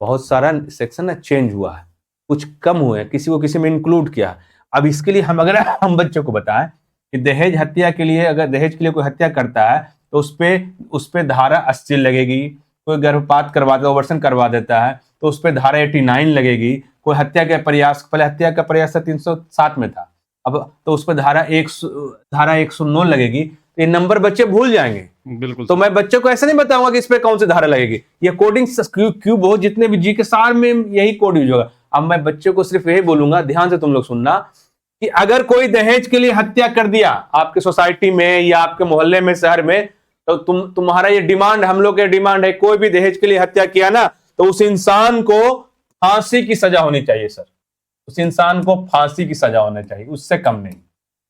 बहुत सारा सेक्शन ना चेंज हुआ है, कुछ कम हुए हैं, किसी को किसी में इंक्लूड किया। अब इसके लिए अगर हम बच्चों को बताएं कि दहेज हत्या के लिए, अगर दहेज के लिए कोई हत्या करता है तो उस पे धारा 80 लगेगी। कोई गर्भपात करवाता है, ओवर्सन करवा देता है तो उस पे धारा 89 लगेगी। कोई हत्या का प्रयास, पहले हत्या का प्रयास 360 में था, अब तो उस पर धारा 109 लगेगी। ये नंबर बच्चे भूल जाएंगे, बिल्कुल। तो मैं बच्चे को ऐसे नहीं बताऊंगा कि इस पे कौन सी धारा लगेगी। ये कोडिंग क्यूब हो, जितने भी जी के सार में यही कोड यूज होगा। अब मैं बच्चे को सिर्फ यही बोलूंगा, ध्यान से तुम लोग सुनना, कि अगर कोई दहेज के लिए हत्या कर दिया आपके सोसाइटी में या आपके मोहल्ले में, शहर में, तो तुम्हारा ये डिमांड, हम लोग के डिमांड है, कोई भी दहेज के लिए हत्या किया ना तो उस इंसान को फांसी की सजा होनी चाहिए सर, उस इंसान को फांसी की सजा होना चाहिए, उससे कम नहीं,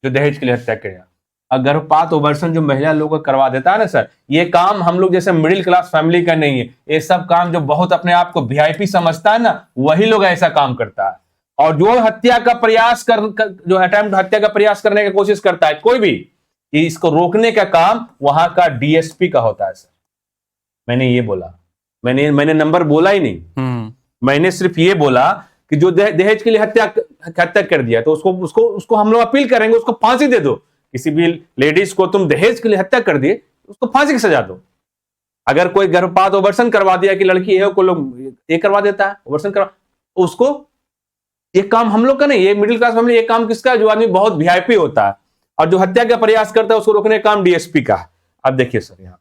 जो दहेज के लिए हत्या किया। गर्भपात ओवर्सन जो महिला लोग को करवा देता है ना सर, ये काम हम लोग जैसे मिडिल क्लास फैमिली का नहीं है। ये सब काम जो बहुत अपने आप को वीआईपी समझता है ना, वही लोग ऐसा काम करता है। और जो हत्या का प्रयास जो अटेम्प्ट हत्या का प्रयास करने की कोशिश करता है कोई भी, इसको रोकने का काम वहां का डीएसपी का होता है सर। मैंने ये बोला, मैंने नंबर बोला ही नहीं, मैंने सिर्फ ये बोला कि जो दहेज के लिए हत्या कर दिया तो उसको हम लोग अपील करेंगे, उसको फांसी दे दो। किसी भी लेडीज को तुम दहेज के लिए हत्या कर दिए, उसको फांसी की सजा दो। अगर कोई गर्भपात ओवर्सन करवा दिया कि लड़की है को लोग ये करवा देता है, ओवर्सन करवा, उसको, ये काम हम लोग का नहीं, ये मिडिल क्लास फैमिली, ये काम किसका है, जो आदमी बहुत वीआईपी होता है और जो हत्या का प्रयास करता है उसको रोकने का काम डीएसपी का। अब देखिए सर यहाँ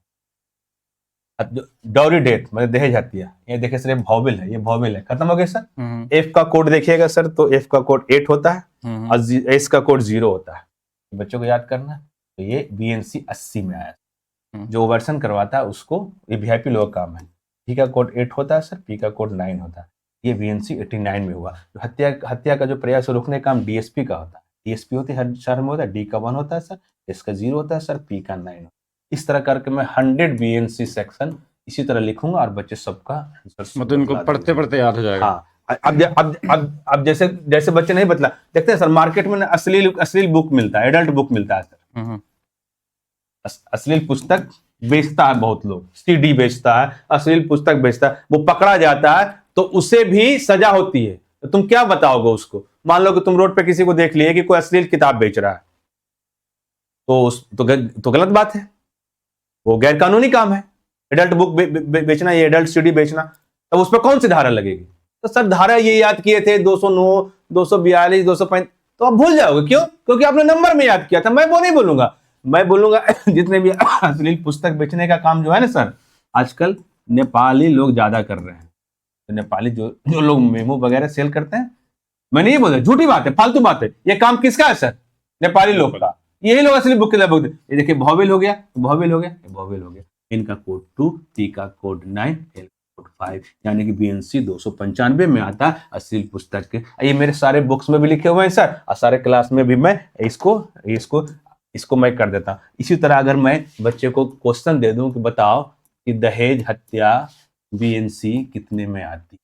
डॉरी डेथ मतलब दहेज हत्या, ये देखिए सर, ये भौविल है, ये भौविल है, खत्म हो गया सर। एफ का कोड देखिएगा सर, तो एफ का कोड 8 होता है और एस का कोड 0 होता है। बच्चों को याद करना, तो ये बीएनसी 80 में आया, जो ओवर्सन करवाता है उसको, ये वीआईपी लोग काम है। टी का कोड 8 होता है सर, पी का कोड 9 होता है, ये बीएनसी 89 में हुआ। तो हत्या का जो प्रयास रोकने का काम डीएसपी का होता है, डीएसपी होती है हर शहर में होता है। डी का 1 होता है सर, एस का 0 होता है सर, पी का 9 होता है। इस तरह करके मैं 100 बीएनसी सेक्शन इसी तरह लिखूंगा और बच्चे सबका मतलब इनको पढ़ते पढ़ते याद हो जाएगा। हाँ, अब जैसे बच्चे नहीं बतला, देखते हैं सर मार्केट में अश्लील बुक मिलता है, एडल्ट बुक मिलता है सर, अश्लील पुस्तक बेचता है बहुत लोग, सीडी बेचता है, अश्लील पुस्तक बेचता है, वो पकड़ा जाता है तो उसे भी सजा होती है। तो तुम क्या बताओगे उसको, मान लो कि तुम रोड पे किसी को देख लिए कि कोई अश्लील किताब बेच रहा है, तो गलत बात है, वो गैर कानूनी काम है। एडल्ट बुक बेचना, ये एडल्ट सीडी बेचना, तब उस पर कौन सी धारा लगेगी? तो सर धारा ये याद किए थे 209, 242, 205, तो आप भूल जाओगे। क्यों? क्योंकि आपने नंबर में याद किया था। मैं वो नहीं बोलूंगा, मैं बोलूंगा जितने भी अश्लील पुस्तक बेचने का काम जो है ना सर, आजकल नेपाली लोग ज्यादा कर रहे हैं। तो नेपाली जो लोग मेमो वगैरह सेल करते हैं, मैं नहीं बोल रहा, झूठी बात है, फालतू बात है, ये काम किसका है सर? नेपाली लोग का। यही लोग असली बुक किताब, ये देखिए भॉवेल हो गया, भॉवेल हो गया, भॉवेल हो गया, इनका कोड 2, टी का कोड 9, एल कोड 5, यानी कि बीएनसी 295 में आता है अश्लील पुस्तक के। ये मेरे सारे बुक्स में भी लिखे हुए हैं सर, और सारे क्लास में भी मैं इसको मैं कर देता हूँ। इसी तरह अगर मैं बच्चे को क्वेश्चन दे दूं कि बताओ कि दहेज हत्या बीएनसी कितने में आती,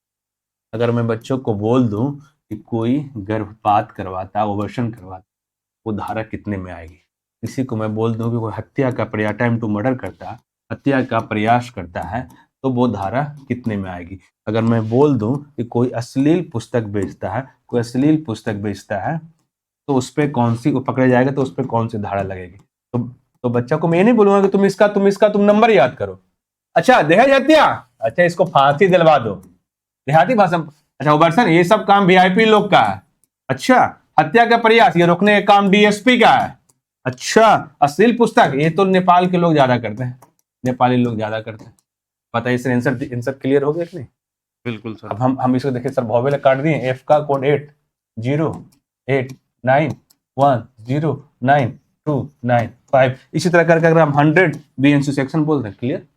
अगर मैं बच्चों को बोल दूं कि कोई गर्भपात करवाता, ओवर्शन करवाता, वो धारा कितने में आएगी? किसी को मैं बोल दूं कि कोई हत्या का प्रयास, टाइम टू मर्डर करता है, हत्या का प्रयास करता है, तो वो धारा कितने में आएगी? अगर मैं बोल दूं कि कोई अश्लील पुस्तक बेचता है, कोई अश्लील पुस्तक बेचता है, तो उस पर कौन सी, वो पकड़ा जाएगा तो उस पर कौन सी धारा लगेगी? तो बच्चा को मैं ये नहीं बोलूंगा कि तुम नंबर याद करो। अच्छा दहेज हत्या, अच्छा इसको फांसी दिलवा दो, देहाती भाषा। अच्छा ओवर्सन, ये सब काम वीआईपी लोग का है। अच्छा हत्या का प्रयास, ये रोकने का काम डीएसपी का है। अच्छा अश्लील पुस्तक, ये तो नेपाल के लोग ज्यादा करते हैं, नेपाली लोग ज्यादा करते हैं। पता है इससे आंसर क्लियर हो गया कि नहीं? बिल्कुल सर। अब हम इसको देखिए सर, भौवेल काट दिए, एफ का कोड 80891092995, इसी तरह करके अगर हम 100 बीएनसी सेक्शन बोलते हैं। क्लियर?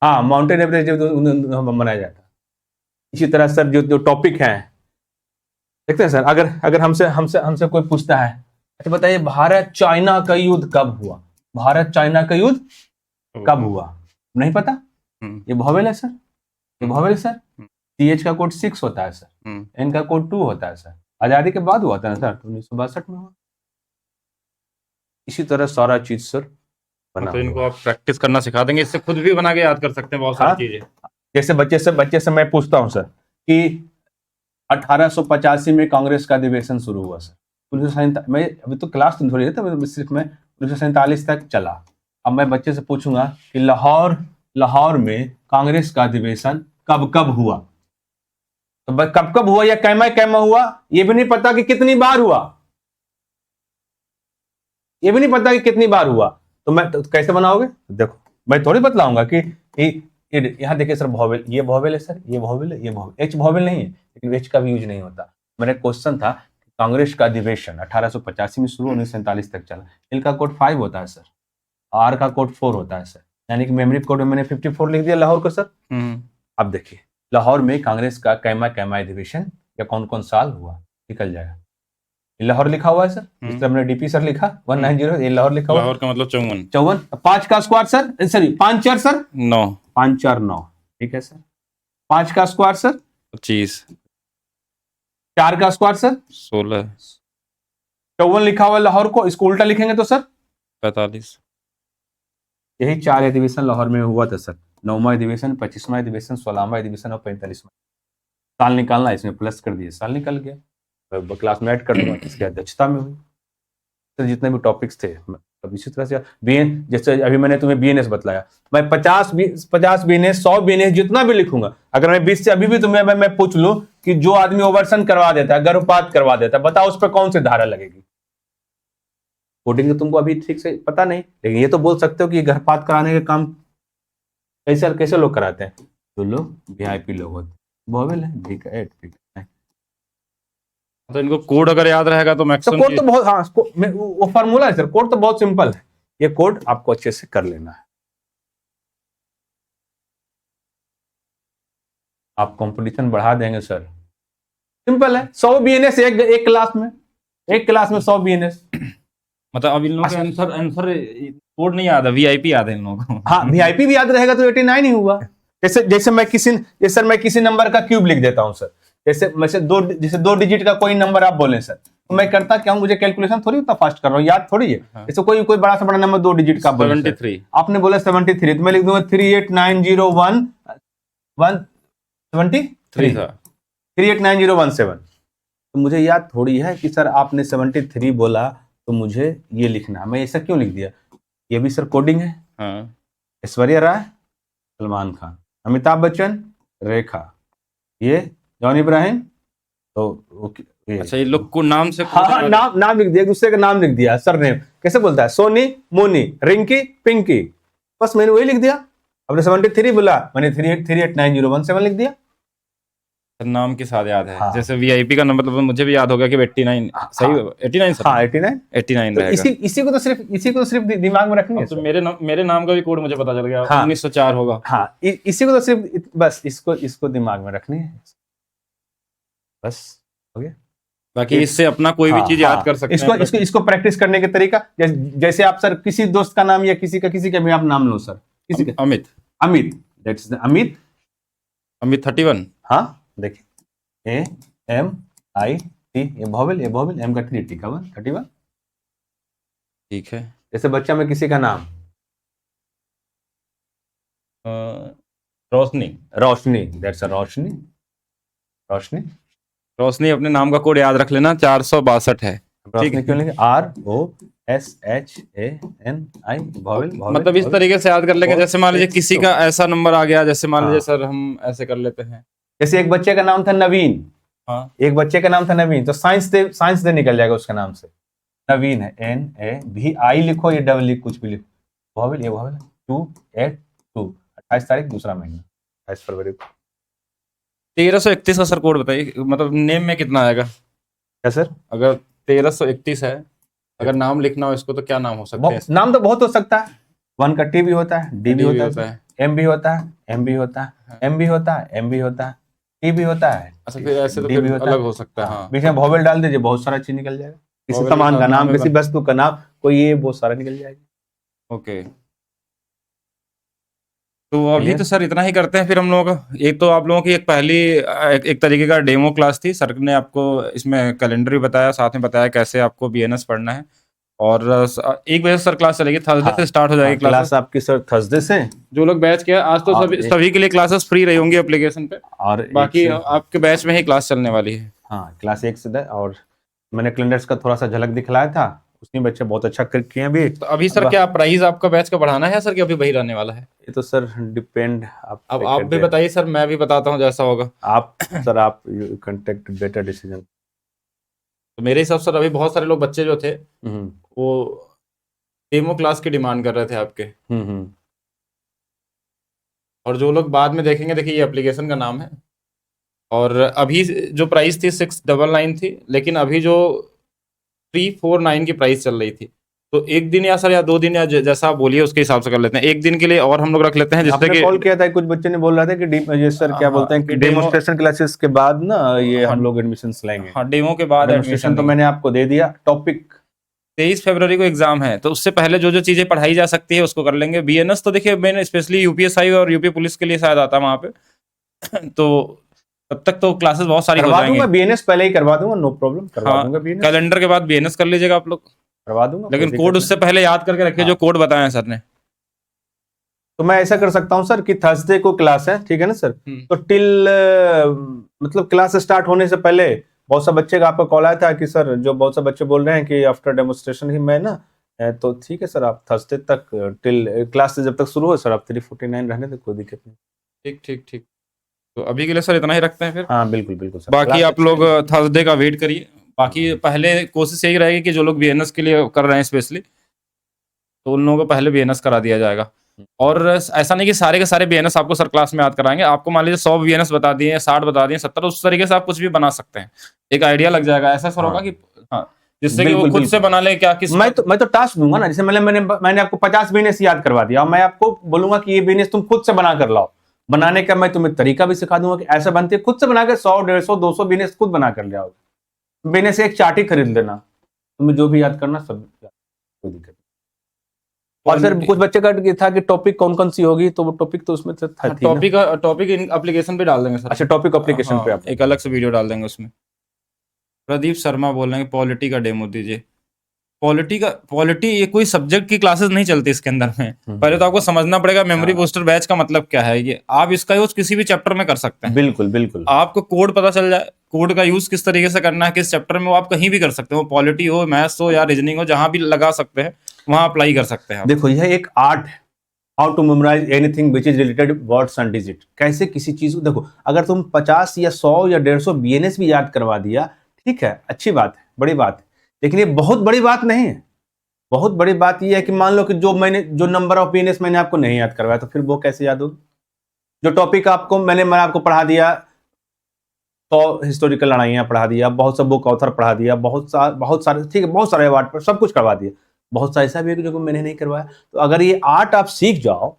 हाँ, माउंटेन एवरेज बनाया जाता है। इसी तरह सर जो टॉपिक है, देखते हैं सर, अगर हमसे कोई पूछता है, अच्छा बताइए भारत चाइना का युद्ध कब हुआ? भारत चाइना का युद्ध कब हुआ? नहीं पता? ये भौवेल है सर, ये भौवेल सर। टीएच का कोड 6 होता है सर, एन का कोड 2 होता है सर। आजादी के बाद हुआ था ना सर, 1962 में हुआ। इसी तरह सारा चीज सर बना तो इनको हुआ है। आप प्रैक्टिस करना सिखा देंगे, इससे खुद भी बना के याद कर सकते हैं बहुत हाँ? सारी चीजें। जैसे बच्चे से मैं पूछता हूं सर कि 1885 में कांग्रेस का अधिवेशन शुरू हुआ सर, 1947, मैं अभी तो क्लास तो थोड़ी है, तो सिर्फ मैं 1947 तक चला। अब मैं बच्चे से पूछूंगा कि लाहौर में कांग्रेस का अधिवेशन कब हुआ, तो कब हुआ या कैमा हुआ, ये भी नहीं पता कि कितनी बार हुआ, ये भी नहीं पता कि कितनी बार हुआ, तो मैं तो कैसे बनाओगे? देखो मैं थोड़ी बतलाऊंगा कि यहाँ देखिए सर, भौवेल, ये भौवेल है सर, ये भौवेल है, ये भौवेल, एच भौवेल नहीं है, लेकिन एच का भी यूज नहीं होता। मेरा क्वेश्चन था कांग्रेस का अधिवेशन 1885 में शुरू, 1947 तक चला। एल का कोड 5 होता है सर, आर का कोड 4 होता है सर, यानी कि मेमोरी कोड में मैंने 54 लिख दिया लाहौर को सर। अब देखिए लाहौर में कांग्रेस का कैमा अधिवेशन या कौन कौन साल हुआ, निकल जाएगा। लाहौर लिखा हुआ है सर, जिस तरह हमने डीपी सर लिखा 190, ये लाहौर लिखा हुआ, लाहौर का मतलब 54। 54, 5 का स्क्वायर सर, सॉरी 5 4 सर 9, 5 4 9, ठीक है सर। 5 का स्क्वायर सर 25, 4 का स्क्वायर सर 16, 54 लिखा हुआ है लाहौर को, इसको उल्टा लिखेंगे तो सर 45। यही 4 अधिवेशन लाहौर में हुआ था सर, 9वां अधिवेशन, 25वां अधिवेशन, 16वां अधिवेशन और 45वां। साल निकालना, इसमें प्लस कर दिए, साल निकल गया, क्लास में ऐड कर दूंगा, इसकी अध्यक्षता में हुई। तो जितने भी टॉपिक्स थे, अब इसी तरह से जैसे अभी मैंने तुम्हें बीएनएस बतलाया, मैं 50 बीएनएस 100 बीएनएस जितना भी लिखूंगा, अगर मैं 20 से अभी भी तुम्हें मैं पूछ लूं कि जो आदमी ओवर्सन करवा देता है, गर्भपात करवा देता है, बताओ उस पर कौन सी धारा लगेगी? कोडिंग तो तुमको अभी ठीक से पता नहीं, लेकिन ये तो बोल सकते हो कि गर्भपात कराने का काम कैसे लोग कराते हैं? जो लोग वीआईपी लोग होते हैं। भौवेल है, ठीक है, तो इनको कोड अगर याद रहेगा तो तो मैक्सिमम कोड तो बहुत, हाँ वो फार्मूला है सर, कोड तो बहुत सिंपल है, ये कोड आपको अच्छे से कर लेना है। आप कंपटीशन बढ़ा देंगे सर, सिंपल है। 100 बीएनएस एक क्लास में 100 बीएनएस। मतलब अब इन लोगों का आंसर कोड नहीं याद है, वीआईपी याद है इन लोगों को। हाँ वीआईपी भी याद रहेगा तो 89 ही हुआ। जैसे मैं किसी नंबर का क्यूब लिख देता हूं सर, जैसे 2 डिजिट का कोई नंबर आप बोले सर, तो मैं करता क्या हूं, मुझे कैलकुलेशन थोड़ी उतना फास्ट कर रहा हूं, याद थोड़ी है। हाँ। जैसे कोई बड़ा से बड़ा नंबर 2 डिजिट का बोले, 73, आपने बोला 73, तो मैं लिख दूंगा 38901 173 था। 3890117। तो मुझे याद थोड़ी है कि सर आपने 73 बोला तो मुझे ये लिखना है। मैं ऐसा क्यों लिख दिया? ये भी सर कोडिंग है। हाँ ऐश्वर्या राय, सलमान खान, अमिताभ बच्चन, रेखा, ये जॉन इब्राहिम, तो ये अच्छा, ये लोग को नाम से हाँ, नाम लिख दिया, एक दूसरे का नाम लिख दिया, सरनेम कैसे बोलता है, सोनी, मोनी, रिंकी, पिंकी, बस मैंने वही लिख दिया। अपने 73 बोला, मैंने 389017 लिख दिया। नाम के साथ याद है। हाँ। जैसे वीआईपी का नंबर, तो मुझे भी याद हो गया कि 89 सही, 89 सर, हाँ 89। 89 तो रहेगा। इसी को तो सिर्फ दिमाग में रखनी है तो सर। मेरे नाम का भी कोड मुझे पता चल गया, हाँ। 1904 होगा। हाँ, इसी को तो सिर्फ बस इसको दिमाग में रखनी है, बस हो गया। बाकी इससे अपना कोई भी हाँ, चीज याद हाँ, कर सकते हैं। इसको प्रैक्टिस करने का तरीका, जैसे आप सर किसी दोस्त का नाम या किसी का भी आप नाम लो सर, किसी का, अमित, दैट्स अमित। अमित 31। हाँ देखिए, AMIT, ये वॉवेल, एम का 3 T का 1, 31। ठीक है। जैसे बच्चा में किसी का नाम रोशनी, रोशनी, दैट्स अ रोशनी। रोशनी अपने नाम का कोड याद रख लेना, 462 है। रोशनी क्यों लिखे? ROSHANI, vowel. मतलब इस तरीके से याद कर लेंगे। जैसे मान लीजिए किसी का ऐसा नंबर आ गया, जैसे मान लीजिए हाँ। सर हम ऐसे कर लेते हैं। जैसे एक बच्चे का नाम था नवीन, हाँ, एक बच्चे का नाम था नवीन, तो साइंस दे निकल जाएगा उसका नाम से। नवीन है, NAVI लिखो, ये डबल लिख, कुछ भी लिखो, वॉवेल, ये वॉवेल। 282, 28 तारीख, दूसरा महीना, 28 फरवरी को। 1331 का सर कोड बताइए, मतलब नेम में कितना आएगा? क्या सर? अगर 1331 है, अगर नाम लिखना हो इसको, तो क्या नाम हो सकते हैं? नाम तो बहुत हो सकता है। 1 का T भी होता है, D भी होता है, M भी होता है, M भी होता है, M भी होता है, M भी होता है, T भी होता है। अच्छा, फिर ऐसे तो D फिर भी होता अलग है। हो सकता है। हाँ, बीच में वॉवेल डाल दीजिए, बहुत सारा चीज निकल जाएगा। किसी वॉवेल सामान के का साथ नाम, नाम किसी वस्तु का नाम, कोई, ये बहुत सारा निकल जाएगा। ओके। तो अभी तो सर इतना ही करते हैं फिर हम लोगों का। एक तो आप लोगों की एक पहली एक तरीके का डेमो क्लास थी, सर ने आपको इसमें कैलेंडर भी बताया, साथ में बताया कैसे आपको बीएनएस पढ़ना है। और 1 बजे से सर क्लास चलेगी, थर्सडे से स्टार्ट हो जाएगी क्लास आपकी सर थर्सडे से। जो लोग बैच किया आज तो सभी के लिए क्लासेस फ्री रही होंगी एप्लीकेशन पे, और बाकी आपके बैच में ही क्लास चलने वाली है। हाँ, क्लास 1 से 10। और मैंने कैलेंडर्स का थोड़ा सा झलक दिखलाया था, उसमें बच्चे बहुत अच्छा किए भी। तो अभी सर क्या प्राइस आपका बैच का बढ़ाना है सर, कि अभी वही रहने वाला है? ये तो सर डिपेंड, अब आप भी बताइए सर, मैं भी बताता हूँ जैसा होगा। आप कंटेक्ट बेटर डिसीजन। तो मेरे हिसाब से सर अभी बहुत सारे लोग बच्चे जो थे वो डेमो क्लास की डिमांड कर रहे थे आपके। और जो लोग बाद में देखेंगे, देखिए ये एप्लीकेशन का नाम है, और अभी जो प्राइस थी 699 थी, लेकिन अभी जो 349 की प्राइस चल रही थी। तो एक दिन या सर या 2 दिन, या जैसा आप बोलिए उसके हिसाब से कर लेते हैं। एक दिन के लिए और हम लोग रख लेते हैं, जिससे कि कॉल किया था, कुछ बच्चे ने बोल रहा था कि ये सर क्या बोलते हैं कि डेमोस्ट्रेशन क्लासेस के बाद ना ये हम लोग एडमिशन लेंगे। हाँ, डेमो के बाद एडमिशन तो मैंने आपको दे दिया। टॉपिक 23 फरवरी को एग्जाम है, तो उससे पहले जो चीजें पढ़ाई जा सकती है उसको कर लेंगे। बीएनएस तो देखिए मैंने स्पेशली यूपीएसआई और यूपी पुलिस के लिए शायद आता है वहां पे तो तब तक तो क्लासेस बहुत सारी हो जाएंगी। बीएनएस पहले ही करवा दूंगा, नो प्रॉब्लम, करवा दूंगा बीएनएस। कैलेंडर के बाद बीएनएस कर लीजिएगा आप लोग, करवा दूंगा, लेकिन कोड उससे पहले याद करके रखिए जो कोड बताया सर ने। तो मैं ऐसा कर सकता हूँ सर कि थर्सडे को क्लास है, ठीक है ना सर, तो टिल मतलब क्लास स्टार्ट होने से पहले बहुत सा बच्चे का आपका कॉल आया था कि सर, जो बहुत सा बच्चे बोल रहे हैं कि आफ्टर डेमोस्ट्रेशन ही मैं ना, तो ठीक है सर, आप थर्सडे तक टिल क्लास जब तक शुरू हो सर, आप 349 रहने दे, कोई दिक्कत नहीं। ठीक। तो अभी के लिए सर इतना ही रखते हैं फिर। हाँ बिल्कुल सर। बाकी आप लोग थर्सडे का वेट करिए। बाकी पहले कोशिश यही रहेगी कि जो लोग बीएनएस के लिए कर रहे हैं स्पेशली, तो उन लोगों को पहले बीएनएस करा दिया जाएगा। और ऐसा नहीं कि सारे के सारे बीएनएस आपको सर क्लास में याद कराएंगे। आपको मान लीजिए 100 बीएनएस बता दिए, 60 बता दिए, 70, उस तरीके से आप कुछ भी बना सकते हैं, एक आइडिया लग जाएगा। ऐसा सर होगा कि हाँ, जिससे कि वो खुद से बना ले। क्या किस मैं तो टास्क दूंगा ना, जैसे मैंने आपको 50 बीएनएस याद करवा दिया, मैं आपको बोलूंगा कि ये बीएनएस तुम खुद से बना कर लाओ। बनाने का मैं तुम्हें तरीका भी सिखा दूंगा कि ऐसा बनती है, खुद से बनाकर 100, 150, 200 बीएनएस खुद बना कर ले आओगे। बीएनएस एक चार्ट ही खरीद लेना, तुम्हें जो भी याद करना सब, कोई दिक्कत नहीं। और सर कुछ बच्चे का था कि टॉपिक कौन सी होगी, तो वो टॉपिक तो उसमें था। टॉपिक एप्लीकेशन पे डाल देंगे सर। अच्छा, टॉपिक एप्लीकेशन पे आप एक अलग से वीडियो डाल देंगे उसमें। प्रदीप शर्मा बोल रहे हैं पॉलिटी का डेमो दीजिए। पॉलिटी ये कोई सब्जेक्ट की क्लासेस नहीं चलती इसके अंदर में। पहले तो आपको समझना पड़ेगा मेमोरी बूस्टर बैच का मतलब क्या है। ये आप इसका यूज किसी भी चैप्टर में कर सकते हैं। बिल्कुल बिल्कुल। आपको कोड पता चल जाए, कोड का यूज किस तरीके से करना है किस चैप्टर में, वो आप कहीं भी कर सकते हो, पॉलिटी हो, मैथ्स हो या रीजनिंग हो, जहां भी लगा सकते हैं वहां अप्लाई कर सकते हैं आप। देखो यह एक आर्ट है, how to memorise anything which is related words and digit. कैसे किसी चीज को, देखो अगर तुम 50 या 100 या 150 बीएनएस भी याद करवा दिया, ठीक है, अच्छी बात है, बड़ी बात है, लेकिन ये बहुत बड़ी बात नहीं है। बहुत बड़ी बात ये है कि मान लो कि जो नंबर ऑफ बीएनएस मैंने आपको नहीं याद करवाया, तो फिर वो कैसे याद होगी? जो टॉपिक आपको मैंने आपको पढ़ा दिया, 100 हिस्टोरिकल लड़ाइयाँ पढ़ा दिया, बहुत सा बुक ऑथर पढ़ा दिया, बहुत सारे, ठीक है, बहुत सारे अवार्ड पर सब कुछ करवा दिया, बहुत सा ऐसा भी है जो मैंने नहीं करवाया। तो अगर ये आर्ट आप सीख जाओ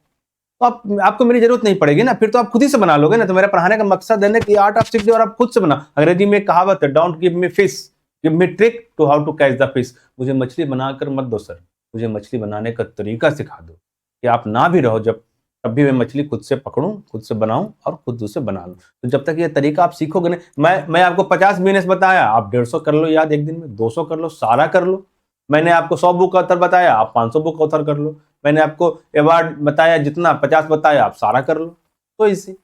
तो आपको मेरी जरूरत नहीं पड़ेगी ना, फिर तो आप खुद ही से बना लोगे ना। तो मेरा पढ़ाने का मकसद है ना कि आर्ट आप सीख जाओ और आप खुद से बना। अंग्रेजी में एक कहावत है, don't give me fish, give me trick to how to catch the fish. मुझे मछली बनाकर मत दो सर, मुझे मछली बनाने का तरीका सिखा दो कि आप ना भी रहो, जब तब भी मैं मछली खुद से पकड़ूं, खुद से बनाऊं और खुद उसे बना लूं। तो जब तक ये तरीका आप सीखोगे ना, मैं आपको 50 बीएनएस बताया, आप 150 कर लो याद एक दिन में, 200 कर लो, सारा कर लो। मैंने आपको 100 बुक ऑथर बताया, आप 500 बुक ऑथर कर लो। मैंने आपको अवार्ड बताया जितना 50 बताया, आप सारा कर लो। तो इसी,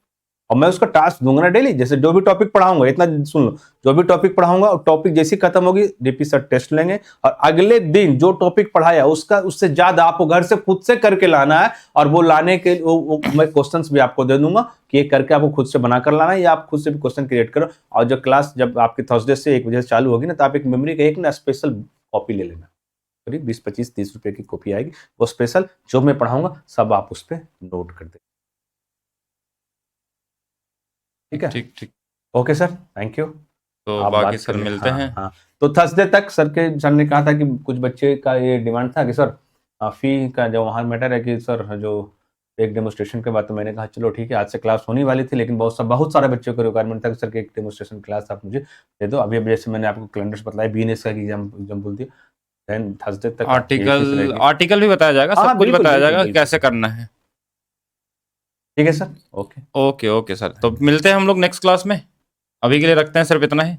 और मैं उसका टास्क दूंगा ना डेली, जैसे जो भी टॉपिक पढ़ाऊंगा, इतना सुन लो, जो भी टॉपिक पढ़ाऊंगा टॉपिक जैसी खत्म होगी डीपी सर टेस्ट लेंगे, और अगले दिन जो टॉपिक पढ़ाया उससे ज्यादा आपको घर से खुद से करके लाना है। और वो लाने के मैं क्वेश्चंस भी आपको दे दूंगा कि ये करके आपको खुद से बनाकर लाना है, या आप खुद से भी क्वेश्चन क्रिएट करो। और जो क्लास जब आपकी थर्सडे से 1 बजे से चालू होगी ना, तो आप एक मेमोरी का एक ना स्पेशल कॉपी ले लेना, करीब 20, 25, 30 रुपए की कॉपी आएगी। वो स्पेशल जो मैं पढ़ाऊंगा सब आप उस पर नोट कर दें, ठीक है? ठीक। Okay sir, thank you. तो आप बाकी बात सर करिए। मिलते हाँ, हैं। हाँ। तो थर्सडे तक सर ने कहा था कि कुछ बच्चे का ये डिमांड था कि सर फी का जो वहाँ मैटर है कि सर जो एक डेमोस्ट्रेशन के बाद, तो मैंने कहा चलो ठीक है, आज से क्लास होने वाली थी, लेकिन बहुत सारे बच्चों को रिक्वायरमेंट था कि सर एक डेमोस्ट्रेशन क्लास आप मुझे दे दो। अभी जैसे मैंने आपको कैलेंडर्स बताया, बीएनएस का एग्जाम बोल दिया, देन थर्सडे तक आर्टिकल भी बताया जाएगा, सब कुछ बताया जाएगा कैसे करना है। ठीक है सर, ओके। ओके सर, तो मिलते हैं हम लोग नेक्स्ट क्लास में। अभी के लिए रखते हैं सिर्फ इतना ही।